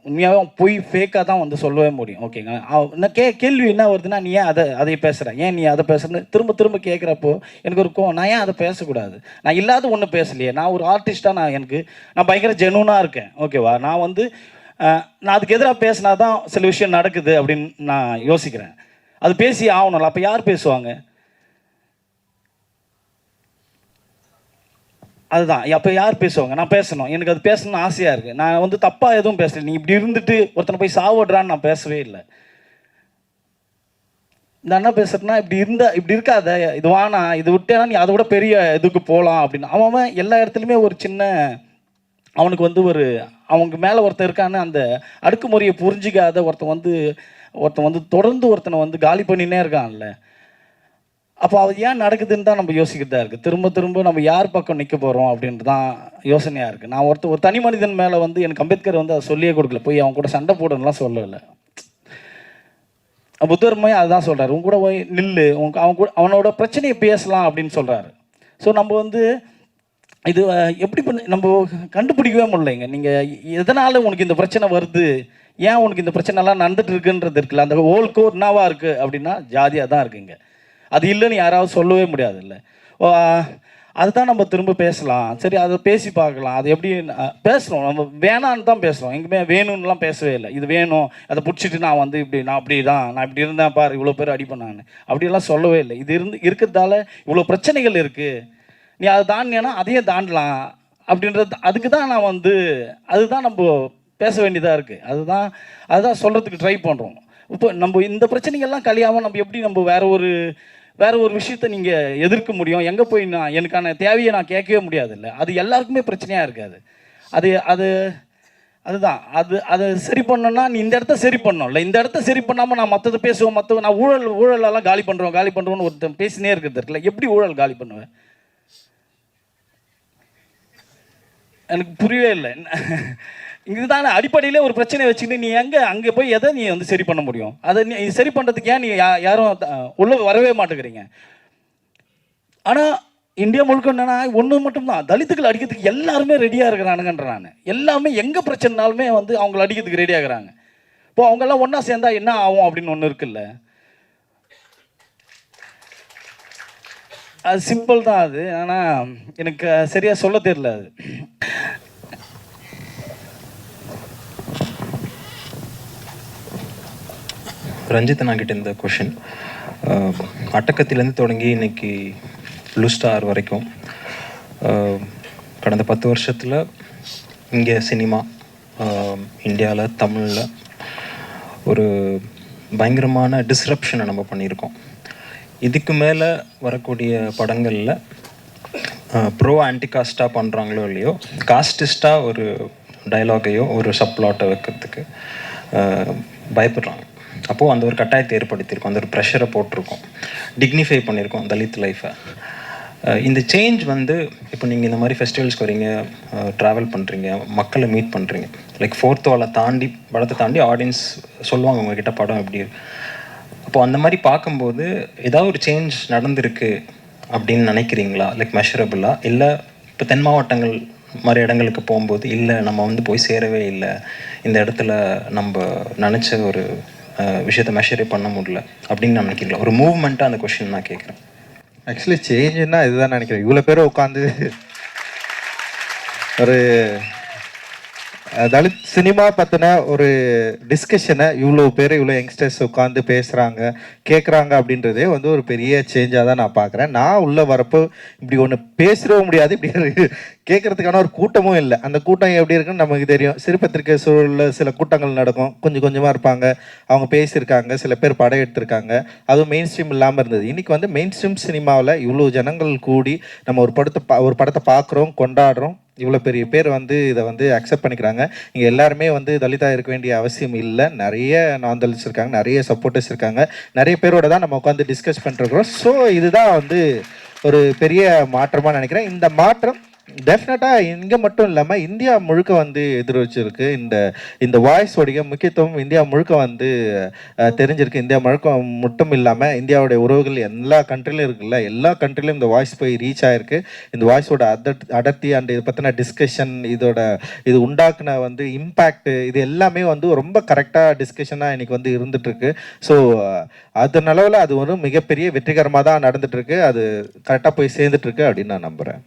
உண்மையாகவே போய் ஃபேக்காக தான் வந்து சொல்லவே முடியும், ஓகேங்க. நான் கேள்வி என்ன வருதுன்னா, நீ ஏன் அதை பேசுகிறேன், ஏன் நீ அதை பேசுகிறேன்னு திரும்ப கேட்குறப்போ எனக்கு ஒரு நான் ஏன் அதை பேசக்கூடாது? நான் இல்லாத ஒன்றும் பேசலையே. நான் ஒரு ஆர்டிஸ்ட்டாக நான் பயங்கர ஜெனூனாக இருக்கேன், ஓகேவா. நான் வந்து நான் அதுக்கு எதிராக பேசினா தான் சில விஷயம் நடக்குது அப்படின்னு நான் யோசிக்கிறேன். அது பேசி ஆகணும்ல. அப்போ யார் பேசுவாங்க? அதுதான், அப்போ யார் பேசுவாங்க? நான் பேசணும், எனக்கு அது பேசணும்னு ஆசையாக இருக்குது. நான் வந்து தப்பாக எதுவும் பேசலை. நீ இப்படி இருந்துட்டு ஒருத்தனை போய் சாவிட்றான்னு நான் பேசவே இல்லை. நான் என்ன பேசுகிறேன்னா, இப்படி இருக்காத, இது வானா, இது விட்டேன்னா நீ அதை விட பெரிய இதுக்கு போகலாம் அப்படின்னு. அவன் எல்லா இடத்துலையுமே ஒரு சின்ன அவனுக்கு வந்து அவங்க மேலே ஒருத்தன் இருக்கான்னு அந்த அடுக்குமுறையை புரிஞ்சிக்காத ஒருத்தன் வந்து தொடர்ந்து ஒருத்தனை வந்து காலி பண்ணினே இருக்கான்ல. அப்போ அது ஏன் நடக்குதுன்னு தான் நம்ம யோசிக்கிறதா இருக்குது. திரும்ப நம்ம யார் பக்கம் நிற்க போகிறோம் அப்படின்ட்டு தான் யோசனையாக இருக்குது. நான் ஒரு தனி மனிதன் மேலே வந்து எனக்கு அம்பேத்கர் வந்து அதை சொல்லியே கொடுக்கல, போய் அவன் கூட சண்டை போடணும்லாம் சொல்லலை. புத்தர்மே அதுதான் சொல்கிறார், உன் கூட போய் நில்லு, அவனோட பிரச்சனையை பேசலாம் அப்படின்னு சொல்கிறாரு. ஸோ நம்ம வந்து இது எப்படி நம்ம கண்டுபிடிக்கவே முடியலைங்க. நீங்கள் எதனால் உனக்கு இந்த பிரச்சனை வருது, ஏன் உனக்கு இந்த பிரச்சனைலாம் நடந்துட்டு இருக்குன்றது இருக்குல்ல, அந்த ஹோல் கோர் என்னவா இருக்குது அப்படின்னா ஜாதியாக தான் இருக்குங்க. அது இல்லைன்னு யாராவது சொல்லவே முடியாது இல்லை. அதுதான் நம்ம திரும்ப பேசலாம். சரி, அதை பேசி பார்க்கலாம். அது எப்படி பேசுகிறோம், நம்ம வேணான்னு தான் பேசுகிறோம், எங்கேயுமே வேணும்னுலாம் பேசவே இல்லை. இது வேணும், அதை பிடிச்சிட்டு நான் வந்து நான் இப்படி இருந்தேன் பாரு, இவ்வளோ பேர் அடி பண்ணான்னு அப்படியெல்லாம் சொல்லவே இல்லை. இது இருக்கிறதால இவ்வளோ பிரச்சனைகள் இருக்குது, நீ அதை தாண்டினா அதையே தாண்டலாம் அப்படின்றது. அதுக்கு தான் நான் வந்து அதுதான் நம்ம பேச வேண்டியதாக இருக்குது. அதுதான் சொல்கிறதுக்கு ட்ரை பண்ணுறோம். இப்போ நம்ம இந்த பிரச்சனைகள்லாம் கழியாமல் நம்ம எப்படி நம்ம வேற ஒரு விஷயத்த நீங்கள் எதிர்க்க முடியும்? எங்கே போய் நான் எனக்கான தேவையை நான் கேட்கவே முடியாதுல்ல. அது எல்லாருக்குமே பிரச்சனையாக இருக்காது. அதுதான் அதை சரி பண்ணணும்னா நீ இந்த இடத்த சரி பண்ணணும்ல. இந்த இடத்த சரி பண்ணாமல் நான் மற்றதை பேசுவேன், நான் ஊழலெல்லாம் காலி பண்ணுறோன்னு ஒருத்தன் பேசினே இருக்கிறது இருக்குல்ல. எப்படி ஊழல் காலி பண்ணுவேன்? எனக்கு புரியவே இல்லை. இதுதானே அடிப்படையிலே ஒரு பிரச்சனையை வச்சுக்கிட்டு நீ அங்கே போய் எதை நீ வந்து சரி பண்ண முடியும்? அதை நீ சரி பண்ணுறதுக்கு ஏன் நீ யாரும் உள்ள வரவே மாட்டேங்கிறீங்க? ஆனால் இந்தியா முழுக்க என்னன்னா ஒன்று மட்டும்தான், தலித்துக்கள் அடிக்கிறதுக்கு எல்லாருமே ரெடியாக இருக்கிறானுங்கன்ற நான். எல்லாமே எங்கே பிரச்சனைனாலுமே வந்து அவங்கள அடிக்கிறதுக்கு ரெடியாக இருக்கிறாங்க. இப்போ அவங்கெல்லாம் ஒன்றா சேர்ந்தா என்ன ஆகும் அப்படின்னு ஒன்று இருக்குல்ல. அது சிம்பிள் தான் அது. ஆனால் எனக்கு சரியாக சொல்ல தெரியல. அது ரஞ்சித் நாங்கிட்ட இந்த கொஷின், அட்டக்கத்திலேருந்து தொடங்கி இன்னைக்கு ப்ளூ ஸ்டார் வரைக்கும் கடந்த 10 வருஷத்தில் இங்கே சினிமா இந்தியாவில் தமிழில் ஒரு பயங்கரமான டிஸ்ரப்ஷனை நம்ம பண்ணியிருக்கோம். இதுக்கு மேலே வரக்கூடிய படங்களில் ப்ரோ ஆன்டிகாஸ்டாக பண்ணுறாங்களோ இல்லையோ, காஸ்டிஸ்டாக ஒரு டைலாகையோ ஒரு சப்ளாட்டை வைக்கிறதுக்கு பயப்படுறாங்க. அப்போது அந்த ஒரு கட்டாயத்தை ஏற்படுத்தியிருக்கோம், அந்த ஒரு ப்ரெஷரை போட்டிருக்கோம், டிக்னிஃபை பண்ணியிருக்கோம் தலித் லைஃப்பை. இந்த சேஞ்ச் வந்து இப்போ நீங்கள் இந்த மாதிரி ஃபெஸ்டிவல்ஸ்க்கு வரீங்க, ட்ராவல் பண்ணுறீங்க, மக்களை மீட் பண்ணுறீங்க, லைக் ஃபோர்த் வாலை தாண்டி படத்தை தாண்டி ஆடியன்ஸ் சொல்லுவாங்க உங்ககிட்ட படம் எப்படி. அப்போது அந்த மாதிரி பார்க்கும்போது ஏதாவது ஒரு சேஞ்ச் நடந்திருக்கு அப்படின்னு நினைக்கிறீங்களா? லைக் மெஷரபிளாக, இல்லை இப்போ தென் மாவட்டங்கள் மாதிரி இடங்களுக்கு போகும்போது இல்லை நம்ம வந்து போய் சேரவே இல்லை, இந்த இடத்துல நம்ம நினச்ச ஒரு விஷயத்தை மெஷரே பண்ண முடியல அப்படின்னு நினைக்கிறீங்களா? ஒரு மூவ்மெண்ட்டாக அந்த கொஷின் நான் கேட்குறேன். ஆக்சுவலி சேஞ்சுன்னா இதுதான் நினைக்கிறேன். இவ்வளோ பேரும் உட்காந்து ஒரு தலித் சினிமா பற்றின ஒரு டிஸ்கஷனை இவ்வளோ பேர் இவ்வளோ யங்ஸ்டர்ஸ் உட்காந்து பேசுகிறாங்க கேட்குறாங்க அப்படின்றதே வந்து ஒரு பெரிய சேஞ்சாக தான் நான் பார்க்குறேன். நான் உள்ளே வரப்போ இப்படி ஒன்று பேசிடவும் முடியாது, இப்படி கேட்குறதுக்கான ஒரு கூட்டமும் இல்லை. அந்த கூட்டம் எப்படி இருக்குன்னு நமக்கு தெரியும். சிறுபத்திரிக்கை சூழலில் சில கூட்டங்கள் நடக்கும், கொஞ்சம் கொஞ்சமாக இருப்பாங்க, அவங்க பேசியிருக்காங்க, சில பேர் படம் எடுத்திருக்காங்க, அதுவும் மெயின் ஸ்ட்ரீம் இல்லாமல் இருந்தது. இன்றைக்கி வந்து மெயின் ஸ்ட்ரீம் சினிமாவில் இவ்வளோ ஜனங்கள் கூடி நம்ம ஒரு படத்தை பார்க்குறோம், கொண்டாடுறோம், இவ்வளோ பெரிய பேர் வந்து இதை வந்து அக்செப்ட் பண்ணிக்கிறாங்க. இங்கே எல்லாருமே வந்து தலிதாக இருக்க வேண்டிய அவசியம் இல்லை. நிறைய நான் தலித்ஸ் இருக்காங்க, நிறைய சப்போர்ட்டர்ஸ் இருக்காங்க, நிறைய பேரோட தான் நம்ம உட்காந்து டிஸ்கஸ் பண்ணிருக்கிறோம். ஸோ இதுதான் வந்து ஒரு பெரிய மாற்றமாக நினைக்கிறேன். இந்த மாற்றம் டெஃபினட்டாக இங்கே மட்டும் இல்லாமல் இந்தியா முழுக்க வந்து எதிரொலிச்சிருக்கு. இந்த வாய்ஸோடைய முக்கியத்துவம் இந்தியா முழுக்க வந்து தெரிஞ்சிருக்கு. இந்தியா முழுக்க மட்டும் இல்லாமல் இந்தியாவுடைய உறவுகள் எல்லா கண்ட்ரிலும் இருக்குல்ல, எல்லா கண்ட்ரிலும் இந்த வாய்ஸ் போய் ரீச் ஆகிருக்கு. இந்த வாய்ஸோட அடர்த்தி அண்ட் இதை பற்றின டிஸ்கஷன், இது உண்டாக்குன வந்து இம்பேக்ட், இது எல்லாமே வந்து ரொம்ப கரெக்டாக டிஸ்கஷனாக இன்றைக்கி வந்து இருந்துகிட்ருக்கு. ஸோ அதன் அளவில் அது ஒரு மிகப்பெரிய வெற்றிகரமாக தான் நடந்துகிட்ருக்கு. அது கரெக்டாக போய் சேர்ந்துட்டுருக்கு அப்படின்னு நான் நம்புகிறேன்.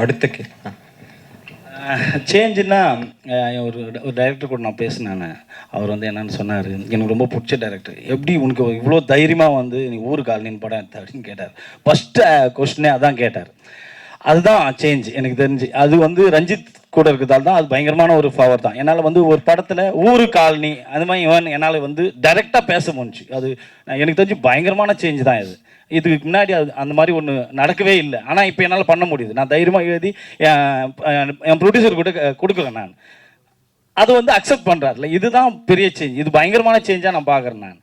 அடுத்த சேஞ்சுன்னா ஒரு டைரக்டர் கூட நான் பேசினேன். அவர் வந்து என்னென்னு சொன்னார், எனக்கு ரொம்ப பிடிச்ச டைரக்டர், எப்படி உனக்கு இவ்வளோ தைரியமாக வந்து நீ ஊர் காலனின்னு படம் எடுத்த அப்படின்னு கேட்டார். ஃபஸ்ட்டு கொஸ்டினே அதான் கேட்டார். அதுதான் சேஞ்ச் எனக்கு தெரிஞ்சு. அது வந்து ரஞ்சித் கூட இருக்கிறதால தான் அது பயங்கரமான ஒரு பவர் தான். என்னால் வந்து ஒரு படத்தில் ஊரு காலனி அது மாதிரி என்னால் வந்து டைரெக்டாக பேச முடிஞ்சு. அது எனக்கு தெரிஞ்சு பயங்கரமான சேஞ்ச் தான் இது. இதுக்கு முன்னாடி அந்த மாதிரி ஒன்று நடக்கவே இல்லை. ஆனால் இப்போ என்னால் பண்ண முடியுது. நான் தைரியமாக எழுதி என் ப்ரொடியூசர் கூட கொடுக்கல, நான் அதை வந்து அக்செப்ட் பண்ணுறாருல, இதுதான் பெரிய சேஞ்ச். இது பயங்கரமான சேஞ்சாக நான் பார்க்குறேன். நான்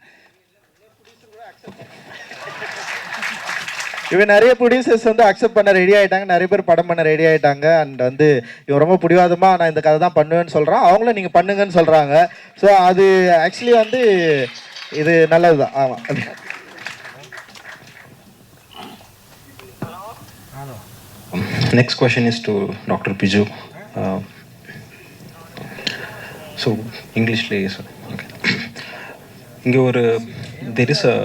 இவன் நிறைய ப்ரொடியூசர்ஸ் வந்து அக்செப்ட் பண்ண ரெடி ஆகிட்டாங்க, நிறைய பேர் படம் பண்ண ரெடி ஆகிட்டாங்க. அண்ட் வந்து இவன் ரொம்ப பிடிவாதமாக நான் இந்த கதை தான் பண்ணுவேன்னு சொல்கிறான், அவங்களும் நீங்கள் பண்ணுங்கன்னு சொல்கிறாங்க. ஸோ அது ஆக்சுவலி வந்து இது நல்லது தான். ஆமாம். Next question is to Dr. Piju. So English please. Okay. There is a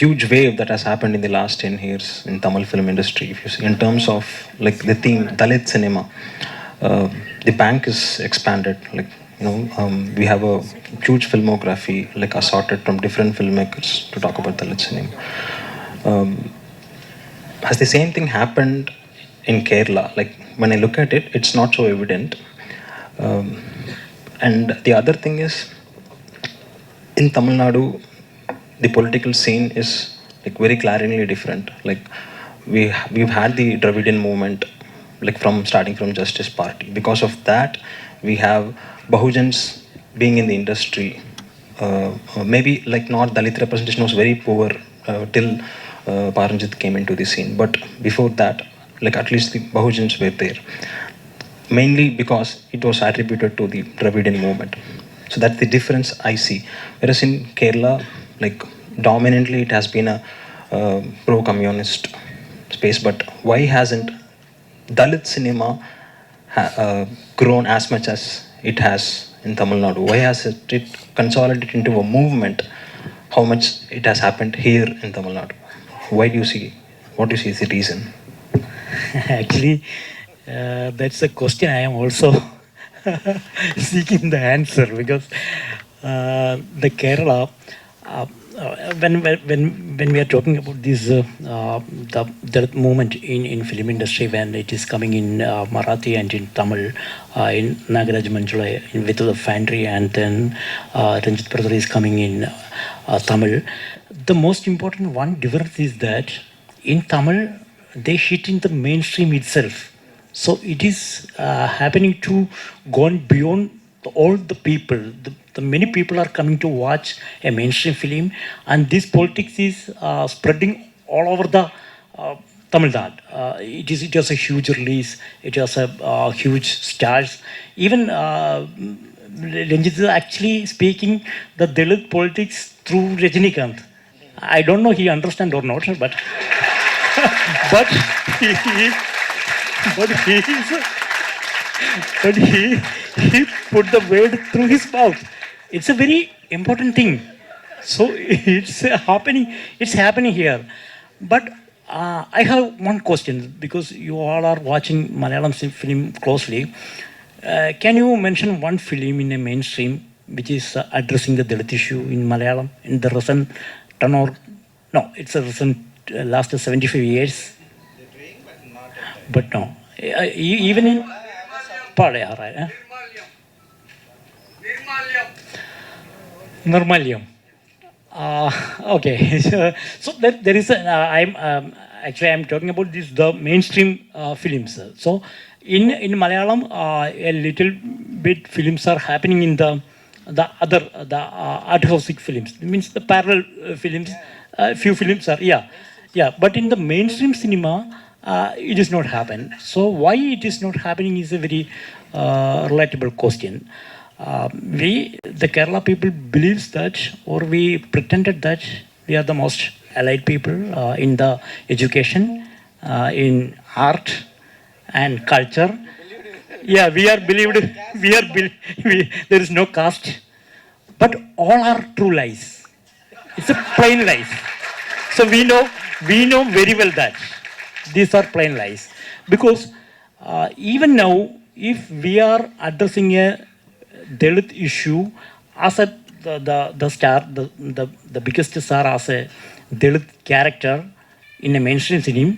huge wave that has happened in the last 10 years in Tamil film industry. If you see, in terms of like the theme Dalit cinema, the bank is expanded. Like we have a huge filmography, like assorted from different filmmakers to talk about Dalit cinema. Has the same thing happened in Kerala. Like when I look at it, it's not so evident. And the other thing is, in Tamil Nadu, the political scene is like very glaringly different. Like we've had the Dravidian movement, like from starting from Justice Party. Because of that, we have Bahujans being in the industry. Maybe like not Dalit representation was very poor till Paranjit came into the scene. But before that, like at least the Bahujans were there. Mainly because it was attributed to the Dravidian movement. So that's the difference I see. Whereas in Kerala, like dominantly it has been a pro-communist space. But why hasn't Dalit cinema grown as much as it has in Tamil Nadu? Why has it consolidated into a movement? How much it has happened here in Tamil Nadu? Why do you see? What do you see is the reason? Actually, that's a question I am also seeking the answer, because the Kerala, when we are talking about this the movement in film industry, when it is coming in Marathi and in Tamil, in Nagaraj Manjula with the Fandry, and then Ranjit Brother is coming in Tamil. The most important one difference is that in Tamil they hit in the mainstream itself. So it is happening to gone beyond all the people. The many people are coming to watch a mainstream film, and this politics is spreading all over the Tamil Nadu. It was a huge release. It was a huge stars. Even Ranjit is actually speaking the Dalit politics through Rajinikanth. I don't know he understand or not, but but he but he put the word through his mouth. It's a very important thing. So it's happening here. But I have one question, because you all are watching Malayalam film closely. Can you mention one film in a mainstream which is addressing the Dalit issue in Malayalam in the recent 10 or no, it's a recent last 75 years. But no, even in Palaya, right? Nirmalyam. Okay, so there is I'm talking about this the mainstream films. So in Malayalam, a little bit films are happening in the art house films. It means the parallel films. Few films are but in the mainstream cinema. It is not happen. So why it is not happening is a very relatable question. The Kerala people believes that, or we pretended that we are the most allied people in the education, in art and culture. Yeah, we are believed. There is no caste, but all are true lies. It's a plain lies. So we know very well that these are plain lies, because even now, if we are addressing a Dalit issue as a the star, the biggest star as a Dalit character in a mainstream cinema,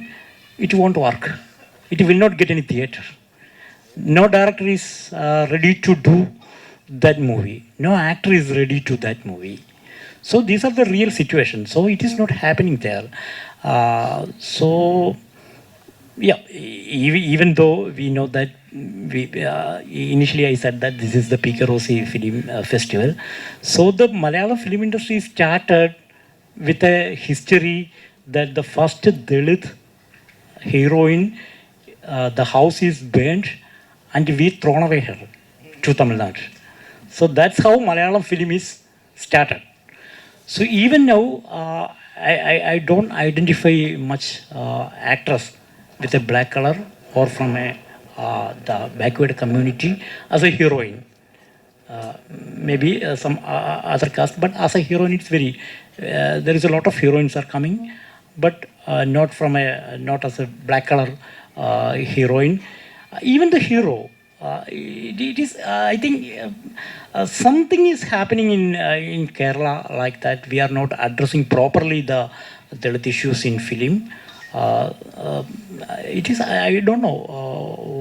it won't work. It will not get any theater. No director is ready to do that movie. No actor is ready to that movie. So these are the real situations. So it is not happening there. Even though we know that initially I said that this is the Rosy film festival. So the Malayalam film industry started with a history that the first Dalit heroine, the house is burnt and we thrown away her to Tamil Nadu. So that's how Malayalam film is started. So even now, I don't identify much actress with a black color or from the backward community as a heroine. Maybe some other caste, but as a heroine, it's very. There is a lot of heroines are coming, but not as a black color heroine. Even the hero, it is. I think something is happening in Kerala like that. We are not addressing properly the Dalit issues in film. It is, I don't know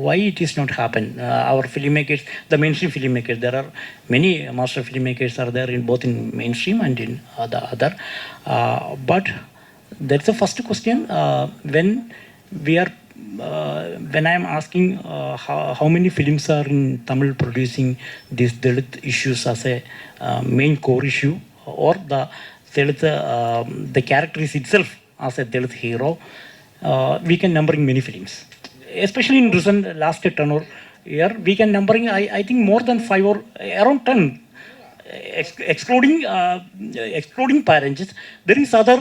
why it is not happen. Our filmmakers, the mainstream filmmakers, there are many master filmmakers are there in both in mainstream and in the other. But that's the first question. When we are when I am asking how many films are in Tamil producing these Dalit issues as a main core issue, or the Dalit, the character is itself as a Dalit hero, we can numbering many films, especially in recent last 10 or year, we can numbering I think more than 5 or around 10, excluding parents. There is other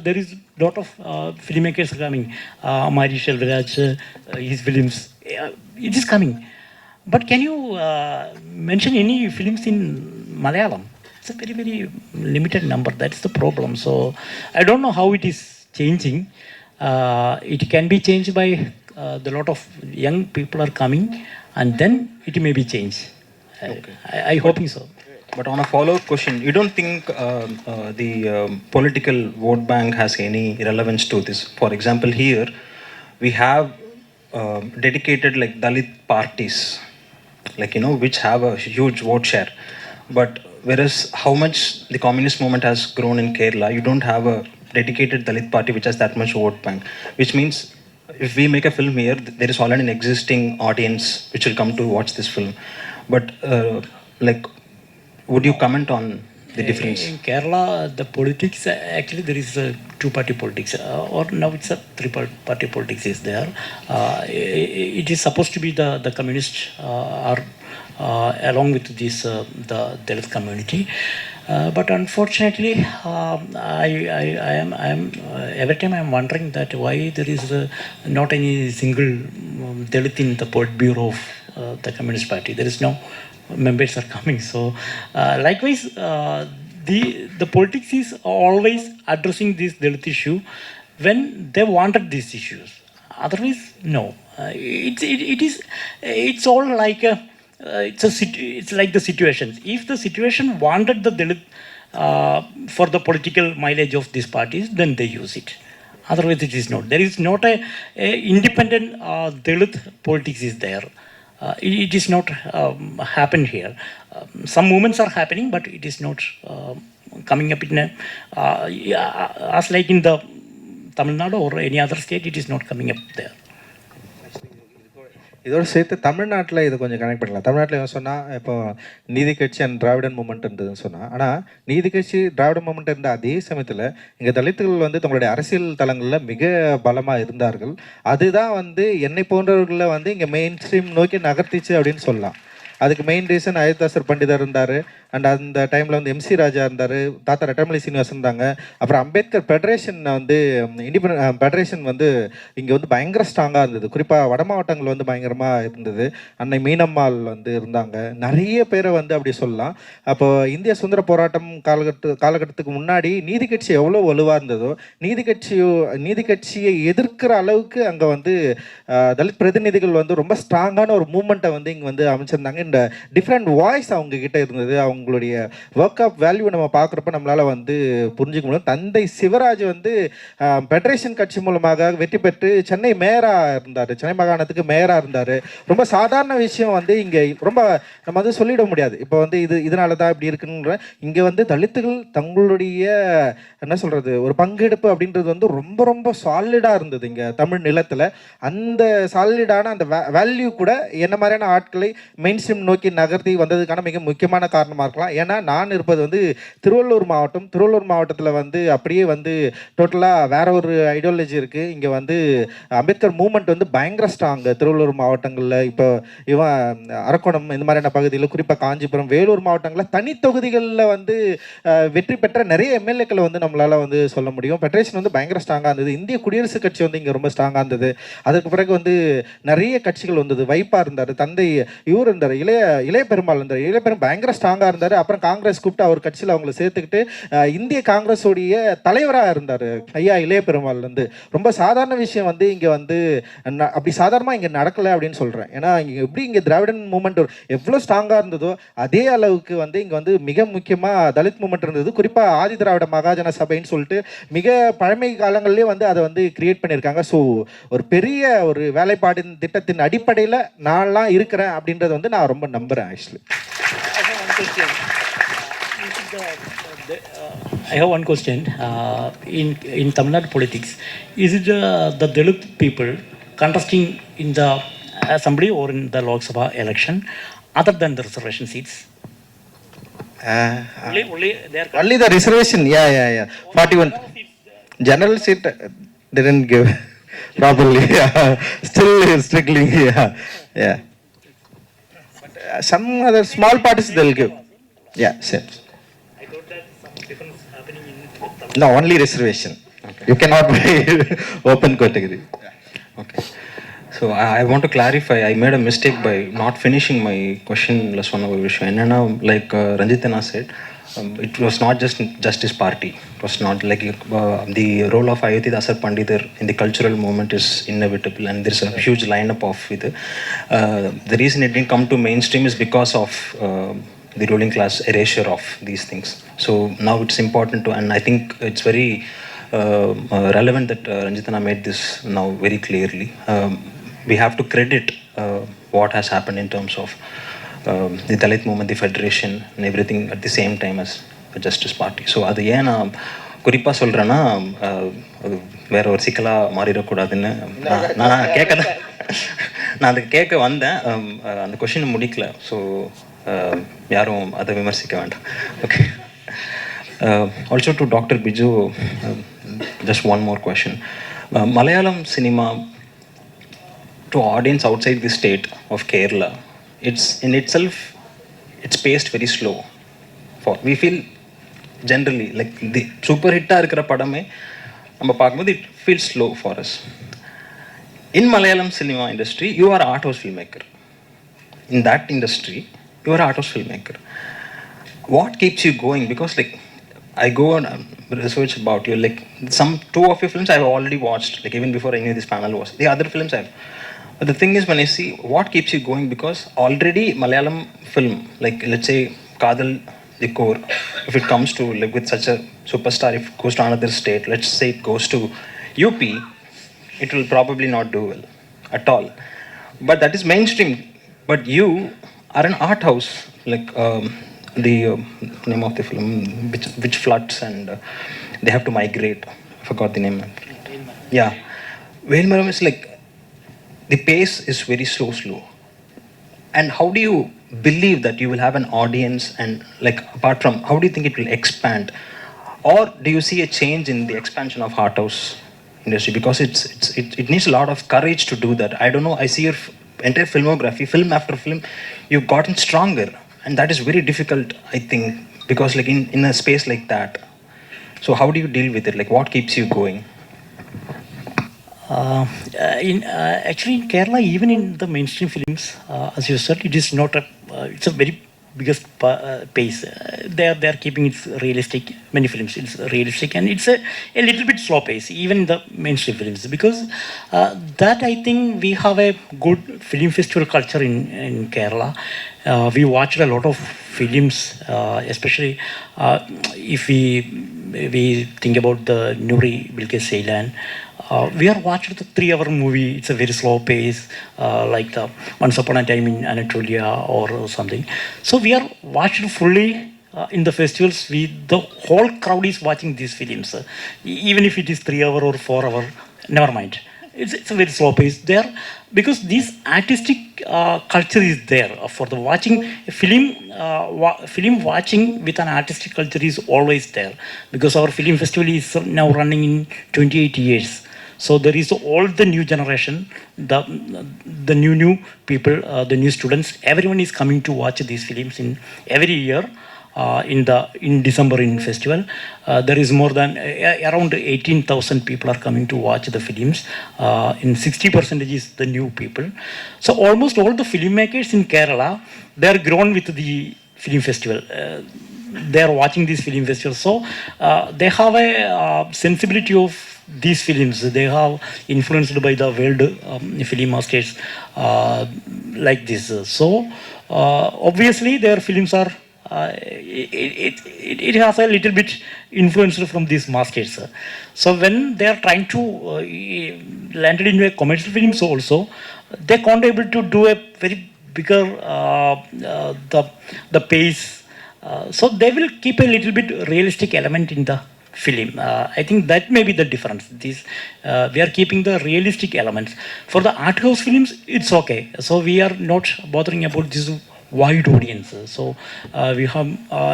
there is lot of filmmakers coming. Mari Shelviraj, his films, it is coming. But can you mention any films in Malayalam? It's a very, very limited number. That's the problem. So I don't know how it is changing. It can be changed by the lot of young people are coming, and then it may be changed. Okay. I hoping so. But on a follow-up question, you don't think the political vote bank has any relevance to this? For example, here we have dedicated like Dalit parties, like, you know, which have a huge vote share. But whereas how much the communist movement has grown in Kerala, you don't have a dedicated Dalit party which has that much vote bank. Which means if we make a film here, there is already an existing audience which will come to watch this film. But like, would you comment on the difference? In Kerala, the politics, actually there is a two-party politics, or now it's a three-party politics is there. It is supposed to be the communists are along with this the Dalit community. But unfortunately, I am every time I am wondering that why there is not any single Dalit in the Politburo of the Communist Party. There is no members are coming. So likewise, the politics is always addressing this Dalit issue when they wanted these issues. Otherwise, no. It's all like it's like the situations. If the situation wanted the Dalit for the political mileage of these parties, then they use it. Otherwise, it is not. There is not a independent Dalit politics is there. It is not happen here. Some movements are happening, but it is not coming up in a, as like in the Tamil Nadu or any other state, it is not coming up there. இதோட சேர்த்து தமிழ்நாட்டில் இதை கொஞ்சம் connect பண்ணலாம். தமிழ்நாட்டில் என்ன சொன்னால், இப்போ நீதி கட்சி அண்ட் திராவிடன் மூமெண்ட் இருந்ததுன்னு சொன்னால், ஆனால் நீதி கட்சி திராவிட மூமெண்ட் இருந்த அதே சமயத்தில் இங்கே தலித்துகள் வந்து தங்களுடைய அரசியல் தளங்களில் மிக பலமாக இருந்தார்கள். அதுதான் வந்து என்னை போன்றவர்களை வந்து இங்கே மெயின் ஸ்ட்ரீம் நோக்கி நகர்த்திச்சு அப்படின்னு சொல்லலாம். அதுக்கு மெயின் ரீசன் அயோத்தாசர் பண்டிதர் இருந்தார், அண்ட் அந்த டைமில் வந்து எம்சி ராஜா இருந்தார், தாத்தா ரெட்டமலை சீனிவாசன் இருந்தாங்க. அப்புறம் அம்பேத்கர் ஃபெடரேஷன் வந்து இண்டிபெண்ட் ஃபெடரேஷன் வந்து இங்கே வந்து பயங்கர ஸ்ட்ராங்காக இருந்தது. குறிப்பாக வட மாவட்டங்கள் வந்து பயங்கரமாக இருந்தது. அன்னை மீனம்மாள் வந்து இருந்தாங்க. நிறைய பேரை வந்து அப்படி சொல்லலாம். அப்போது இந்திய சுதந்திர போராட்டம் காலகட்டத்துக்கு முன்னாடி நீதி கட்சி எவ்வளோ வலுவாக இருந்ததோ, நீதி கட்சியை எதிர்க்கிற அளவுக்கு அங்கே வந்து தலித் பிரதிநிதிகள் வந்து ரொம்ப ஸ்ட்ராங்கான ஒரு மூமெண்ட்டை வந்து இங்கே வந்து அமைச்சிருந்தாங்க. இந்த டிஃப்ரெண்ட் வாய்ஸ் அவங்க கிட்ட இருந்தது. அவங்களுடைய ஒர்க் ஆஃப் வேல்யூ நம்ம பார்க்குறப்ப நம்மளால் வந்து புரிஞ்சுக்க முடியும். தந்தை சிவராஜ் வந்து ஃபெடரேஷன் கட்சி மூலமாக வெற்றி பெற்று சென்னை மேயராக இருந்தார், சென்னை மாகாணத்துக்கு மேயராக இருந்தார். ரொம்ப சாதாரண விஷயம் வந்து இங்கே ரொம்ப நம்ம வந்து சொல்லிட முடியாது. இப்போ வந்து இதனால தான் இப்படி இருக்குன்ற இங்கே வந்து தலித்துகள் தங்களுடைய என்ன சொல்கிறது ஒரு பங்கெடுப்பு அப்படின்றது வந்து ரொம்ப ரொம்ப சாலிடாக இருந்தது இங்கே தமிழ் நிலத்தில். அந்த சாலிடான அந்த வேல்யூ கூட என்ன மாதிரியான ஆட்களை மெயின் ஸ்ட்ரீம் நோக்கி நகர்த்தி வந்ததுக்கான மிக முக்கியமான காரணமாக இருக்கலாம். ஏன்னா நான் இருப்பது வந்து திருவள்ளூர் மாவட்டம். திருவள்ளூர் மாவட்டத்தில் வந்து அப்படியே வந்து டோட்டலாக வேற ஒரு ஐடியாலஜி இருக்குது. இங்கே வந்து அம்பேத்கர் மூமெண்ட் வந்து பயங்கர ஸ்ட்ராங் திருவள்ளூர் மாவட்டங்களில். இப்போ அரக்கோணம் இந்த மாதிரியான பகுதியில், குறிப்பாக காஞ்சிபுரம், வேலூர் மாவட்டங்களில் தனித்தொகுதிகளில் வந்து வெற்றி பெற்ற நிறைய எம்எல்ஏக்களை வந்து நம்மளால் வந்து சொல்ல முடியும். ஃபெடரேஷன் வந்து பயங்கர ஸ்ட்ராங்காக இருந்தது. இந்திய குடியரசு கட்சி வந்து இங்கே ரொம்ப ஸ்ட்ராங்காக இருந்தது. அதுக்கு பிறகு வந்து நிறைய கட்சிகள் வந்தது. வைப்பா இருந்தார், தந்தை இவர் இருந்தார், இளைய பெருமாள் இருந்தார். இளைய பெரும் பயங்கர ஸ்ட்ராங்காக இருந்தார். அப்புறம் காங்கிரஸ் கூப்பிட்டு அவர் கட்சியில் அவங்கள சேர்த்துக்கிட்டு இந்திய காங்கிரஸோடைய தலைவராக இருந்தார் ஐயா இளைய பெருமாள். ரொம்ப சாதாரண விஷயம் இங்கே அப்படி சாதாரணமாக இங்கே நடக்கலை அப்படின்னு சொல்கிறேன். ஏன்னா இங்கே திராவிடன் மூமெண்ட் எவ்வளோ ஸ்ட்ராங்காக இருந்ததோ அதே அளவுக்கு இங்கே மிக முக்கியமாக தலித் மூமெண்ட் இருந்தது. குறிப்பாக ஆதி திராவிட மகாஜன சபைன்னு சொல்லிட்டு மிக பழமை காலங்கள்லேயே அதை கிரியேட் பண்ணியிருக்காங்க. ஸோ ஒரு பெரிய ஒரு வேலைப்பாடின் திட்டத்தின் அடிப்படையில் நான்லாம் இருக்கிறேன் அப்படின்றத நான் ரொம்ப நம்புகிறேன். Actually I have one question. In Tamil Nadu politics, is it the Dalit people contesting in the assembly or in the Lok Sabha election other than the reservation seats? Only the reservation. Yeah. 41 general seat didn't give properly. Still struggling. Yeah. But some other small parties they'll give. Yeah, same. I thought that some difference happening in Tamil No, only reservation. Okay. You cannot buy open category. Okay. So I want to clarify, I made a mistake by not finishing my question last one hour issue. And now, like Ranjitana said, it was not just Justice Party. It was not like the role of Ayuthi Dasar Panditer in the cultural movement is inevitable, and there's a huge lineup of it. The reason it didn't come to mainstream is because of the ruling class erasure of these things. So now it's important to, and I think it's very relevant that Ranjitana made this now very clearly. We have to credit what has happened in terms of the Dalit movement, the federation and everything at the same time as the Justice Party. So அது ஏன் நான் குறிப்பாக சொல்கிறேன்னா வேற ஒரு சிக்கலாக மாறிடக்கூடாதுன்னு நான் அதுக்கு கேட்க வந்தேன். அந்த கொஷினை முடிக்கல. ஸோ யாரும் அதை விமர்சிக்க வேண்டாம். Okay. Also to Dr. Biju, just one more question. Malayalam cinema to audience outside the state of Kerala, it's in itself, it's paced very slow. We feel generally like the super hit இருக்கிற படமே நம்ம பார்க்கும்போது it feels slow for us. In Malayalam cinema industry, you are an art house filmmaker. In that industry, you are an art house filmmaker. What keeps you going? Because like I go and research about you, like some 2 of your films I've already watched, like even before I knew this panel was. The other films I've. But the thing is, when I see what keeps you going, because already Malayalam film, like let's say Kadal, the core, if it comes to live with such a superstar, if it goes to another state, let's say it goes to UP, it will probably not do well at all. But that is mainstream. But you are an art house, like the name of the film, which floods and they have to migrate. I forgot the name. Yeah, Velmaram is like the pace is very slow. And how do you believe that you will have an audience, and like apart from, how do you think it will expand, or do you see a change in the expansion of art house industry? Because it needs a lot of courage to do that. I don't know, I see your entire filmography, film after film, you've gotten stronger, and that is very difficult, I think, because like in a space like that. So how do you deal with it? Like what keeps you going? Actually in Kerala, even in the mainstream films, as you said, it is not it's a very biggest pace. They are keeping it realistic. Many films it's realistic, and it's a little bit slow pace even in the mainstream films, because that I think we have a good film festival culture in Kerala. We watched a lot of films, especially if we think about the Nuri Bilkis Ceylan. We are watching the 3-hour movie. It's a very slow pace, like the Once Upon a Time in Anatolia or something. So we are watching fully in the festivals. The whole crowd is watching these films, even if it is 3-hour or 4-hour. Never mind. It's a very slow pace there, because this artistic culture is there for the watching film. Film watching with an artistic culture is always there, because our film festival is now running in 28 years. So there is all the new generation, the new people, the new students. Everyone is coming to watch these films in every year. in December in festival. There is more than around 18,000 people are coming to watch the films. In 60% is the new people. So almost all the filmmakers in Kerala, they are grown with the film festival. They are watching these film festivals, so they have a sensibility of these films. They have influenced by the world film masters like this. So obviously their films are it has a little bit influenced from these masters. So when they are trying to land into a commercial films also, they can't able to do a very bigger the pace. So they will keep a little bit realistic element in the film. I think that may be the difference. We are keeping the realistic elements. For the art house films, it's okay. So we are not bothering about this wide audience. So we have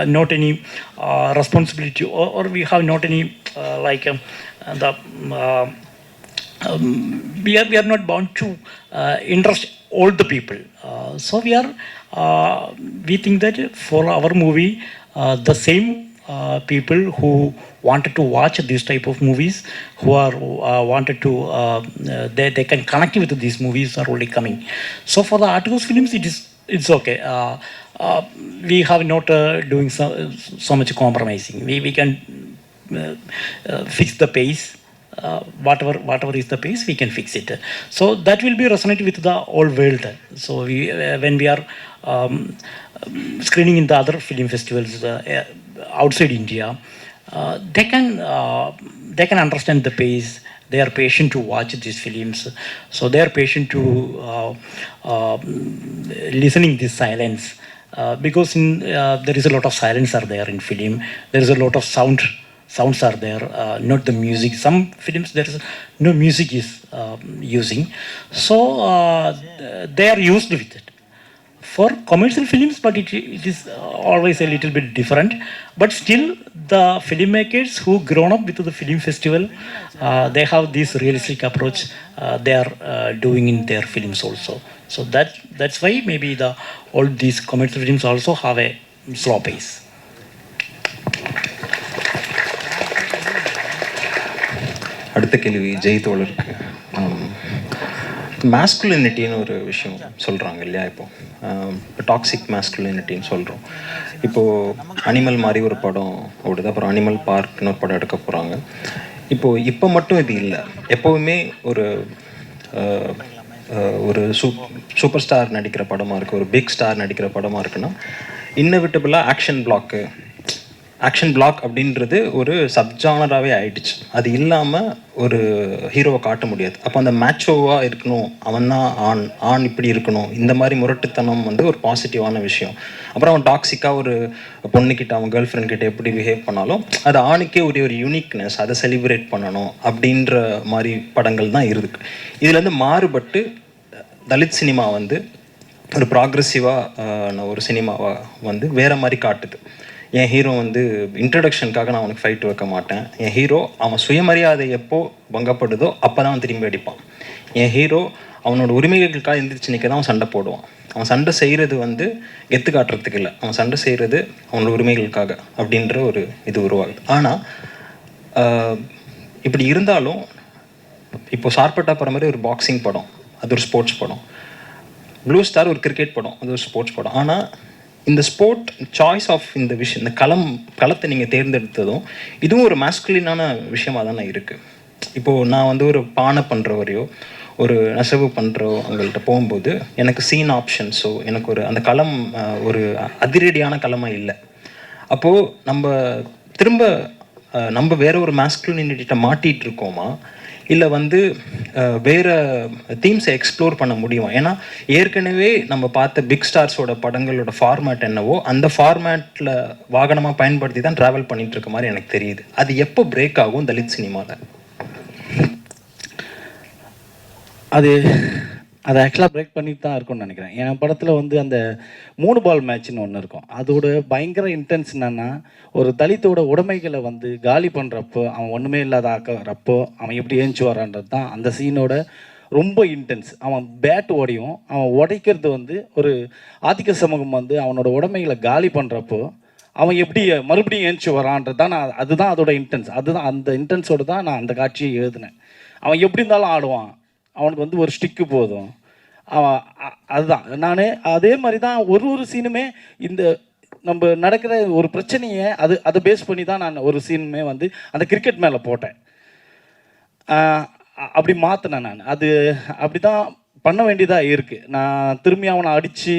not any responsibility, or we have not any we are not bound to interest all the people. So we think that for our movie, the same people who wanted to watch this type of movies, who are wanted to they can connect with these movies, are only coming. So for the art house films, it's okay. We have not doing so much compromising. We can fix the pace. Whatever is the pace, we can fix it. So that will be resonate with the whole world. So when we are screening in the other film festivals outside India, they can understand the pace. They are patient to watch these films. So they are patient to listening this silence, because there is a lot of silence are there in film. There is a lot of sounds are there, not the music. Some films there is no music is using. So they are used with it. For commercial films, but it is always a little bit different. But still, the filmmakers who grown up with the film festival, they have this realistic approach. They are doing in their films also. So that's why maybe all these commercial films also have a slow pace. அடுத்த கேள்வி ஜெய் தோழருக்கு. மேஸ்குலினிட்டின்னு ஒரு விஷயம் சொல்கிறாங்க இல்லையா? இப்போ toxic மேஸ்குலினிட்டின்னு சொல்கிறோம். இப்போது animal மாதிரி ஒரு படம் ஓடுது, அப்புறம் அனிமல் பார்க்னு ஒரு படம் எடுக்க போகிறாங்க. இப்போ மட்டும் இது இல்லை, எப்போவுமே ஒரு சூப்பர் ஸ்டார் நடிக்கிற படமாக இருக்குது, ஒரு பிக் ஸ்டார் நடிக்கிற படமாக இருக்குன்னா இன்னவிட்டபிளாக ஆக்ஷன் பிளாக் அப்படின்றது ஒரு சப்ஜானராகவே ஆயிடுச்சு. அது இல்லாமல் ஒரு ஹீரோவை காட்ட முடியாது. அப்போ அந்த மேட்சோவாக இருக்கணும், அவன் தான் ஆண் இப்படி இருக்கணும், இந்த மாதிரி முரட்டுத்தனம் ஒரு பாசிட்டிவான விஷயம். அப்புறம் அவன் டாக்ஸிக்காக ஒரு பொண்ணுக்கிட்ட, அவன் கேர்ள் ஃப்ரெண்ட் கிட்ட எப்படி பிஹேவ் பண்ணாலும் அது ஆணுக்கே ஒரு யூனிக்னஸ், அதை செலிப்ரேட் பண்ணணும் அப்படின்ற மாதிரி படங்கள் தான் இருக்கு. இதுலேருந்து மாறுபட்டு தலித் சினிமா ஒரு ப்ராக்ரெசிவாக ஒரு சினிமாவாக வேறு மாதிரி காட்டுது. என் ஹீரோ இன்ட்ரடக்ஷனுக்காக நான் அவனுக்கு ஃபைட் வைக்க மாட்டேன். என் ஹீரோ அவன் சுயமரியாதை எப்போ பங்கப்படுதோ அப்போ தான் அவன் திரும்பி அடிப்பான். என் ஹீரோ அவனோட உரிமைகளுக்காக எந்திரிச்சு நிற்க தான் அவன் சண்டை போடுவான். அவன் சண்டை செய்கிறது கெத்து காட்டுறதுக்கு இல்லை, அவன் சண்டை செய்கிறது அவனோட உரிமைகளுக்காக அப்படின்ற ஒரு இது உருவாகுது. ஆனால் இப்படி இருந்தாலும் இப்போது சார்பட்டா படம் மாதிரி ஒரு பாக்ஸிங் படம், அது ஒரு ஸ்போர்ட்ஸ் படம். ப்ளூ ஸ்டார் ஒரு கிரிக்கெட் படம், அது ஒரு ஸ்போர்ட்ஸ் படம். ஆனால் இந்த ஸ்போர்ட் சாய்ஸ் ஆஃப் இந்த விஷயம், இந்த களத்தை நீங்கள் தேர்ந்தெடுத்ததும் இதுவும் ஒரு மேஸ்குலினான விஷயமாக தானே இருக்குது. இப்போது நான் ஒரு பானை பண்ணுறவரையோ ஒரு நெசவு பண்ணுறவங்கள்ட்ட போகும்போது எனக்கு சீன் ஆப்ஷன்ஸோ எனக்கு அந்த களம் ஒரு அதிரடியான களமாக இல்லை. அப்போது நம்ம வேற ஒரு மேஸ்குலினிட்டிட்ட மாட்டிகிட்டு இருக்கோமா, இல்லை வேறு தீம்ஸை எக்ஸ்ப்ளோர் பண்ண முடியுமா? ஏன்னா ஏற்கனவே நம்ம பார்த்த பிக் ஸ்டார்ஸோட படங்களோட ஃபார்மேட் என்னவோ அந்த ஃபார்மேட்டில் வாகனமாக பயன்படுத்தி தான் ட்ராவல் பண்ணிகிட்டு இருக்க மாதிரி எனக்கு தெரியுது. அது எப்போ பிரேக் ஆகும் தலித் சினிமாவில்? அதை ஆக்சுவலாக பிரேக் பண்ணிட்டு தான் இருக்கும்னு நினைக்கிறேன். என் படத்தில் அந்த 3 பால் மேட்ச்னு ஒன்று இருக்கும். அதோட பயங்கர இன்டென்ஸ் என்னன்னா, ஒரு தலித்தோட உடைமைகளை காலி பண்ணுறப்போ, அவன் ஒன்றுமே இல்லாத ஆக்கிறப்போ அவன் எப்படி ஏஞ்சி வரான்றது தான் அந்த சீனோட ரொம்ப இன்டென்ஸ். அவன் பேட் உடையும், அவன் உடைக்கிறது ஒரு ஆதிக்க சமூகம் அவனோட உடைமைகளை காலி பண்ணுறப்போ அவன் எப்படி மறுபடியும் ஏஞ்சி வரான்றது தான் நான், அதுதான் அதோட இன்டென்ஸ், அதுதான் அந்த இன்டென்ஸோடு தான் நான் அந்த காட்சியை எழுதினேன். அவன் எப்படி இருந்தாலும் ஆடுவான், அவனுக்கு வந்து ஒரு ஸ்டிக்கு போதும், அவன் அதுதான் நான் அதே மாதிரி தான் ஒரு சீனுமே இந்த நம்ம நடக்கிற ஒரு பிரச்சனையை அதை பேஸ் பண்ணி தான் நான் ஒரு சீனுமே வந்து அந்த கிரிக்கெட் மேலே போட்டேன். அப்படி மாற்றினேன் நான். அது அப்படி தான் பண்ண வேண்டியதாக இருக்குது. நான் திரும்பி அவனை அடித்து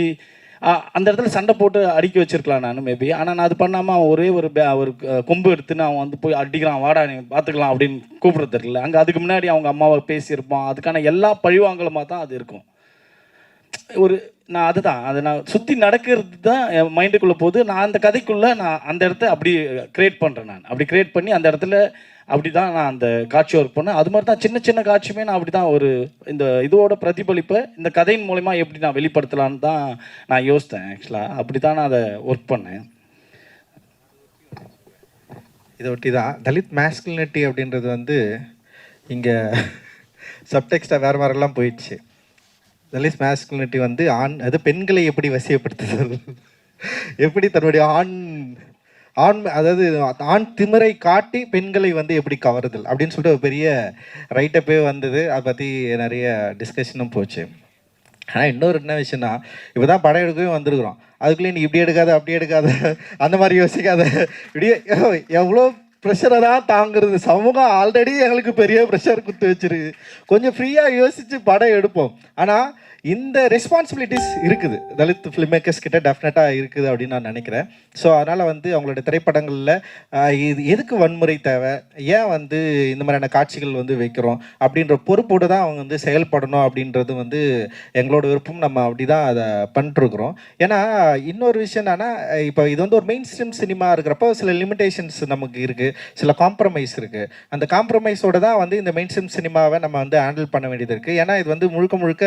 அந்த இடத்துல சண்டை போட்டு அடிக்க வச்சிருக்கலாம் நான் மேபி. ஆனால் நான் அது பண்ணாமல் அவன் ஒரே ஒரு கொம்பு எடுத்துன்னு அவன் வந்து போய் அடிக்கிறான், வாடா நீ பார்த்துக்கலாம் அப்படின்னு கூப்பிட்றது தெரியல. அங்கே அதுக்கு முன்னாடி அவங்க அம்மாவை பேசியிருப்பான். அதுக்கான எல்லா பழிவாங்கலுமாக தான் அது இருக்கும். நான் அதுதான் அதை நான் சுற்றி நடக்கிறது தான் என் மைண்டுக்குள்ளே போகுது. நான் அந்த கதைக்குள்ளே நான் அந்த இடத்த அப்படி க்ரியேட் பண்ணுறேன். நான் அப்படி க்ரியேட் பண்ணி அந்த இடத்துல அப்படி தான் நான் அந்த காட்சி ஒர்க் பண்ணேன். அது மாதிரி தான் சின்ன காட்சியுமே நான் அப்படி தான் இந்த இதோட பிரதிபலிப்பை இந்த கதையின் மூலமா எப்படி நான் வெளிப்படுத்தலான்னு தான் நான் யோசித்தேன். ஆக்சுவலாக அப்படி தான் நான் அதை ஒர்க் பண்ணேன். இதை ஒட்டி தான் தலித் மேஸ்குலினிட்டி அப்படின்றது வந்து இங்கே சப்டெக்ஸ்டாக வேறு மாதிரிலாம் போயிடுச்சு. தலித் மேஸ்குலினிட்டி வந்து அது பெண்களை எப்படி வசியப்படுத்துதல், எப்படி தன்னுடைய அதாவது ஆண் திமிரை காட்டி பெண்களை வந்து எப்படி கவருதல் அப்படின்னு சொல்லிட்டு ஒரு பெரிய ரைட்டப்பே வந்தது. அதை பற்றி நிறைய டிஸ்கஷனும் போச்சு. ஆனால் இன்னொரு என்ன விஷயம்னா, இப்போ தான் படம் எடுக்கவே வந்திருக்கிறோம், அதுக்குள்ளேயே நீ இப்படி எடுக்காத அப்படி எடுக்காத அந்த மாதிரி யோசிக்காத, இப்படியே எவ்வளோ ப்ரெஷரை தான் தாங்குறது. சமூகம் ஆல்ரெடி எங்களுக்கு பெரிய ப்ரெஷர் கொடுத்து வச்சிருக்கு. கொஞ்சம் ஃப்ரீயாக யோசித்து படம் எடுப்போம். ஆனால் இந்த ரெஸ்பான்சிபிலிட்டிஸ் இருக்குது தலித் ஃபிலிம் மேக்கர்ஸ் கிட்ட டெஃபினட்டாக இருக்குது அப்படின்னு நான் நினைக்கிறேன். ஸோ அதனால் வந்து அவங்களோட திரைப்படங்களில் இது எதுக்கு வன்முறை தேவை, ஏன் வந்து இந்த மாதிரியான காட்சிகள் வந்து வைக்கிறோம் அப்படின்ற பொறுப்போடு தான் அவங்க வந்து செயல்படணும் அப்படின்றது வந்து எங்களோட விருப்பம். நம்ம அப்படி தான் அதை பண்ணிட்டுருக்குறோம். ஏன்னா இன்னொரு விஷயம் என்னென்னா, இப்போ இது வந்து ஒரு மெயின் ஸ்ட்ரீம் சினிமா இருக்கிறப்போ சில லிமிடேஷன்ஸ் நமக்கு இருக்குது, சில காம்ப்ரமைஸ் இருக்குது. அந்த காம்ப்ரமைஸோடு தான் வந்து இந்த மெயின் ஸ்ட்ரீம் சினிமாவை நம்ம வந்து ஹேண்டில் பண்ண வேண்டியது இருக்குது. ஏன்னா இது வந்து முழுக்க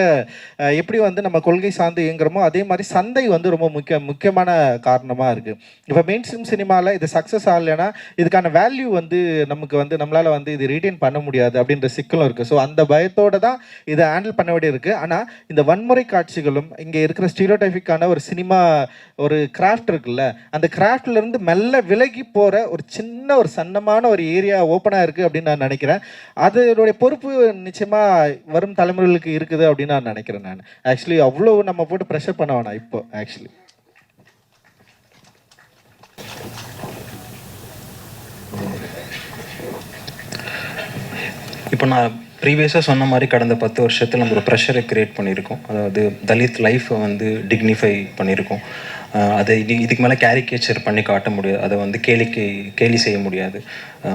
எப்படி வந்து நம்ம கொள்கை சார்ந்து இயங்குறோமோ அதே மாதிரி சந்தை வந்து ரொம்ப முக்கியமான காரணமாக இருக்குது. இப்போ மெயின் ஸ்ட்ரீம் சினிமாவில் இது சக்ஸஸ் ஆகலைன்னா இதுக்கான வேல்யூ வந்து நமக்கு வந்து நம்மளால் வந்து இது ரீட்டைன் பண்ண முடியாது அப்படின்ற சிக்கலும் இருக்குது. ஸோ அந்த பயத்தோடு தான் இதை ஹேண்டில் பண்ண வேண்டிய இருக்குது. ஆனால் இந்த வன்முறை காட்சிகளும் இங்கே இருக்கிற ஸ்டீரியோடைபிக்கான ஒரு சினிமா ஒரு கிராஃப்ட் இருக்குல்ல, அந்த கிராஃப்ட்லேருந்து மெல்ல விலகி போகிற ஒரு சன்னமான ஒரு ஏரியா ஓப்பனாக இருக்குது அப்படின்னு நான் நினைக்கிறேன். அதனுடைய பொறுப்பு நிச்சயமாக வரும் தலைமுறைகளுக்கு இருக்குது அப்படின்னு நான் நினைக்கிறேன். நான் ஆக்சுவலி அவ்வளோ நம்ம போட்டு ப்ரெஷர் பண்ண வேணாம். இப்போ ஆக்சுவலி இப்போ நான் ப்ரீவியஸாக சொன்ன மாதிரி கடந்த 10 வருஷத்தில் நம்ம ஒரு ப்ரெஷரை க்ரியேட் பண்ணியிருக்கோம். அதாவது தலித் லைஃப்பை வந்து டிக்னிஃபை பண்ணியிருக்கோம். அதை இதுக்கு மேலே கேரிகேச்சர் பண்ணி காட்ட முடியாது, அதை வந்து கேலி செய்ய முடியாது.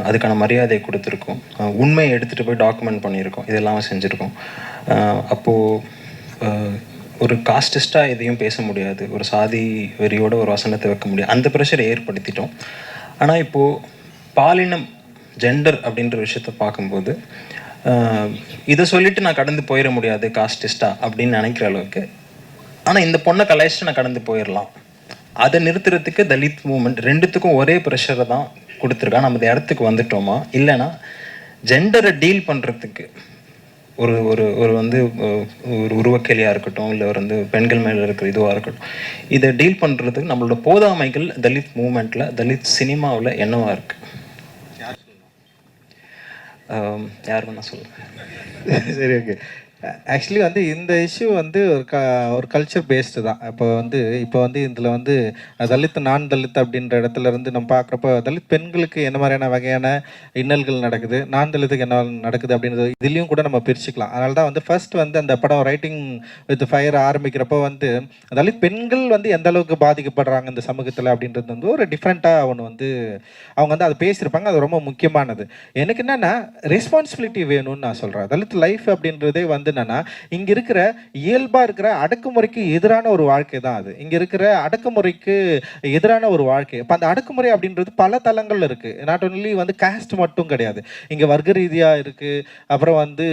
அதுக்கான மரியாதையை கொடுத்துருக்கோம். உண்மையை எடுத்துகிட்டு போய் டாக்குமெண்ட் பண்ணியிருக்கோம். இதெல்லாம் செஞ்சுருக்கோம். அப்போது ஒரு காஸ்டிஸ்டாக எதையும் பேச முடியாது, ஒரு சாதி வெறியோட ஒரு வசனத்தை வைக்க முடியாது. அந்த ப்ரெஷரை ஏற்படுத்திட்டோம். ஆனால் இப்போது பாலினம் ஜெண்டர் அப்படின்ற விஷயத்த பார்க்கும்போது இதை சொல்லிவிட்டு நான் கடந்து போயிட முடியாது காஸ்டிஸ்டாக அப்படின்னு நினைக்கிற அளவுக்கு. ஆனால் இந்த பொண்ணை கலாய்ச்சிட்டு நான் கடந்து போயிடலாம். அதை நிறுத்துறதுக்கு தலித் மூமெண்ட் ரெண்டுத்துக்கும் ஒரே ப்ரெஷரை தான் கொடுத்துருக்கா. நம்ம இந்த இடத்துக்கு வந்துட்டோமா, இல்லைன்னா ஜெண்டரை டீல் பண்ணுறதுக்கு ஒரு ஒரு ஒரு வந்து ஒரு உருவக்கேலியாக இருக்கட்டும், இல்லை வந்து பெண்கள் மேலே இருக்கிற இதுவாக இருக்கட்டும், இதை டீல் பண்ணுறதுக்கு நம்மளோட போதாமைகள் தலித் மூமெண்ட்டில் தலித் சினிமாவில் என்னவாக இருக்குது? யார் வேணா சொல்லுங்கள். சரி, ஓகே. ஆக்சுவலி வந்து இந்த இஷ்யூ வந்து ஒரு கல்ச்சர் பேஸ்டு தான். இப்போ வந்து இதில் வந்து தலித் நான் தலித் அப்படின்ற இடத்துல இருந்து நம்ம பார்க்குறப்போ தலித் பெண்களுக்கு என்ன மாதிரியான வகையான இன்னல்கள் நடக்குது, நான் தலித்துக்கு என்ன நடக்குது அப்படின்றது இதுலேயும் கூட நம்ம பிரிச்சுக்கலாம். அதனால தான் வந்து ஃபர்ஸ்ட் வந்து அந்த படம் ரைட்டிங் வித் ஃபயர் ஆரம்பிக்கிறப்போ வந்து தலித் பெண்கள் வந்து எந்த அளவுக்கு பாதிக்கப்படுறாங்க இந்த சமூகத்தில் அப்படின்றது வந்து ஒரு டிஃப்ரெண்ட்டாக ஒன்று வந்து அவங்க வந்து அதை பேசியிருப்பாங்க. அது ரொம்ப முக்கியமானது. எனக்கு என்னென்னா ரெஸ்பான்சிபிலிட்டி வேணும்னு நான் சொல்கிறேன். தலித் லைஃப் அப்படின்றதே வந்து என்னன்னா, இங்க இருக்கிற இயல்பா இருக்கிற அடக்குமுறைக்கு எதிரான ஒரு வாழ்க்கை தான் அது. இங்க இருக்கிற அடக்குமுறைக்கு எதிரான ஒரு வாழ்க்கை. அப்ப அந்த அடக்குமுறை அப்படின்றது பல தளங்கள்ல இருக்கு. நாட் ஒன்லி வந்து காஸ்ட் மட்டும் கிடையாது, இங்க வர்க்க ரீதியா இருக்கு, அப்புறம் வந்து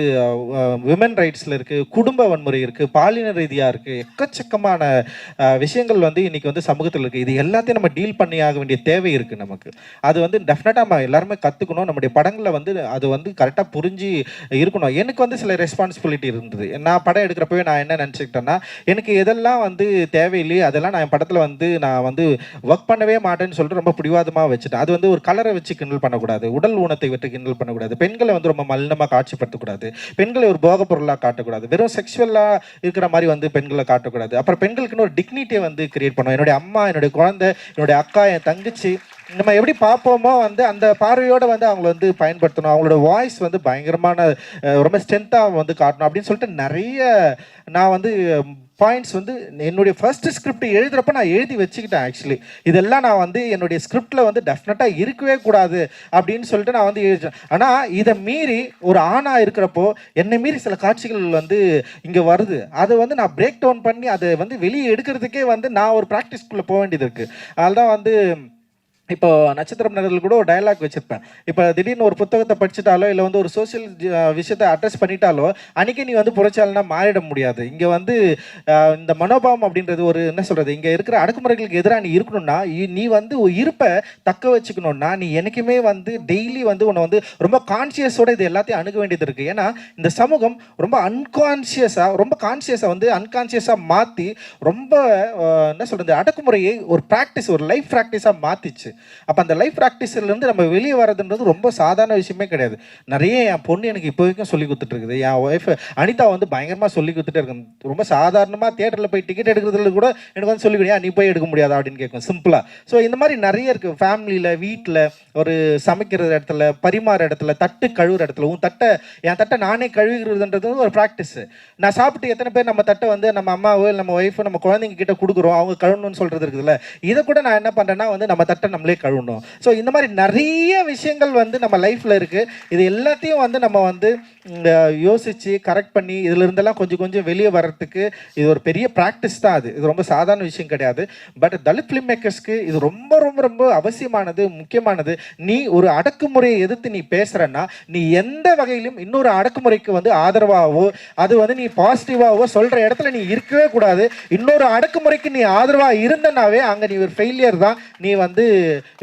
விமன் ரைட்ஸ்ல இருக்கு, குடும்ப வன்முறை இருக்கு, பாலின ரீதியா இருக்கு, எக்கச்சக்கமான விஷயங்கள் வந்து இன்னைக்கு வந்து சமூகத்தில் இருக்கு. இது எல்லாத்தையும் நம்ம டீல் பண்ணி ஆக வேண்டிய தேவை இருக்கு நமக்கு. அது வந்து டெஃபினட்டா நம்ம எல்லாருமே கத்துக்கணும். நம்முடைய படங்களை வந்து அது வந்து கரெக்டா புரிஞ்சு இருக்கணும். எனக்கு வந்து சில ரெஸ்பான்சிபிலிட்டி இருந்தது. நான் படம் எடுக்கிறப்பவே நான் என்ன நினச்சிக்கிட்டேன்னா, எனக்கு எதெல்லாம் வந்து தேவையில்லையோ அதெல்லாம் நான் என் படத்தில் வந்து நான் வந்து ஒர்க் பண்ணவே மாட்டேன்னு சொல்லிட்டு ரொம்ப பிடிவாதமாக வச்சுட்டேன். அது வந்து ஒரு கலரை வச்சு கிண்டல் பண்ணக்கூடாது, உடல் ஊனத்தை விட்டு கிண்டல் பண்ணக்கூடாது, பெண்களை வந்து ரொம்ப மலினமாக காட்சிப்படுத்தக்கூடாது, பெண்களை ஒரு போக பொருளாக காட்டக்கூடாது, வெறும் செக்ஷுவலாக இருக்கிற மாதிரி வந்து பெண்களை காட்டக்கூடாது. அப்புறம் பெண்களுக்குன்னு ஒரு டிக்னிட்டியை வந்து கிரியேட் பண்ணுவோம். என்னுடைய அம்மா, என்னுடைய குழந்தை, என்னுடைய அக்கா, என் தங்கச்சி, நம்ம எப்படி பார்ப்போமோ வந்து அந்த பார்வையோடு வந்து அவங்கள வந்து பயன்படுத்தணும். அவங்களோட வாய்ஸ் வந்து பயங்கரமான ரொம்ப ஸ்ட்ரென்த்தாக வந்து காட்டணும் அப்படின்னு சொல்லிட்டு நிறைய நான் வந்து பாயிண்ட்ஸ் வந்து என்னுடைய ஃபர்ஸ்ட் ஸ்கிரிப்ட் எழுதுகிறப்ப நான் எழுதி வச்சுக்கிட்டேன். ஆக்சுவலி இதெல்லாம் நான் வந்து என்னுடைய ஸ்கிரிப்டில் வந்து டெஃபினட்டாக இருக்கவே கூடாது அப்படின்னு சொல்லிட்டு நான் வந்து எழுதிட்டேன். ஆனால் இதை மீறி ஒரு ஆணாக இருக்கிறப்போ என்னை மீறி சில காட்சிகள் வந்து இங்கே வருது. அதை வந்து நான் பிரேக் டவுன் பண்ணி அதை வந்து வெளியே எடுக்கிறதுக்கே வந்து நான் ஒரு ப்ராக்டிஸ்க்குள்ளே போக வேண்டியது இருக்குது. அதனால்தான் வந்து இப்போ நட்சத்திரம் நகரில் கூட ஒரு டயலாக் வச்சுருப்பேன். இப்போ திடீர்னு ஒரு புத்தகத்தை படிச்சுட்டாலோ இல்லை வந்து ஒரு சோசியல் விஷயத்தை அட்ரஸ் பண்ணிட்டாலோ அன்றைக்கி நீ வந்து புரட்சியாளனா மாறிட முடியாது. இங்கே வந்து இந்த மனோபாவம் அப்படின்றது ஒரு என்ன சொல்கிறது, இங்கே இருக்கிற அடக்குமுறைகளுக்கு எதிராக நீ இருக்கணும்னா நீ வந்து இருப்பை தக்க வச்சுக்கணுன்னா நீ என்றைக்குமே வந்து டெய்லி வந்து உன்னை வந்து ரொம்ப கான்சியஸோடு இது எல்லாத்தையும் அணுக வேண்டியது இருக்குது. ஏன்னா இந்த சமூகம் ரொம்ப ரொம்ப கான்சியஸாக வந்து அன்கான்சியஸாக மாற்றி ரொம்ப என்ன சொல்கிறது அடக்குமுறையை ஒரு ப்ராக்டிஸ், ஒரு லைஃப் ப்ராக்டிஸாக மாற்றிச்சு. அப்போ அந்த லைஃப் ப்ராக்டிஸ்லேருந்து நம்ம வெளியே வரதுன்றது ரொம்ப சாதாரண விஷயமே கிடையாது. நிறைய என் பொண்ணு எனக்கு இப்போ வரைக்கும் சொல்லி கொடுத்துட்டு இருக்குது. என் ஒய்ஃப் அனிதா வந்து பயங்கரமாக சொல்லி கொடுத்துட்டே இருக்கும். ரொம்ப சாதாரணமாக தியேட்டரில் போய் டிக்கெட் எடுக்கிறதுல கூட எனக்கு வந்து சொல்லிவிடியா நீ போய் எடுக்க முடியாதா அப்படின்னு கேட்கும் சிம்பிளாக. ஸோ இந்த மாதிரி நிறைய இருக்குது. ஃபேமிலியில், வீட்டில், ஒரு சமைக்கிற இடத்துல, பரிமாற இடத்துல, தட்டு கழுவுற இடத்துல, என் தட்டை நானே கழுவுகிறதுன்றது ஒரு ப்ராக்டிஸு. நான் சாப்பிட்டு எத்தனை பேர் நம்ம தட்டை வந்து நம்ம அம்மாவோ நம்ம ஒய்ஃபோ நம்ம குழந்தைங்க கிட்ட கொடுக்குறோம், அவங்க கழுவணும்னு சொல்கிறது இருக்குதுல்ல. இதை கூட நான் என்ன பண்ணுறேன்னா வந்து நம்ம தட்டை நம்மளே கழுவணும். ஸோ இந்த மாதிரி நிறைய விஷயங்கள் வந்து நம்ம லைஃப்பில் இருக்குது. இது எல்லாத்தையும் வந்து நம்ம வந்து யோசித்து கரெக்ட் பண்ணி இதிலிருந்தெல்லாம் கொஞ்சம் கொஞ்சம் வெளியே வர்றதுக்கு இது ஒரு பெரிய ப்ராக்டிஸ் தான். இது ரொம்ப சாதாரண விஷயம் கிடையாது. பட் தலித் ஃபிலிம் மேக்கர்ஸ்க்கு இது ரொம்ப ரொம்ப ரொம்ப அவசியமானது, முக்கியமானது. நீ ஒரு அடக்குமுறையை எதிர்த்து நீ பேசுகிறன்னா நீ எந்த வகையிலும் இன்னொரு அடக்குமுறைக்கு வந்து ஆதரவாகவோ அது வந்து நீ பாசிட்டிவாகவோ சொல்கிற இடத்துல நீ இருக்கவே கூடாது. இன்னொரு அடக்குமுறைக்கு நீ ஆதரவாக இருந்தனாவே அங்கே நீ ஒரு ஃபெயிலியர் தான். நீ வந்து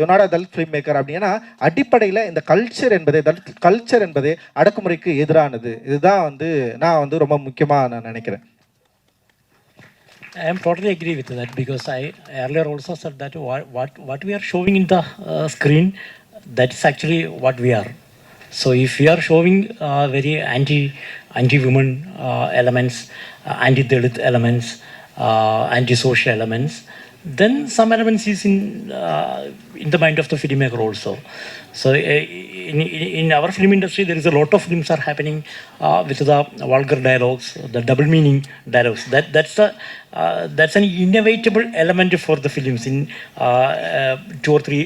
யுனாடா தலித் ஃபிலிம் மேக்கர். அப்படின்னா அடிப்படையில் இந்த கல்ச்சர் என்பதே தலித் கல்ச்சர் என்பதே அடக்குமுறைக்கு எதிரானது. இதுதான் வந்து நான் வந்து ரொம்ப முக்கியமாக நான் நினைக்கிறேன். I am totally agree with that because I earlier also said that what we are showing in the screen, that is actually what we are. So if we are showing very anti-women elements, anti-Dalit elements, anti-social elements, then some elements is in the mind of the filmmaker also. So in our film industry, there is a lot of films are happening with the vulgar dialogues, the double meaning dialogues. That's an inevitable element for the films in 2 or 3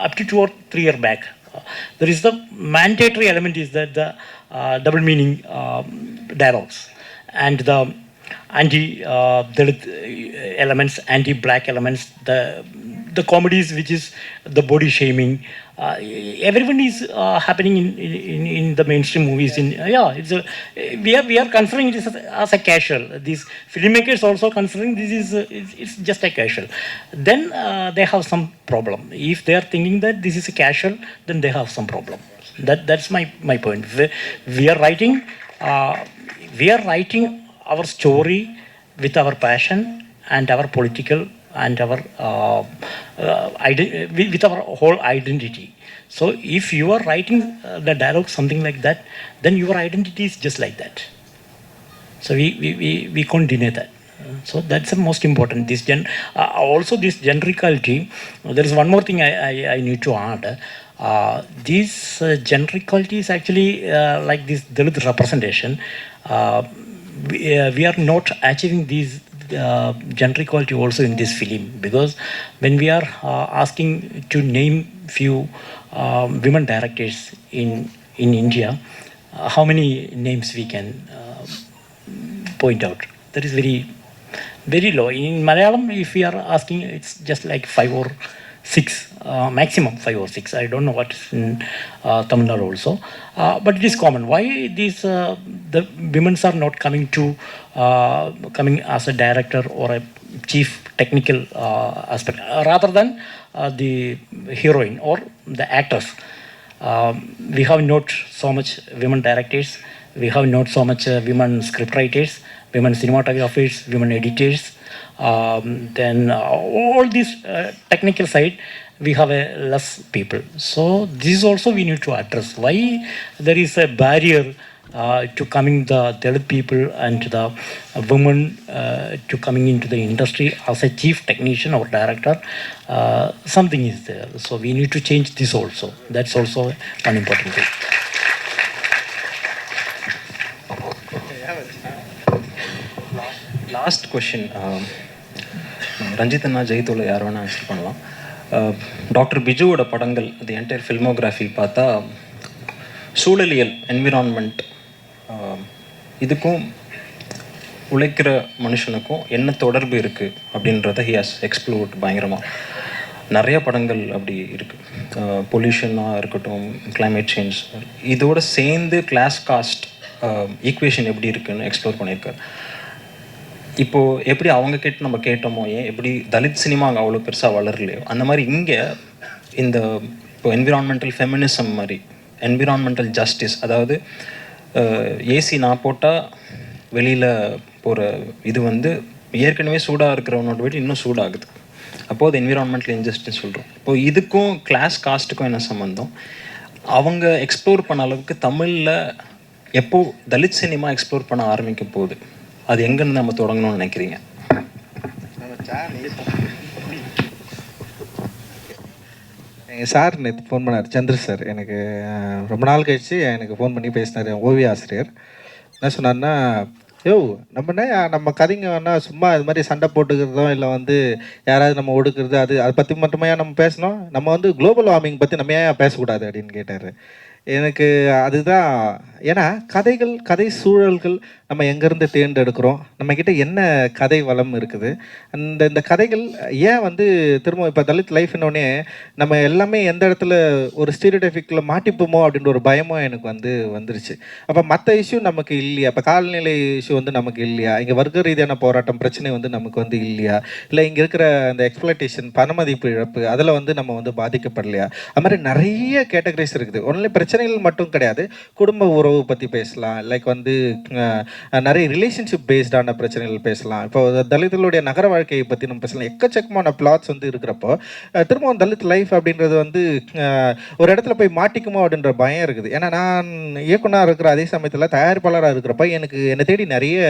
up to 2 or 3 years back. There is the mandatory element is that the double meaning dialogues and the anti-Dalit elements, anti-black elements, the comedies which is the body shaming. Everyone is happening in the mainstream movies. We are considering it as a casual. These filmmakers also considering this is it's just a casual. Then they have some problem. If they are thinking that this is a casual, then they have some problem. That's my point. We are writing our story with our passion and our political and our with our whole identity. So if you are writing the dialogue something like that, then your identity is just like that. So we can't deny that. So that's the most important. Also this gender equality. There is one more thing I need to add. This gender equality is actually like this Dalit representation. We are not achieving these gender equality also in this film, because when we are asking to name few women directors in India, how many names we can point out? That is very very low. In Malayalam, if we are asking, it's just like 5 or 6, maximum 5 or 6. I don't know what is in Tamil Nadu also, but it is common. Why these the women are not coming as a director or a chief technical aspect rather than the heroine or the actors? We have not so much women directors. we have not so much women scriptwriters, women cinematographers, women editors. Then all this technical side, we have a less people. So this also we need to address. Why there is a barrier to coming the Dalit people and the women to coming into the industry as a chief technician or director. Something is there. So we need to change this also. That's also one important thing. Last question Ranjith அண்ணா ஜெயித்தோல யார் வேணால் answer பண்ணலாம். Doctor பிஜுவோட படங்கள் அது entire filmography பார்த்தா சூழலியல் environment இதுக்கும் உழைக்கிற மனுஷனுக்கும் என்ன தொடர்பு இருக்குது அப்படின்றத ஹி ஹாஸ் எக்ஸ்ப்ளோர்ட் பயங்கரமாக. நிறைய படங்கள் அப்படி இருக்குது. பொல்யூஷனாக இருக்கட்டும், கிளைமேட் சேஞ்ச், இதோட சேர்ந்து கிளாஸ் காஸ்ட் ஈக்குவேஷன் எப்படி இருக்குன்னு எக்ஸ்ப்ளோர் பண்ணியிருக்காரு. இப்போது எப்படி அவங்க கேட்டு நம்ம கேட்டோமோ, ஏன் எப்படி தலித் சினிமா அங்கே அவ்வளோ பெருசாக வளரலையோ அந்த மாதிரி இங்கே இந்த இப்போ என்விரான்மெண்டல் ஃபெமினிசம் மாதிரி என்விரான்மெண்டல் ஜஸ்டிஸ், அதாவது ஏசி நான் போட்டால் வெளியில் போகிற இது வந்து ஏற்கனவே சூடாக இருக்கிறவனோட வீடு இன்னும் சூடாகுது. அப்போது அது என்விரான்மெண்டல் இன்ஜஸ்டிஸ் சொல்கிறோம். இப்போது இதுக்கும் கிளாஸ் காஸ்ட்டுக்கும் என்ன சம்மந்தம்? அவங்க எக்ஸ்ப்ளோர் பண்ண அளவுக்கு தமிழில் எப்போது தலித் சினிமா எக்ஸ்ப்ளோர் பண்ண ஆரம்பிக்க போகுது? அது எங்கேருந்து நம்ம தொடங்கணும்னு நினைக்கிறீங்க? எங்கள் சார் நேற்று ஃபோன் பண்ணார், சந்திர சார். எனக்கு ரொம்ப நாள் கழிச்சு எனக்கு ஃபோன் பண்ணி பேசினார். ஓவிய ஆசிரியர் என்ன சொன்னார்னா, நம்ம கதைங்க வேணால் சும்மா இது மாதிரி சண்டை போட்டுக்கிறதோ இல்லை வந்து யாராவது நம்ம ஒடுக்குறது அதை பற்றி மட்டுமே நம்ம பேசணும், நம்ம வந்து குளோபல் வார்மிங் பற்றி நம்ம ஏன் பேசக்கூடாது அப்படின்னு கேட்டார். எனக்கு அதுதான், ஏன்னா கதை சூழல்கள் நம்ம எங்கேருந்து தேர்ந்தெடுக்கிறோம், நம்மக்கிட்ட என்ன கதை வளம் இருக்குது, இந்த கதைகள் ஏன் வந்து திரும்ப இப்போ தலித் லைஃப்னோடனே நம்ம எல்லாமே எந்த இடத்துல ஒரு ஸ்டீரியோடைபிக்கில் மாட்டிப்போமோ அப்படின்ற ஒரு பயமும் எனக்கு வந்துருச்சு. அப்போ மற்ற இஷ்யூ நமக்கு இல்லையா? இப்போ காலநிலை இஷ்யூ வந்து நமக்கு இல்லையா? இங்கே வர்க்க ரீதியான போராட்டம் பிரச்சனை வந்து நமக்கு வந்து இல்லையா? இல்லை இங்கே இருக்கிற அந்த எக்ஸ்ப்ளாய்டேஷன் பணமதிப்பு இழப்பு அதில் வந்து நம்ம வந்து பாதிக்கப்படலையா? அது மாதிரி நிறைய கேட்டகரிஸ் இருக்குது. ஒன்லி பிரச்சனைகள் மட்டும் கிடையாது, குடும்ப உறவு பற்றி பேசலாம், லைக் வந்து நிறைய ரிலேஷன்ஷிப் பேஸ்டான பிரச்சனைகள் பேசலாம். இப்போ தலித்துகளுடைய நகர வாழ்க்கையை பற்றி நம்ம பேசலாம். எக்கச்சக்கமான பிளாட்ஸ் வந்து இருக்கிறப்போ திரும்பவும் தலித் லைஃப் அப்படின்றது வந்து ஒரு இடத்துல போய் மாட்டிக்குமோ அப்படின்ற பயம் இருக்குது. ஏன்னா நான் இயக்குனராக இருக்கிற அதே சமயத்தில் தயாரிப்பாளராக இருக்கிறப்ப என்னை தேடி நிறைய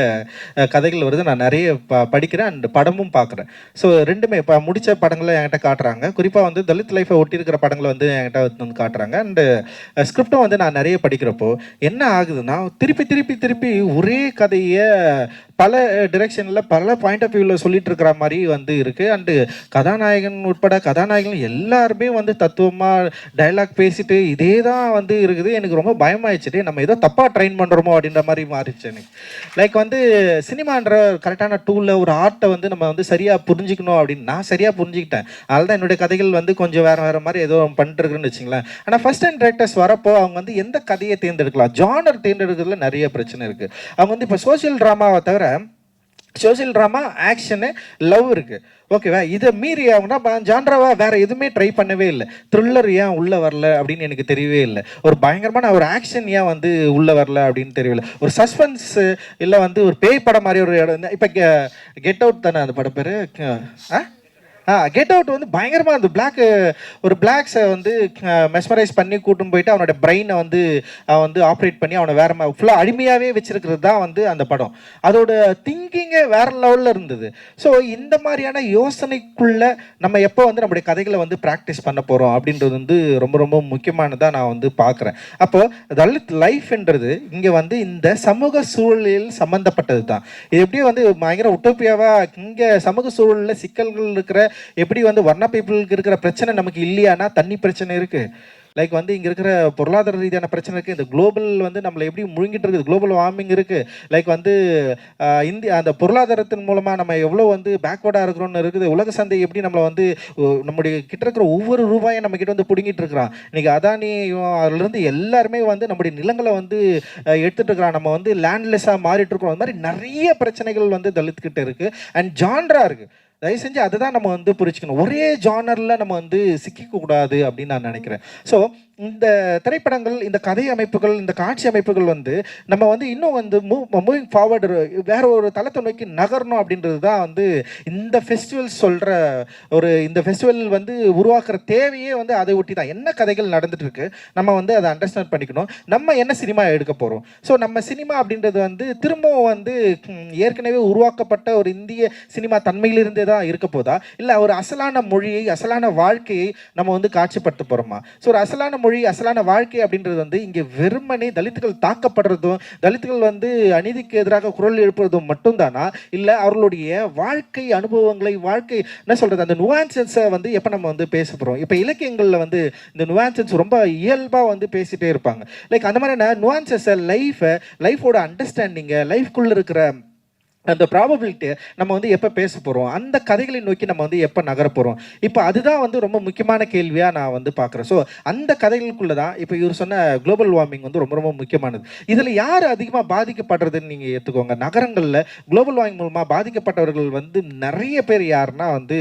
கதைகள் வருது, நான் நிறைய படிக்கிறேன் அண்ட் படமும் பார்க்குறேன். ஸோ ரெண்டுமே இப்போ முடித்த படங்களை என்கிட்ட காட்டுறாங்க. குறிப்பாக வந்து தலித் லைஃப்பை ஒட்டி இருக்கிற படங்களை வந்து என்கிட்ட வந்து காட்டுறாங்க. அண்டு ஸ்கிரிப்டும் வந்து நான் நிறைய படிக்கிறப்போ என்ன ஆகுதுன்னா, திருப்பி ஒரே கதையை பல டிரெக்ஷனில் பல பாயிண்ட் ஆஃப் வியூவில் சொல்லிட்டு இருக்கிற மாதிரி வந்து இருக்குது. அண்டு கதாநாயகன் உட்பட கதாநாயகன் எல்லாருமே வந்து தத்துவமாக டைலாக் பேசிட்டு இதே தான் வந்து இருக்குது. எனக்கு ரொம்ப பயமாயிடுச்சு, நம்ம ஏதோ தப்பாக ட்ரெயின் பண்ணுறோமோ அப்படின்ற மாதிரி மாறிடுச்சு எனக்கு. லைக் வந்து சினிமான்ற கரெக்டான டூலில் ஒரு ஆர்ட்டை வந்து நம்ம வந்து சரியாக புரிஞ்சிக்கணும் அப்படின்னு நான் சரியாக புரிஞ்சுக்கிட்டேன். அதனால தான் என்னுடைய கதைகள் வந்து கொஞ்சம் வேறு மாதிரி ஏதோ பண்ணிட்டு இருக்குன்னு வச்சுங்களேன். ஆனால் ஃபர்ஸ்ட் டைம் டிரெக்டர்ஸ் வரப்போ அவங்க வந்து எந்த கதையை தேர்ந்தெடுக்கலாம், ஜானர் தேர்ந்தெடுக்கிறதுல நிறைய பிரச்சனை இருக்குது. அவங்க வந்து இப்போ சோஷியல் ட்ராமாவை தவிர சோஷியல் ட்ராமா, ஆக்ஷனு, லவ் இருக்குது, ஓகேவா? இதை மீறி அவங்க ஜான்ராவாக வேறு எதுவுமே ட்ரை பண்ணவே இல்லை. த்ரில்லர் ஏன் உள்ளே வரல அப்படின்னு எனக்கு தெரியவே இல்லை. ஒரு பயங்கரமான ஒரு ஆக்ஷன் ஏன் வந்து உள்ளே வரல அப்படின்னு தெரியல. ஒரு சஸ்பென்ஸ் இல்லை வந்து ஒரு பேய் படம் மாதிரி ஒரு இடம். இப்போ கெட் அவுட் தானே அந்த படம் பேர்? கெட் அவுட் வந்து பயங்கரமாக அந்த ஒரு பிளாக்ஸை வந்து மெஸ்மரைஸ் பண்ணி கூட்டும் போயிட்டு அவனோட பிரெயினை வந்து அவன் வந்து ஆப்ரேட் பண்ணி அவனை வேற ஃபுல்லாக அடிமையாகவே வச்சிருக்கிறது தான் வந்து அந்த படம். அதோட திங்கிங்கே வேற லெவலில் இருந்தது. ஸோ இந்த மாதிரியான யோசனைக்குள்ளே நம்ம எப்போ வந்து நம்முடைய கதைகளை வந்து ப்ராக்டிஸ் பண்ண போகிறோம் அப்படின்றது வந்து ரொம்ப ரொம்ப முக்கியமானதாக நான் வந்து பார்க்குறேன். அப்போது தலித் லைஃப்ன்றது இங்கே வந்து இந்த சமூக சூழலில் சம்மந்தப்பட்டது தான். இது எப்படியும் வந்து பயங்கர உட்டோப்பியாவாக இங்கே சமூக சூழலில் சிக்கல்கள் இருக்கிற எப்படி வந்து வர்ண பீப்புளுக்கு இருக்கிற பிரச்சனை நமக்கு இல்லையானா தண்ணி பிரச்சனை இருக்குது. லைக் வந்து இங்கே இருக்கிற பொருளாதார ரீதியான பிரச்சனை இருக்குது. இந்த குளோபல் வந்து நம்மளை எப்படி முழுங்கிட்டு இருக்குது, குளோபல் வார்மிங் இருக்குது. லைக் வந்து இந்தியா அந்த பொருளாதாரத்தின் மூலமாக நம்ம எவ்வளோ வந்து பேக்வர்டாக இருக்கிறோன்னு இருக்குது. உலக சந்தை எப்படி நம்மளை வந்து நம்முடைய கிட்ட இருக்கிற ஒவ்வொரு ரூபாயும் நம்ம கிட்ட வந்து பிடுங்கிட்டு இருக்கிறான். இன்றைக்கி அதானி அதுலேருந்து எல்லாருமே வந்து நம்முடைய நிலங்களை வந்து எடுத்துகிட்டு இருக்கிறான். நம்ம வந்து லேண்ட்லெஸ்ஸாக மாறிட்டு இருக்கிறோம். அது மாதிரி நிறைய பிரச்சனைகள் வந்து தலித்கிட்ட இருக்குது. அண்ட் ஜான்ரா இருக்குது. தயவு செஞ்சு அதை தான் நம்ம வந்து புரிச்சுக்கணும். ஒரே ஜானரில் நம்ம வந்து சிக்கிக்கூடாது அப்படின்னு நான் நினைக்கிறேன். ஸோ இந்த திரைப்படங்கள், இந்த கதை அமைப்புகள், இந்த காட்சி அமைப்புகள் வந்து நம்ம வந்து இன்னும் வந்து மூவிங் ஃபார்வர்டு வேற ஒரு தளத்தை நோக்கி நகரணும் அப்படின்றது தான் வந்து இந்த ஃபெஸ்டிவல் சொல்கிற இந்த ஃபெஸ்டிவல் வந்து உருவாக்குற தேவையே வந்து அதை ஒட்டி தான். என்ன கதைகள் நடந்துட்டு இருக்கு நம்ம வந்து அதை அண்டர்ஸ்டாண்ட் பண்ணிக்கணும். நம்ம என்ன சினிமா எடுக்க போகிறோம். ஸோ நம்ம சினிமா அப்படின்றது வந்து திரும்பவும் வந்து ஏற்கனவே உருவாக்கப்பட்ட ஒரு இந்திய சினிமா தன்மையிலிருந்தே தான் இருக்க போதா, இல்லை ஒரு அசலான மொழியை, அசலான வாழ்க்கையை நம்ம வந்து காட்சிப்படுத்த போகிறோமா? ஸோ ஒரு அசலான மொழி, அசலான வாழ்க்கை அப்படின்றது வந்து இங்கே வெறுமனே தலித்துகள் தாக்கப்படுறதும், தலித்துகள் வந்து அநீதிக்கு எதிராக குரல் எழுப்புறதும் மட்டும்தானா, இல்லை அவர்களுடைய வாழ்க்கை அனுபவங்களை, வாழ்க்கை என்ன சொல்கிறது, அந்த நுவான்சன்ஸை வந்து எப்போ நம்ம வந்து பேச போகிறோம்? இப்போ இலக்கியங்களில் வந்து இந்த நுவான்சன்ஸ் ரொம்ப இயல்பாக வந்து பேசிகிட்டே இருப்பாங்க. லைக் அந்த மாதிரியான நுவான்சஸை, லைஃபோட அண்டர்ஸ்டாண்டிங்கை, லைஃப்குள்ளே இருக்கிற அந்த ப்ராபபிலிட்டியை நம்ம வந்து எப்போ பேச போகிறோம், அந்த கதைகளை நோக்கி நம்ம வந்து எப்போ நகர போகிறோம்? இப்போ அதுதான் வந்து ரொம்ப முக்கியமான கேள்வியாக நான் வந்து பார்க்குறேன். ஸோ அந்த கதைகளுக்குள்ளே தான் இப்போ இவர் சொன்ன குளோபல் வார்மிங் வந்து ரொம்ப ரொம்ப முக்கியமானது. இதில் யார் அதிகமாக பாதிக்கப்படுறதுன்னு நீங்கள் ஏற்றுக்கோங்க. நகரங்களில் குளோபல் வார்மிங் மூலமாக பாதிக்கப்பட்டவர்கள் வந்து நிறைய பேர் யாருன்னா வந்து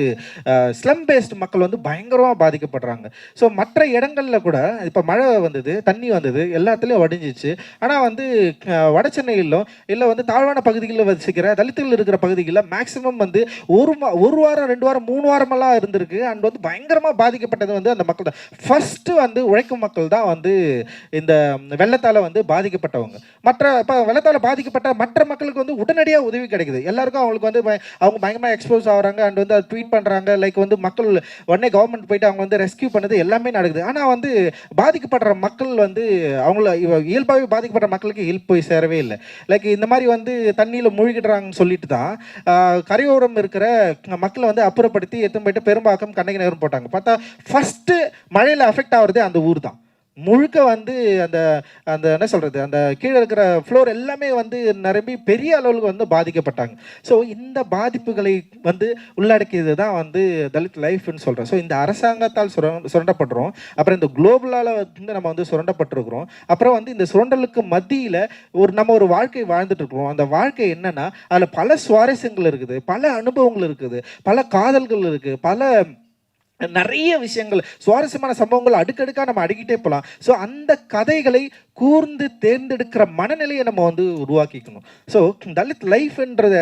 ஸ்லம் பேஸ்டு மக்கள் வந்து பயங்கரமாக பாதிக்கப்படுறாங்க. ஸோ மற்ற இடங்களில் கூட இப்போ மழை வந்தது, தண்ணி வந்தது, எல்லாத்துலேயும் வடிஞ்சிச்சு. ஆனால் வந்து வட சென்னையிலும் இல்லை வந்து தாழ்வான பகுதிகளில் வச்சுக்கிற தலித்துகள் இருக்கிற பகுதிகளில் மேக்சிமம் வந்து ஒரு வாரம், 2 வாரம், 3 வாரமெல்லாம் இருந்திருக்கு. அண்ட் வந்து பயங்கரமாக பாதிக்கப்பட்டது வந்து அந்த மக்கள் தான். ஃபர்ஸ்ட்டு வந்து உழைக்கும் மக்கள் தான் வந்து இந்த வெள்ளத்தால் வந்து பாதிக்கப்பட்டவங்க. இப்போ வெள்ளத்தால் பாதிக்கப்பட்ட மற்ற மக்களுக்கு வந்து உடனடியாக உதவி கிடைக்குது. எல்லாருக்கும் அவங்களுக்கு வந்து அவங்க பயங்கரமாக எக்ஸ்போஸ் ஆகிறாங்க. அண்ட் வந்து ட்வீட் பண்ணுறாங்க. லைக் வந்து மக்கள் உடனே கவர்மெண்ட் போயிட்டு அவங்க வந்து ரெஸ்கியூ பண்ணது எல்லாமே நடக்குது. ஆனால் வந்து பாதிக்கப்படுற மக்கள் வந்து அவங்கள இயல்பாகவே பாதிக்கப்படுற மக்களுக்கு ஹெல்ப் போய் சேரவே இல்லை. லைக் இந்த மாதிரி வந்து தண்ணியில் மூழ்கிடுறாங்க சொல்லிட்டு தான் கரையோரம் இருக்கிற மக்களை வந்து அப்புறப்படுத்தி எடுத்து போயிட்டு பெரும்பாக்கம், கண்ணகி நகரம் போட்டாங்க. பார்த்தா ஃபர்ஸ்ட் மழையில் அஃபெக்ட் ஆகுறதே அந்த ஊர் தான். முழுக்க வந்து அந்த அந்த என்ன சொல்கிறது, அந்த கீழே இருக்கிற ஃப்ளோர் எல்லாமே வந்து நிரம்பி பெரிய அளவுக்கு வந்து பாதிக்கப்பட்டாங்க. ஸோ இந்த பாதிப்புகளை வந்து உள்ளடக்கியது தான் வந்து தலித் லைஃப்னு சொல்கிறேன். ஸோ இந்த அரசாங்கத்தால் சுரண்டப்படுறோம், அப்புறம் இந்த குளோபலால் வந்து நம்ம வந்து சுரண்டப்பட்டிருக்கிறோம், அப்புறம் வந்து இந்த சுரண்டலுக்கு மத்தியில் நம்ம ஒரு வாழ்க்கை வாழ்ந்துட்டு இருக்கிறோம். அந்த வாழ்க்கை என்னன்னா, அதில் பல சுவாரஸ்யங்கள் இருக்குது, பல அனுபவங்கள் இருக்குது, பல காதல்கள் இருக்குது, பல நிறைய விஷயங்கள், சுவாரஸ்யமான சம்பவங்கள் அடுக்கடுக்காக நம்ம அடுக்கிட்டே போகலாம். ஸோ அந்த கதைகளை கூர்ந்து தேர்ந்தெடுக்கிற மனநிலையை நம்ம வந்து உருவாக்கிக்கணும். ஸோ தலித் லைஃப்ன்றத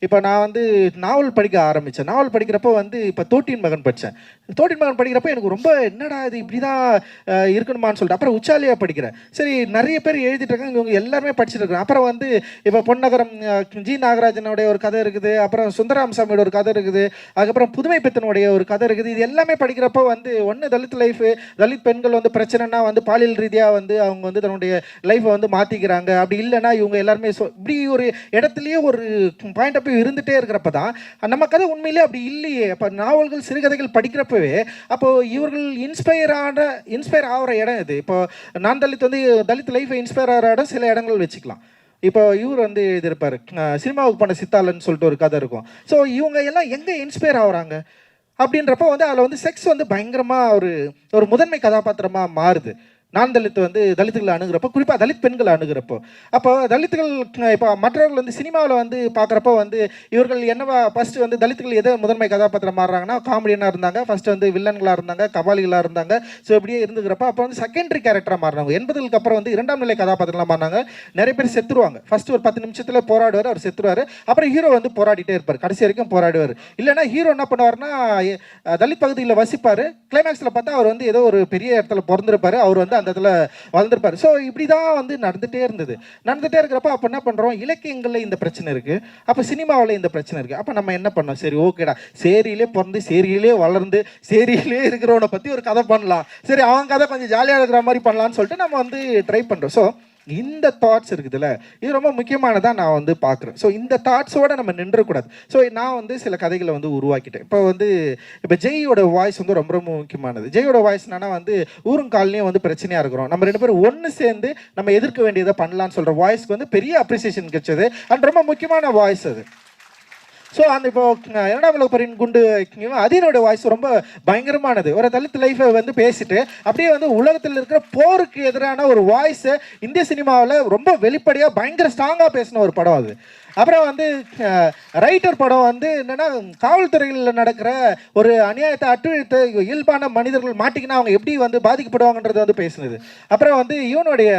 இப்போ நான் வந்து நாவல் படிக்க ஆரம்பித்தேன். நாவல் படிக்கிறப்போ வந்து இப்போ தோட்டின் மகன் படித்தேன். தோட்டின் மகன் படிக்கிறப்போ எனக்கு ரொம்ப என்னடா இது இப்படி தான் இருக்கணுமான்னு சொல்லிட்டு அப்புறம் உச்சாலியாக படிக்கிறேன். சரி, நிறைய பேர் எழுதிட்டு இருக்காங்க, இவங்க எல்லாருமே படிச்சுட்டு இருக்காங்க. அப்புறம் வந்து இப்போ பொன்னகரம் ஜி நாகராஜனுடைய ஒரு கதை இருக்குது, அப்புறம் சுந்தராமசாமியோட ஒரு கதை இருக்குது, அதுக்கப்புறம் புதுமை பித்தனுடைய ஒரு கதை இருக்குது. இது எல்லாமே படிக்கிறப்போ வந்து ஒன்று தலித் லைஃப், தலித் பெண்கள் வந்து பிரச்சனைனா வந்து பாலியல் ரீதியாக வந்து அவங்க வந்து தன்னுடைய லைஃப்பை வந்து மாற்றிக்கிறாங்க. அப்படி இல்லைன்னா இவங்க எல்லாருமே இப்படி ஒரு இடத்துலையே ஒரு பாயிண்ட் ஆஃப் வியூ இருந்துகிட்டே இருக்கிறப்ப தான் நம்ம கதை உண்மையிலே அப்படி இல்லையே. அப்போ நாவல்கள், சிறுகதைகள் படிக்கிறப்பவே அப்போது இவர்கள் இன்ஸ்பயர் ஆகிற இடம் இது. இப்போ நான் தலித் வந்து தலித் லைஃப்பை இன்ஸ்பயர் ஆகிற இடம் சில இடங்கள் வச்சுக்கலாம். இப்போ இவர் வந்து எழுதியிருப்பார், சினிமாவுக்கு பண்ண சித்தாளன்னு சொல்லிட்டு ஒரு கதை இருக்கும். ஸோ இவங்க எல்லாம் எங்கே இன்ஸ்பயர் ஆகுறாங்க அப்படின்றப்போ வந்து அதில் வந்து செக்ஸ் வந்து பயங்கரமாக ஒரு முதன்மை கதாபாத்திரமாக மாறுது. நான் தலித் வந்து தலித்துகளை அணுகிறப்போ, குறிப்பாக தலித் பெண்களை அணுகிறப்போ, அப்போ தலித்துகள் இப்போ மற்றவர்கள் வந்து சினிமாவில் வந்து பார்க்குறப்போ வந்து இவர்கள் என்னவா ஃபஸ்ட்டு வந்து தலித்துகள் எதை முதன்மை கதாபாத்திரம் மாறுறாங்கன்னா, காமெடியனாக இருந்தாங்க, ஃபஸ்ட்டு வந்து வில்லன்களாக இருந்தாங்க, கபாலிகளாக இருந்தாங்க. ஸோ இப்படியே இருந்துக்கிறப்போ அப்போ வந்து செகண்டரி கேரக்டராக மாறினாங்க. 80களுக்கு அப்புறம் வந்து 2ஆம் நிலை கதாபாத்திரம்லாம் மாறினாங்க. நிறைய பேர் செத்துருவாங்க. ஃபஸ்ட்டு ஒரு 10 நிமிஷத்தில் போராடுவார், அவர் செத்துருவார். அப்புறம் ஹீரோ வந்து போராடிட்டே இருப்பார், கடைசி வரைக்கும் போராடுவார். இல்லைனா ஹீரோ என்ன பண்ணுவார்னா தலித் பகுதியில் வசிப்பார், கிளைமேக்ஸில் பார்த்தா அவர் வந்து ஏதோ ஒரு பெரிய இடத்துல பிறந்திருப்பார், அவர் வந்து அந்த இடத்துல வளர்ந்துருப்பாரு. ஸோ இப்படி தான் வந்து நடந்துகிட்டே இருக்கிறப்ப அப்போ என்ன பண்ணுறோம், இலக்கியங்களில் இந்த பிரச்சனை இருக்குது, அப்போ சினிமாவில் இந்த பிரச்சனை இருக்குது. அப்போ நம்ம என்ன பண்ணோம், சரி ஓகேடா, சேரியிலே பிறந்து சேரியிலே வளர்ந்து சேரியிலே இருக்கிறவனை பற்றி ஒரு கதை பண்ணலாம், சரி அவன் கதை கொஞ்சம் ஜாலியாக இருக்கிற மாதிரி பண்ணலான்னு சொல்லிட்டு நம்ம வந்து ட்ரை பண்ணுறோம். ஸோ இந்த தாட்ஸ் இருக்குதுல்ல, இது ரொம்ப முக்கியமானதாக நான் வந்து பார்க்குறேன். ஸோ இந்த தாட்ஸோடு நம்ம நின்றக்கூடாது. ஸோ நான் வந்து சில கதைகளை வந்து உருவாக்கிட்டேன். இப்போ ஜெயோட வாய்ஸ் வந்து ரொம்ப ரொம்ப முக்கியமானது. ஜெயோட வாய்ஸ் என்னன்னா வந்து ஊரும் காலனியும் வந்து பிரச்சனையாக இருக்கிறோம், நம்ம 2 பேரும் ஒன்று சேர்ந்து நம்ம எதிர்க்க வேண்டியதை பண்ணலான்னு சொல்கிற வாய்ஸ்க்கு வந்து பெரிய அப்ரிசியேஷன் கிடைச்சது. அண்ட் ரொம்ப முக்கியமான வாய்ஸ் அது. ஸோ அந்த இப்போ 2ஆம் உலகப் போரின் குண்டு அதனோட வாய்ஸ் ரொம்ப பயங்கரமானது. ஒரு தலித் லைஃப்பை வந்து பேசிட்டு அப்படியே வந்து உலகத்தில் இருக்கிற போருக்கு எதிரான ஒரு வாய்ஸை இந்திய சினிமாவில் ரொம்ப வெளிப்படையாக பயங்கர ஸ்ட்ராங்காக பேசின ஒரு படம் அது. அப்புறம் வந்து ரைட்டர் படம் வந்து என்னென்னா காவல்துறையில் நடக்கிற ஒரு அநியாயத்தை அட்டுழித்த இயல்பான மனிதர்கள் மாட்டிக்கினா அவங்க எப்படி வந்து பாதிக்கப்படுவாங்கன்றது வந்து பேசுனது. அப்புறம் வந்து இவனுடைய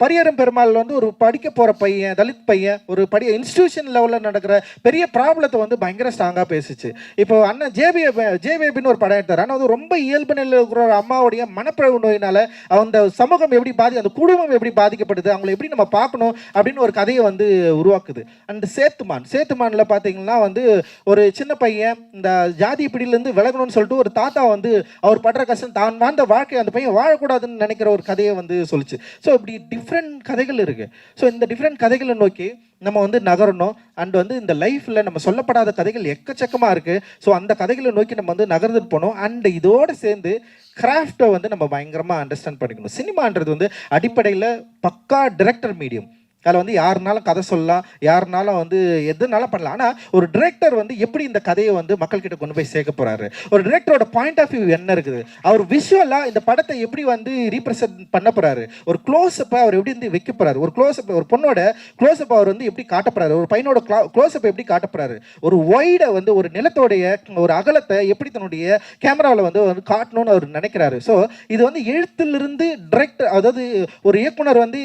பரியரும் பெருமாள் வந்து ஒரு படிக்க போகிற பையன், தலித் பையன், ஒரு இன்ஸ்டிடியூஷன் லெவலில் நடக்கிற பெரிய ப்ராப்ளத்தை வந்து பயங்கர ஸ்ட்ராங்காக பேசிச்சு. இப்போ அண்ணன் ஜேபின்னு ஒரு படம் எடுத்தார். ஆனால் வந்து ரொம்ப இயல்பு நிலையில் இருக்கிற ஒரு அம்மாவுடைய மனப்பிறகு நோயினால அந்த சமூகம் எப்படி அந்த குடும்பம் எப்படி பாதிக்கப்படுது, அவங்களை எப்படி நம்ம பார்க்கணும் அப்படின்னு ஒரு கதையை வந்து உருவாக்குது. அண்ட் சேத்துமானில் பார்த்தீங்கன்னா வந்து ஒரு சின்ன பையன் இந்த ஜாதி பிடியிலேருந்து விலகணும்னு சொல்லிட்டு ஒரு தாத்தா வந்து அவர் படுற கஷ்டம் தான் வாழ்ந்த வாழ்க்கை அந்த பையன் வாழக்கூடாதுன்னு நினைக்கிற ஒரு கதையை வந்து சொல்லிச்சு. ஸோ இப்படி டிஃப்ரெண்ட் கதைகள் இருக்குது. ஸோ இந்த டிஃப்ரெண்ட் கதைகளை நோக்கி நம்ம வந்து நகரணும். அண்ட் வந்து இந்த லைஃப்பில் நம்ம சொல்லப்படாத கதைகள் எக்கச்சக்கமாக இருக்குது. ஸோ அந்த கதைகளை நோக்கி நம்ம வந்து நகர்ந்துட்டு போகணும். அண்ட் இதோடு சேர்ந்து கிராஃப்டை வந்து நம்ம பயங்கரமாக அண்டர்ஸ்டாண்ட் பண்ணிக்கணும். சினிமான்றது வந்து அடிப்படையில் பக்கா டிரெக்டர் மீடியம். அதில் வந்து யாருனாலும் கதை சொல்லலாம், யாருனாலும் வந்து எதுனாலும் பண்ணலாம். ஆனால் ஒரு டிரெக்டர் வந்து எப்படி இந்த கதையை வந்து மக்கள்கிட்ட கொண்டு போய் சேர்க்க போகிறாரு, ஒரு டிரெக்டரோட பாயிண்ட் ஆஃப் வியூ என்ன இருக்குது, அவர் விஷுவலாக இந்த படத்தை எப்படி வந்து ரீப்ரசென்ட் பண்ண போகிறாரு, ஒரு க்ளோஸ்அப்பை அவர் எப்படி வந்து வைக்க போகிறாரு, ஒரு க்ளோஸ்அப் ஒரு பொண்ணோட க்ளோஸ்அப் அவர் வந்து எப்படி காட்ட போகிறாரு, ஒரு பையனோட க்ளோஸ்அப் எப்படி காட்ட போகிறாரு, ஒரு ஒய்டை வந்து ஒரு நிலத்தோடைய ஒரு அகலத்தை எப்படி தன்னுடைய கேமராவில் வந்து காட்டணும்னு அவர் நினைக்கிறாரு. ஸோ இது வந்து எழுத்திலிருந்து டிரெக்டர், அதாவது ஒரு இயக்குனர் வந்து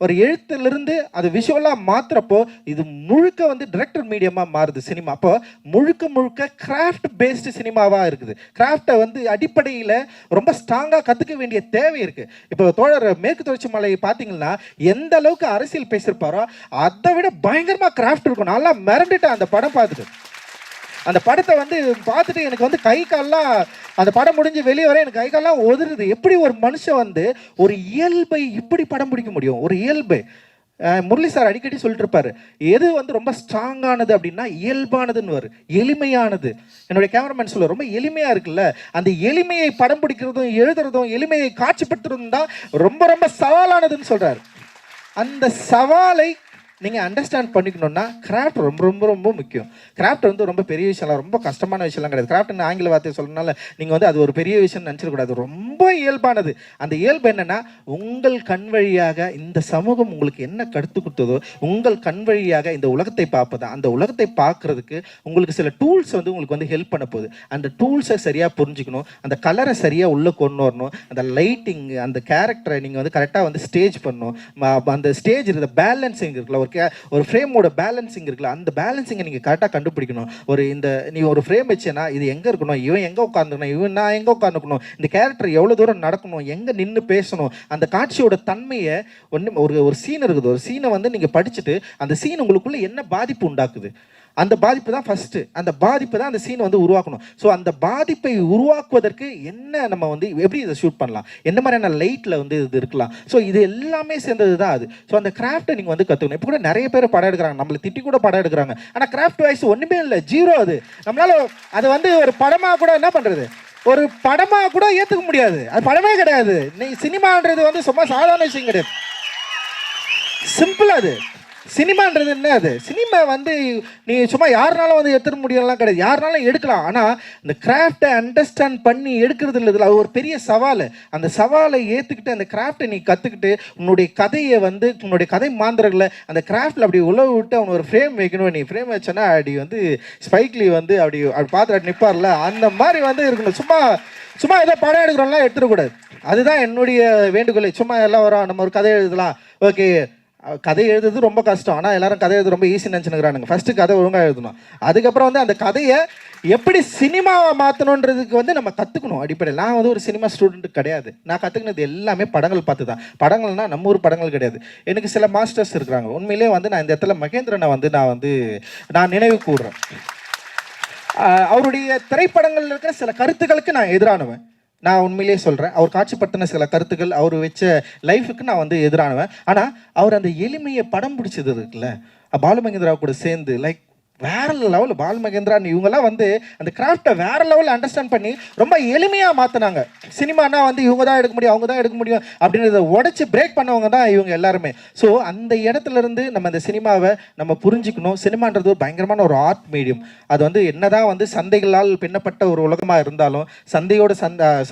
ஒரு எழுத்திலிருந்து அது விஷுவலாக மாத்துறப்போ இது முழுக்க வந்து டிரெக்டர் மீடியமாக மாறுது சினிமா. அப்போ முழுக்க கிராஃப்ட் பேஸ்டு சினிமாவாக இருக்குது. கிராஃப்டை வந்து அடிப்படையில் ரொம்ப ஸ்ட்ராங்காக கற்றுக்க வேண்டிய தேவை இருக்குது. இப்போ தோழர் மேற்கு தொடர்ச்சி மலை பார்த்தீங்கன்னா எந்த அளவுக்கு அரசியல் பேசியிருப்பாரோ அதை விட பயங்கரமாக கிராஃப்ட் இருக்கும். நல்லா மிரண்டுட்டேன் அந்த படம் பார்த்துட்டு. அந்த படத்தை வந்து பார்த்துட்டு எனக்கு வந்து கை கால்லாம், அந்த படம் முடிஞ்சு வெளியே வர எனக்கு கை கால்லாம் ஒதுருது. எப்படி ஒரு மனுஷன் வந்து ஒரு இயல்பை இப்படி படம் பிடிக்க முடியும்? ஒரு இயல்பை முரளி சார் அடிக்கடி சொல்லிட்டு இருப்பாரு, எது வந்து ரொம்ப ஸ்ட்ராங்கானது அப்படின்னா இயல்பானதுன்னு வரும், எளிமையானது. என்னுடைய கேமராமேன் சொல்ல ரொம்ப எளிமையாக இருக்குல்ல, அந்த எளிமையை படம் பிடிக்கிறதும் எழுதுறதும் எளிமையை காட்சிப்படுத்துறதும் தான் ரொம்ப சவாலானதுன்னு சொல்கிறார். அந்த சவாலை நீங்கள் அண்டர்ஸ்டாண்ட் பண்ணிக்கணும்னா கிராஃப்ட் ரொம்ப முக்கியம். கிராஃப்ட் வந்து ரொம்ப பெரிய விஷயம்லாம், ரொம்ப கஷ்டமான விஷயம்லாம் கிடையாது. கிராஃப்ட்னு ஆங்கில வார்த்தையை சொல்லணும்னால நீங்கள் வந்து அது ஒரு பெரிய விஷயம்னு நினச்சிடக்கூடாது. ரொம்ப இயல்பானது. அந்த இயல்பு என்னென்னா, உங்கள் கண் வழியாக இந்த சமூகம் உங்களுக்கு என்ன கருத்து கொடுத்ததோ, உங்கள் கண் வழியாக இந்த உலகத்தை பார்ப்பதா, அந்த உலகத்தை பார்க்குறதுக்கு உங்களுக்கு சில டூல்ஸ் வந்து உங்களுக்கு வந்து ஹெல்ப் பண்ண போகுது. அந்த டூல்ஸை சரியாக புரிஞ்சுக்கணும், அந்த கலரை சரியாக உள்ளே கொண்டு வரணும், அந்த லைட்டிங், அந்த கேரக்டரை நீங்கள் வந்து கரெக்டாக வந்து ஸ்டேஜ் பண்ணணும். அந்த ஸ்டேஜ் இருக்கிற பேலன்சிங் இருக்குல்ல, ஒரு ஃப்ரேமோட பேலன்சிங் இருக்குல்ல, அந்த பேலன்சிங்கை நீங்கள் கரெக்டாக கண்டுபிடிக்கணும். நீ ஒரு ஃப்ரேம் வச்சேன்னா இது எங்கே இருக்கணும், இவன் எங்கே உட்காந்துக்கணும், இவன் நான் எங்கே உட்காந்துக்கணும், இந்த கேரக்டர் எவ்வளோ தூரம் நடக்கணும், எங்கே நின்று பேசணும், அந்த காட்சியோட தன்மையை ஒரு சீன் இருக்குது. ஒரு சீனை வந்து நீங்கள் படிச்சுட்டு அந்த சீன் உங்களுக்குள்ளே என்ன பாதிப்பு உண்டாக்குது, அந்த பாதிப்பு தான் ஃபஸ்ட்டு. அந்த பாதிப்பு தான் அந்த சீன் வந்து உருவாக்கணும். ஸோ அந்த பாதிப்பை உருவாக்குவதற்கு என்ன நம்ம வந்து எப்படி இதை ஷூட் பண்ணலாம், என்ன மாதிரியான லைட்டில் வந்து இது இருக்கலாம். ஸோ இது எல்லாமே சேர்ந்தது தான் அது. ஸோ அந்த கிராஃப்டை நீங்கள் வந்து கற்றுக்கணும். இப்போ கூட நிறைய பேர் படம் எடுக்கிறாங்க, நம்மளை திட்டி கூட படம் எடுக்கிறாங்க. ஆனால் கிராஃப்ட் வைஸ் ஒன்றுமே இல்லை, ஜீரோ. அது நம்மளால் அது வந்து ஒரு படமாக கூட என்ன பண்ணுறது, ஒரு படமாக கூட ஏற்றுக்க முடியாது. அது படமே கிடையாது. நீ சினிமான்றது வந்து சும்மா சாதாரண விஷயம் கிடையாது, சிம்பிள். அது சினிமான்றது என்ன, அது சினிமா வந்து நீ சும்மா யாருனாலும் வந்து எடுத்துட முடியலாம் கிடையாது, யாருனாலும் எடுக்கலாம். ஆனால் இந்த கிராஃப்டை அண்டர்ஸ்டாண்ட் பண்ணி எடுக்கிறது இல்லை, அது ஒரு பெரிய சவால். அந்த சவாலை ஏற்றுக்கிட்டு அந்த கிராஃப்டை நீ கற்றுக்கிட்டு உன்னுடைய கதையை வந்து உன்னுடைய கதை மாந்திரங்களை அந்த கிராஃப்டில் அப்படி உழவு விட்டு அவனை ஒரு ஃப்ரேம் வைக்கணும். நீ ஃப்ரேம் வச்சோன்னா அப்படி வந்து ஸ்பைக்லி வந்து அப்படி பார்த்து நிற்பார்ல, அந்த மாதிரி வந்து இருக்கணும். சும்மா ஏதோ படம் எடுக்கிறோம்லாம் எடுத்துடக்கூடாது. அதுதான் என்னுடைய வேண்டுகோளை. சும்மா எல்லாம் வரோம், நம்ம ஒரு கதை எழுதலாம், ஓகே. கதை எழுதுறது ரொம்ப கஷ்டம், ஆனால் எல்லாரும் கதை எழுது ரொம்ப ஈஸி நினச்சினுக்கிறானுங்க. ஃபஸ்ட்டு கதை ஒழுங்காக எழுதணும், அதுக்கப்புறம் வந்து அந்த கதையை எப்படி சினிமாவை மாற்றணுன்றதுக்கு வந்து நம்ம கற்றுக்கணும். அடிப்படையில் நான் வந்து ஒரு சினிமா ஸ்டூடெண்ட் கிடையாது. நான் கற்றுக்கினது எல்லாமே படங்கள் பார்த்து தான். படங்கள்னால் நம்ம ஊர் படங்கள் கிடையாது. எனக்கு சில மாஸ்டர்ஸ் இருக்கிறாங்க. உண்மையிலே வந்து நான் இந்த இடத்துல மகேந்திரனை வந்து நான் நினைவு கூறுறேன். அவருடைய திரைப்படங்களில் இருக்கிற சில கருத்துக்களுக்கு நான் எதிரானவன். நான் உண்மையிலே சொல்கிறேன். அவர் காட்சிப்படுத்தின சில கருத்துக்கள், அவர் வச்ச லைஃபுக்கு நான் வந்து எதிரானவன். ஆனால் அவர் அந்த எளிமையை படம் பிடிச்சது இருக்குல்ல, பாலு மகேந்திராவை கூட சேர்ந்து லைக் வேற லெவல். பால் மகேந்திரன் இவங்கெல்லாம் வந்து அந்த கிராஃப்டை வேற லெவலில் அண்டர்ஸ்டாண்ட் பண்ணி ரொம்ப எளிமையாக மாற்றினாங்க. சினிமானா வந்து இவங்க தான் எடுக்க முடியும், அவங்க தான் எடுக்க முடியும் அப்படின்றத உடச்சி பிரேக் பண்ணவங்க தான் இவங்க எல்லாருமே. ஸோ அந்த இடத்துல இருந்து நம்ம இந்த சினிமாவை நம்ம புரிஞ்சுக்கணும். சினிமான்றது ஒரு பயங்கரமான ஒரு ஆர்ட் மீடியம். அது வந்து என்னதான் வந்து சந்தைகளால் பின்னப்பட்ட ஒரு உலகமாக இருந்தாலும், சந்தையோட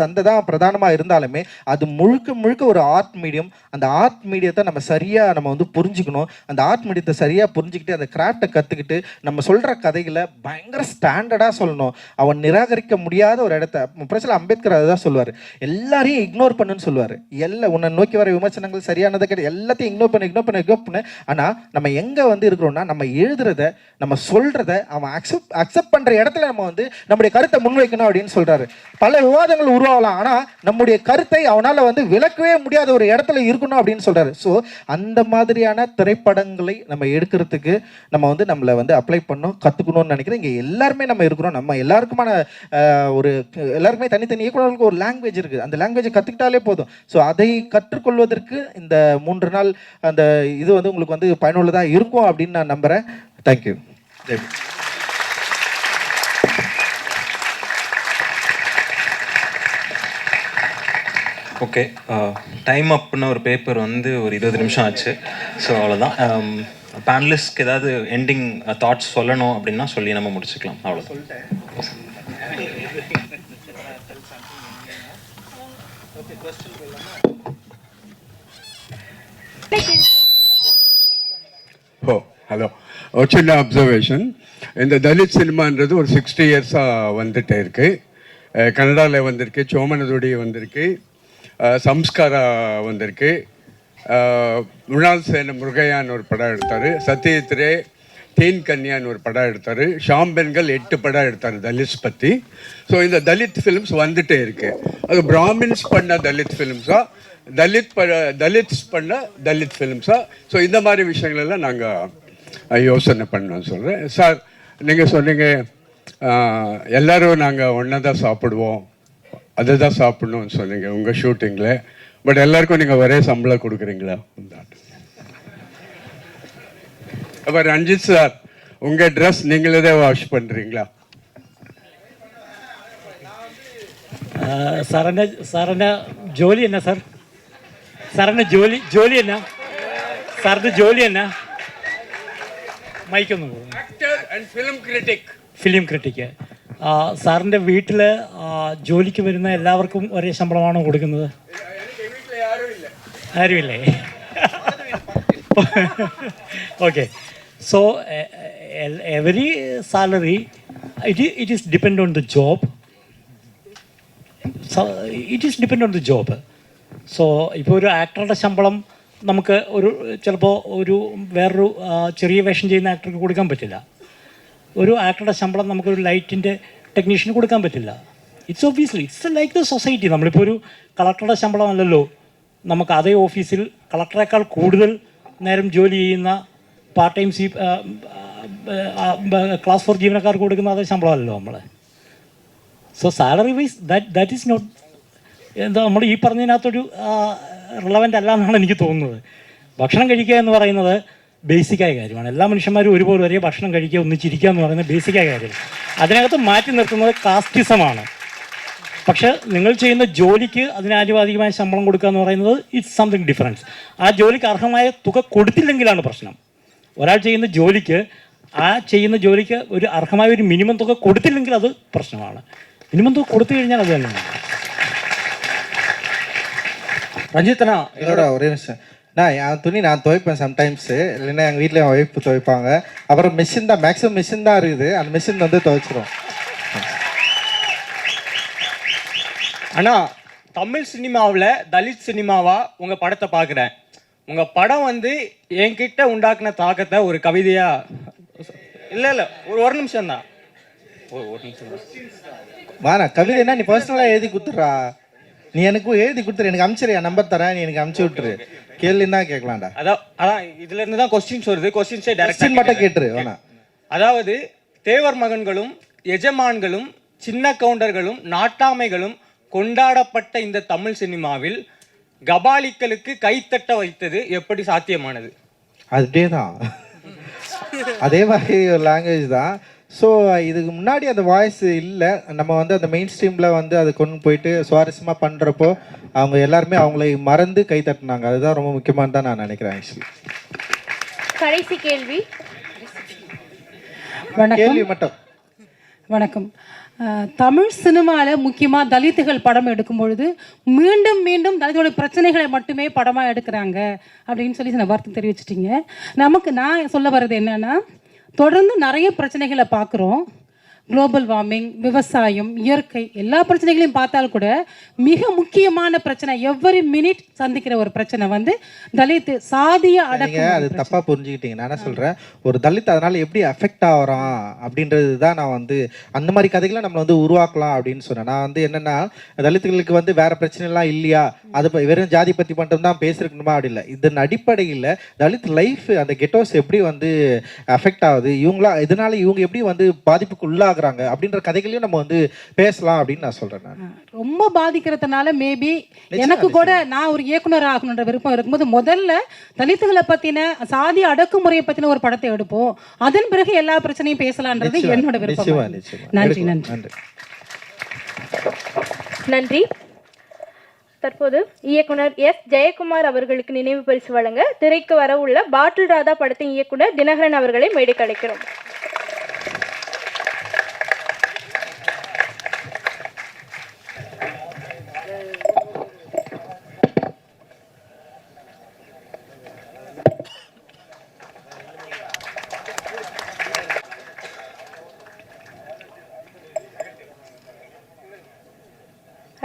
சந்தை தான் பிரதானமாக இருந்தாலுமே, அது முழுக்க முழுக்க ஒரு ஆர்ட் மீடியம். அந்த ஆர்ட் மீடியத்தை நம்ம சரியாக நம்ம வந்து புரிஞ்சுக்கணும். அந்த ஆர்ட் மீடியத்தை சரியாக புரிஞ்சுக்கிட்டு அந்த கிராஃப்டை கற்றுக்கிட்டு நம்ம சொல்கிற கதைகளை பயங்கர ஸ்டாண்டர்டாக சொல்லணும். அவன் நிராகரிக்க முடியாத ஒரு இடத்த பிரச்சனை அம்பேத்கர் அதுதான் சொல்லுவார், எல்லாரையும் இக்னோர் பண்ணுன்னு சொல்லுவார். உன்னை நோக்கி வர விமர்சனங்கள் சரியானதை கிடையாது, எல்லாத்தையும் இக்னோர் பண்ணு. ஆனால் நம்ம எங்கே வந்து இருக்கிறோம்னா, நம்ம எழுதுறத நம்ம சொல்கிறத அவன் அக்செப்ட் பண்ணுற இடத்துல நம்ம வந்து நம்முடைய கருத்தை முன்வைக்கணும் அப்படின்னு சொல்கிறாரு. பல விவாதங்கள் உருவாகலாம், ஆனால் நம்முடைய கருத்தை அவனால் வந்து விளக்கவே முடியாத ஒரு இடத்துல இருக்கணும் அப்படின்னு சொல்கிறாரு. ஸோ அந்த மாதிரியான திரைப்படங்களை நம்ம எடுக்கிறதுக்கு நம்ம வந்து நம்மளை வந்து அப்ளை பண்ணணும், கற்றுக்கணும்னு நினைக்கிறேன். இங்கே எல்லாருமே நம்ம இருக்கிறோம். நம்ம எல்லாருக்குமான எல்லாருக்குமே தனித்தனி இயக்குநர்களுக்கு ஒரு லாங்குவேஜ் இருக்குது. அந்த லாங்குவேஜை கற்றுக்கிட்டாலே போதும். ஸோ அதை கற்றுக்கொள்வதற்கு இந்த 3 நாள் அந்த இது வந்து உங்களுக்கு வந்து பயனுள்ளதாக இருக்கும் அப்படின்னு நான் நம்புகிறேன். தேங்க்யூ. ஓகே, டைம் அப்னு ஒரு பேப்பர் வந்து ஒரு 20 நிமிஷம் ஆச்சு. ஸோ அவ்வளோதான். பேனலிஸ்ட்க்கு ஏதாவது எண்டிங் தாட்ஸ் சொல்லணும் அப்படின்னா சொல்லி நம்ம முடிச்சுக்கலாம். அவ்வளோதான். ஹலோ, ஒரு சின்ன அப்சர்வேஷன். இந்த தலித் சினிமான்றது ஒரு 60 இயர்ஸாக வந்துட்டே இருக்கு. கன்னடாவில் வந்திருக்கு, சோமனதுடி வந்திருக்கு, சம்ஸ்காரா வந்திருக்கு, முன்னாள் சேன முருகையான்னு ஒரு படம் எடுத்தார், சத்யஜித்ரே தீன் கன்யான்னு ஒரு படம் எடுத்தார், ஷாம்பென்கள் 8 படம் எடுத்தார் தலித்ஸ் பற்றி. ஸோ இந்த தலித் ஃபிலிம்ஸ் வந்துட்டே இருக்கு. அது பிராமின்ஸ் பண்ண தலித் ஃபிலிம்ஸா, தலித்ஸ் பண்ண தலித் ஃபிலிம்ஸா? ஸோ இந்த மாதிரி விஷயங்களெல்லாம் நாங்கள் யோசனை பண்ணோம் சொல்கிறேன். சார், நீங்கள் சொன்னீங்க எல்லோரும் நாங்கள் ஒன்றா தான் சாப்பிடுவோம், அதை தான் சாப்பிட்ணுன்னு சொன்னீங்க உங்கள் ஷூட்டிங்கில். பட் எல்லாருக்கும் நீங்கள் ஒரே சம்பளம் கொடுக்குறீங்களா? அப்போ ரஞ்சித் சார், உங்கள் ட்ரெஸ் நீங்களே தான் வாஷ் பண்ணுறீங்களா? സാറിൻ്റെ ജോലി എന്നാ സാർ? സാറിൻ്റെ ജോലി എന്നാ? സാറിൻ്റെ ജോലി എന്നാ? മൈക്കൊന്ന് ഫിലിം ക്രിട്ടിക്. സാറിൻ്റെ വീട്ടിൽ ജോലിക്ക് വരുന്ന എല്ലാവർക്കും ഒരേ ശമ്പളമാണോ കൊടുക്കുന്നത്? ആരുമില്ലേ? Okay. So every salary it is depend on the job. It is depend on the job. So ഇപ്പോൾ ഒരു ആക്ടറുടെ ശമ്പളം നമുക്ക് ചിലപ്പോൾ വേറൊരു ചെറിയ വേഷം ചെയ്യുന്ന ആക്ടർക്ക് കൊടുക്കാൻ പറ്റില്ല. ഒരു ആക്ടറുടെ ശമ്പളം നമുക്കൊരു ലൈറ്റിൻ്റെ ടെക്നീഷ്യന് കൊടുക്കാൻ പറ്റില്ല. It's like the society. നമ്മളിപ്പോൾ ഒരു കളക്ടറുടെ ശമ്പളമല്ലല്ലോ നമുക്ക് അതേ ഓഫീസിൽ കളക്ടറേക്കാൾ കൂടുതൽ നേരം ജോലി ചെയ്യുന്ന പാർട്ട് ടൈം ക്ലാസ് 4 ജീവനക്കാർക്ക് കൊടുക്കുന്ന അതേ ശമ്പളമല്ലല്ലോ നമ്മൾ. So salary wise that is not എന്താ നമ്മൾ ഈ പറഞ്ഞതിനകത്തൊരു റിലവൻ്റ് അല്ല എന്നാണ് എനിക്ക് തോന്നുന്നത്. ഭക്ഷണം കഴിക്കുക എന്ന് പറയുന്നത് ബേസിക്കായ കാര്യമാണ്. എല്ലാ മനുഷ്യന്മാരും ഒരുപോലെ ഒരേ ഭക്ഷണം കഴിക്കുക, ഒന്നിച്ചിരിക്കുക എന്ന് പറയുന്നത് ബേസിക്കായ കാര്യമാണ്. അതിനകത്ത് മാറ്റി നിർത്തുന്നത് കാസ്റ്റിസമാണ്. പക്ഷേ നിങ്ങൾ ചെയ്യുന്ന ജോലിക്ക് അതിനാനുപാതികമായ ശമ്പളം കൊടുക്കുക എന്ന് പറയുന്നത് ഇറ്റ്സ് സംതിങ് ഡിഫറൻസ്. ആ ജോലിക്ക് അർഹമായ തുക കൊടുത്തില്ലെങ്കിലാണ് പ്രശ്നം. ഒരാൾ ചെയ്യുന്ന ജോലിക്ക് ഒരു അർഹമായ ഒരു മിനിമം തുക കൊടുത്തില്ലെങ്കിൽ അത് പ്രശ്നമാണ്. മിനിമം തുക കൊടുത്തു കഴിഞ്ഞാൽ അത് തന്നെ. ரஞ்சித்னா இதோட ஒரே விஷயம், என் துணி நான் துவைப்பேன் சம்டைம்ஸு, இல்லைன்னா எங்கள் வீட்டில் என் ஒய்ஃப் துவைப்பாங்க. அப்புறம் மிஷின் தான், மேக்ஸிமம் மிஷின் தான் இருக்குது, அந்த மிஷின் வந்து துவைச்சிரும். ஆனால் தமிழ் சினிமாவில் தலித் சினிமாவா உங்கள் படத்தை பார்க்குறேன். உங்கள் படம் வந்து என்கிட்ட உண்டாக்குன தாக்கத்தை ஒரு கவிதையாக இல்லை ஒரு நிமிஷம் தான், ஒரு நிமிஷம் தான். வாண்ணா, கவிதைன்னா நீ பர்சனலாக எழுதி கொடுத்துட்றா, நீ எனக்கு எழுதி கொடுத்துரு, எனக்கு அனுப்பிச்சிரு, என் நம்பர் தரேன், நீ எனக்கு அனுப்பிச்சி விட்டுரு, கேள்வின்னா கேட்கலாம்டா. அதான் இதுல இருந்து தான் கொஸ்டின்ஸ் வருது. கொஸ்டின்ஸே டைரக்ட் மட்டும் கேட்டுரு வேணா. அதாவது தேவர் மகன்களும் எஜமான்களும் சின்ன கவுண்டர்களும் நாட்டாமைகளும் கொண்டாடப்பட்ட இந்த தமிழ் சினிமாவில் கபாலிக்களுக்கு கைத்தட்ட வைத்தது எப்படி சாத்தியமானது? அதே தான் அதே மாதிரி ஒரு லாங்குவேஜ் தான். ஸோ இதுக்கு முன்னாடி அந்த வாய்ஸ் இல்லை. நம்ம வந்து அந்த மெயின் ஸ்ட்ரீமில் வந்து அதை கொண்டு போயிட்டு சுவாரஸ்யமாக பண்ணுறப்போ அவங்க எல்லாருமே அவங்களை மறந்து கை தட்டினாங்க. அதுதான் ரொம்ப முக்கியமானு தான் நான் நினைக்கிறேன். ஆக்சுவலி கடைசி கேள்வி. கேள்வி மட்டும். வணக்கம். தமிழ் சினிமாவில் முக்கியமாக தலித்துகள் படம் எடுக்கும் பொழுது மீண்டும் மீண்டும் தலித்துடைய பிரச்சனைகளை மட்டுமே படமாக எடுக்கிறாங்க அப்படின்னு சொல்லி சில வார்த்தை தெரிவிச்சிட்டிங்க. நான் சொல்ல வர்றது என்னென்னா, தொடர்ந்து நிறைய பிரச்சனைகளை பார்க்குறோம். குளோபல் வார்மிங், விவசாயம், இயற்கை, எல்லா பிரச்சனைகளையும் பார்த்தால் கூட மிக முக்கியமான பிரச்சனை எவ்வரி மினிட் சந்திக்கிற ஒரு பிரச்சனை வந்து தலித் சாதிய அடக்கம். அது தப்பாக புரிஞ்சுக்கிட்டீங்க. நான் என்ன சொல்கிறேன், ஒரு தலித் அதனால் எப்படி அஃபெக்ட் ஆகிறான் அப்படின்றது தான் நான் வந்து அந்த மாதிரி கதைகளை நம்ம வந்து உருவாக்கலாம் அப்படின்னு சொன்னேன். நான் வந்து என்னென்னா, தலித்துகளுக்கு வந்து வேறு பிரச்சனைலாம் இல்லையா, அது வெறும் ஜாதி பற்றி மட்டும் தான் பேசிருக்கணுமா அப்படி இல்லை. இதன் அடிப்படையில் தலித் லைஃப் அந்த கெட்டோஸ் எப்படி வந்து அஃபெக்ட் ஆகுது, இதனால இவங்க எப்படி வந்து பாதிப்புக்கு உள்ளாக அப்படின்ற கதைகளையும் நம்ம வந்து பேசலாம் அப்படின்னு நான் சொல்றேன். ரொம்ப பாதிக்கிறதுனால மேபி எனக்கு கூட நான் ஒரு இயக்குனர் ஆகணுன்ற விருப்பம் இருக்கும்போது முதல்ல தலித்துகளை பத்தின சாதி அடக்குமுறையை பத்தின ஒரு படத்தை எடுப்போம், அதன் பிறகு எல்லா பிரச்சனையும் பேசலான்றது என்னோட விருப்பம். நன்றி நன்றி நன்றி. தற்போது இயக்குனர் எஸ் ஜெயக்குமார் அவர்களுக்கு நினைவு பரிசு வழங்க திரைக்கு வர உள்ள பாட்டில் ராதா படத்தின் இயக்குனர் தினகரன் அவர்களை மேடைக்கு அழைக்கிறோம்.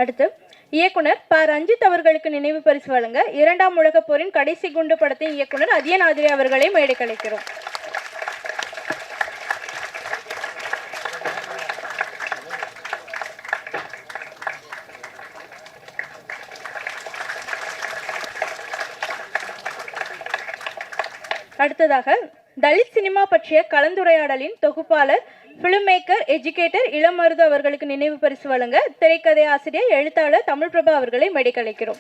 அடுத்து இயக்குனர் ப. ரஞ்சித் அவர்களுக்கு நினைவு பரிசு வழங்க இரண்டாம் உலகப் போரின் கடைசி குண்டு படத்தின் இயக்குனர் அதியநாதிரி அவர்களை மேடைக்கு அழைக்கிறோம். அடுத்ததாக தலித் சினிமா பற்றிய கலந்துரையாடலின் தொகுப்பாளர், பிலிம் மேக்கர், எஜுகேட்டர் இளமருது அவர்களுக்கு நினைவு பரிசு வழங்க திரைக்கதை ஆசிரியர், எழுத்தாளர் தமிழ் பிரபா அவர்களை மேடைக்கு அழைக்கிறோம்.